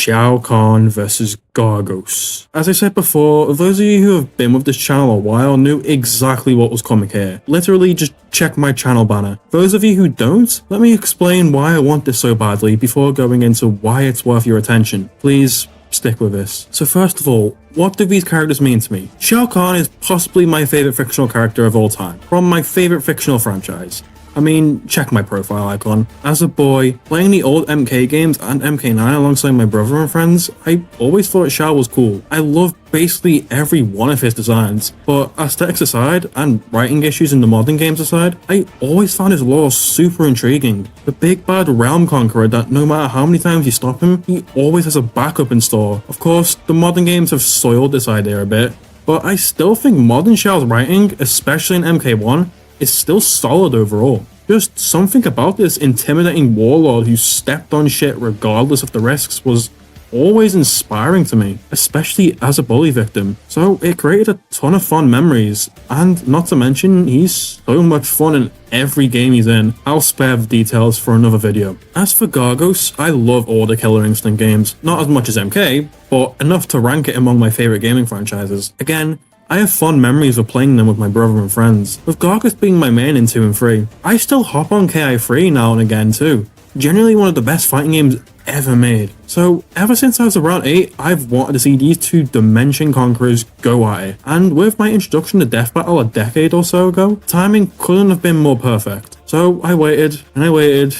Shao Kahn versus Gargos. As I said before, those of you who have been with this channel a while knew exactly what was coming here. Literally just check my channel banner. Those of you who don't, let me explain why I want this so badly before going into why it's worth your attention. Please stick with this. So first of all, what do these characters mean to me? Shao Kahn is possibly my favorite fictional character of all time, from my favorite fictional franchise. I mean, check my profile icon. As a boy, playing the old MK games and MK9 alongside my brother and friends, I always thought Shao was cool. I loved basically every one of his designs, but aesthetics aside, and writing issues in the modern games aside, I always found his lore super intriguing. The big bad realm conqueror that no matter how many times you stop him, he always has a backup in store. Of course, the modern games have soiled this idea a bit, but I still think modern Shao's writing, especially in MK1, is still solid overall. Just something about this intimidating warlord who stepped on shit regardless of the risks was always inspiring to me, especially as a bully victim. So it created a ton of fun memories, and not to mention, he's so much fun in every game he's in. I'll spare the details for another video. As for Gargos, I love all the Killer Instinct games, not as much as MK, but enough to rank it among my favorite gaming franchises. Again, I have fond memories of playing them with my brother and friends, with Gargos being my main in 2 and 3. I still hop on KI3 now and again too. Generally one of the best fighting games ever made. So ever since I was around 8, I've wanted to see these two Dimension Conquerors go at it. And with my introduction to Death Battle a decade or so ago, timing couldn't have been more perfect. So I waited, and I waited,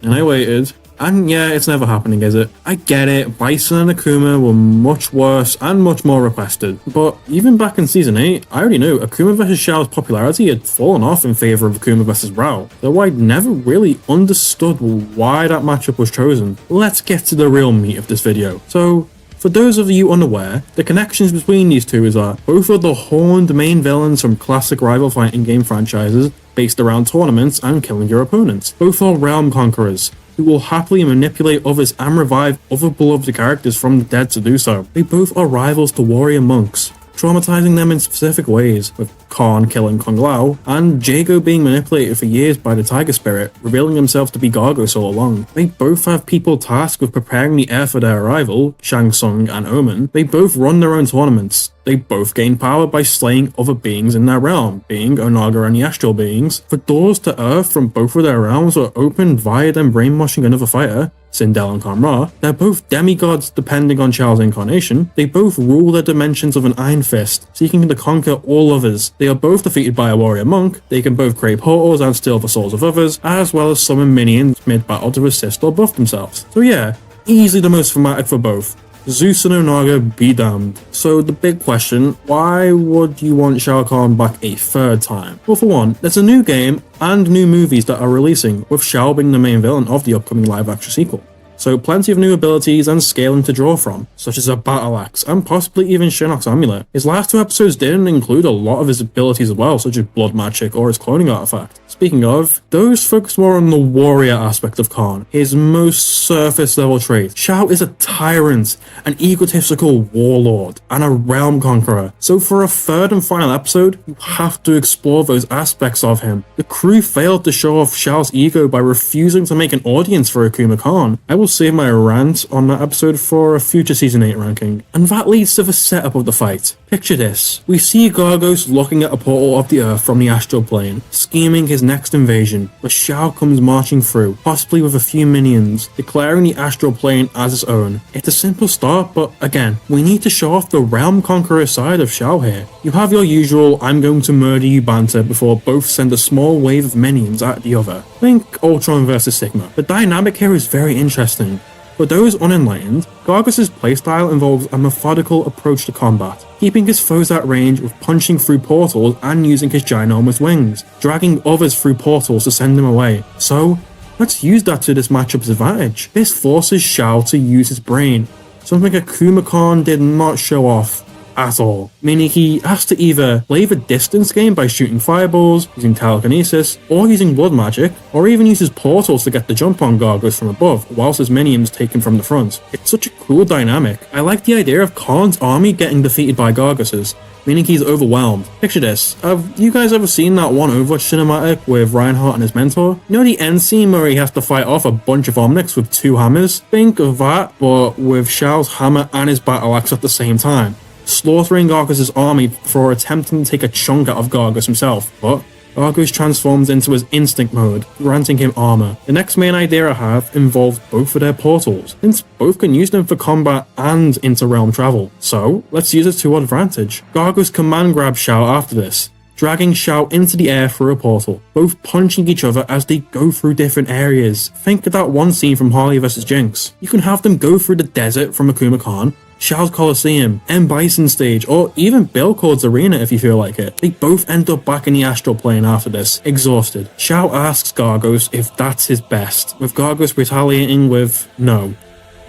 and I waited. And yeah, it's never happening, is it? I get it, Bison and Akuma were much worse and much more requested. But even back in Season 8, I already knew Akuma vs Shao's popularity had fallen off in favour of Akuma vs Rao, though I'd never really understood why that matchup was chosen. Let's get to the real meat of this video. So, for those of you unaware, the connections between these two is that both are the horned main villains from classic rival fighting game franchises based around tournaments and killing your opponents. Both are realm conquerors, who will happily manipulate others and revive other beloved characters from the dead to do so. They both are rivals to warrior monks, traumatizing them in specific ways, with Khan killing Kung Lao, and Jago being manipulated for years by the Tiger Spirit, revealing himself to be Gargos all along. They both have people tasked with preparing the heir for their arrival, Shang Tsung and Omen. They both run their own tournaments, They both gain power by slaying other beings in their realm, being Onaga and the astral beings. The doors to Earth from both of their realms are opened via them brainwashing another fighter, Sindel and Kamra. They're both demigods depending on Chao's incarnation. They both rule their dimensions with an iron fist, seeking to conquer all others. They are both defeated by a warrior monk. They can both create portals and steal the souls of others, as well as summon minions mid-battle to assist or buff themselves. So yeah, easily the most thematic for both. Zeus and Onaga be damned. So the big question, why would you want Shao Kahn back a third time? Well, for one, there's a new game and new movies that are releasing, with Shao being the main villain of the upcoming live-action sequel. So plenty of new abilities and scaling to draw from, such as a battle axe and possibly even Shinnok's amulet. His last 2 episodes didn't include a lot of his abilities as well, such as blood magic or his cloning artifact. Speaking of, those focus more on the warrior aspect of Kahn, his most surface level trait. Shao is a tyrant, an egotistical warlord, and a realm conqueror. So for a third and final episode, you have to explore those aspects of him. The crew failed to show off Shao's ego by refusing to make an audience for Akuma Khan. I will save my rant on that episode for a future Season 8 ranking. And that leads to the setup of the fight. Picture this. We see Gargos looking at a portal of the Earth from the astral plane, scheming his next invasion, but Shao comes marching through, possibly with a few minions, declaring the astral plane as his own. It's a simple start, but again, we need to show off the realm conqueror side of Shao here. You have your usual "I'm going to murder you" banter before both send a small wave of minions at the other. Think Ultron vs Sigma. The dynamic here is very interesting. For those unenlightened, Gargos' playstyle involves a methodical approach to combat, keeping his foes at range with punching through portals and using his ginormous wings, dragging others through portals to send them away. So, let's use that to this matchup's advantage. This forces Shao to use his brain, something Akuma Khan did not show off at all, meaning he has to either play the distance game by shooting fireballs, using telekinesis, or using blood magic, or even uses portals to get the jump on Gargos from above, whilst his minions take him from the front. It's such a cool dynamic. I like the idea of Khan's army getting defeated by Gargos's, meaning he's overwhelmed. Picture this, have you guys ever seen that one Overwatch cinematic with Reinhardt and his mentor? You know the end scene where he has to fight off a bunch of Omnics with 2 hammers? Think of that, but with Shao's hammer and his battle axe at the same time, slaughtering Gargos' army before attempting to take a chunk out of Gargos himself. But Gargos transforms into his instinct mode, granting him armor. The next main idea I have involves both of their portals, since both can use them for combat and inter-realm travel. So, let's use it to our advantage. Gargos command grab Shao after this, dragging Shao into the air through a portal, both punching each other as they go through different areas. Think of that one scene from Harley vs Jinx. You can have them go through the desert from Akuma Khan, Shao's Coliseum, M. Bison stage, or even Bill Cord's arena if you feel like it. They both end up back in the astral plane after this, exhausted. Shao asks Gargos if that's his best, with Gargos retaliating with "No,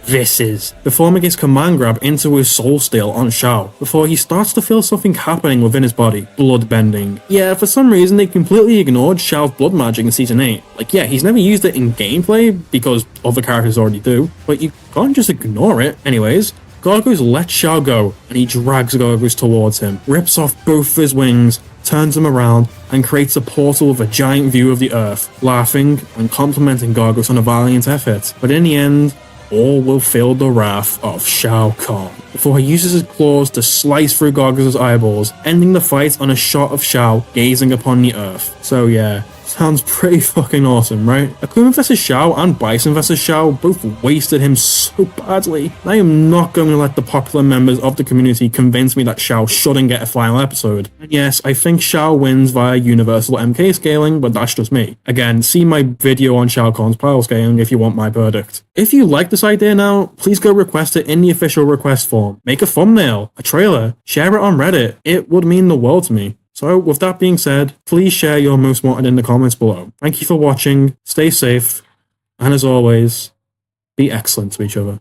this is," performing his command grab into his soul steal on Shao, before he starts to feel something happening within his body. Blood bending. Yeah, for some reason they completely ignored Shao's blood magic in Season 8. Like, yeah, he's never used it in gameplay, because other characters already do, but you can't just ignore it. Anyways, Gargos lets Shao go, and he drags Gargos towards him, rips off both his wings, turns him around, and creates a portal with a giant view of the Earth, laughing and complimenting Gargos on a valiant effort. But in the end, all will feel the wrath of Shao Kahn, before he uses his claws to slice through Gargos' eyeballs, ending the fight on a shot of Shao gazing upon the Earth. So yeah, sounds pretty fucking awesome, right? Akuma vs Shao and Bison vs Shao both wasted him so badly. I am not going to let the popular members of the community convince me that Shao shouldn't get a final episode. And yes, I think Shao wins via universal MK scaling, but that's just me. Again, see my video on Shao Kahn's pile scaling if you want my verdict. If you like this idea now, please go request it in the official request form. Make a thumbnail, a trailer, share it on Reddit. It would mean the world to me. So, with that being said, please share your most wanted in the comments below. Thank you for watching, stay safe, and as always, be excellent to each other.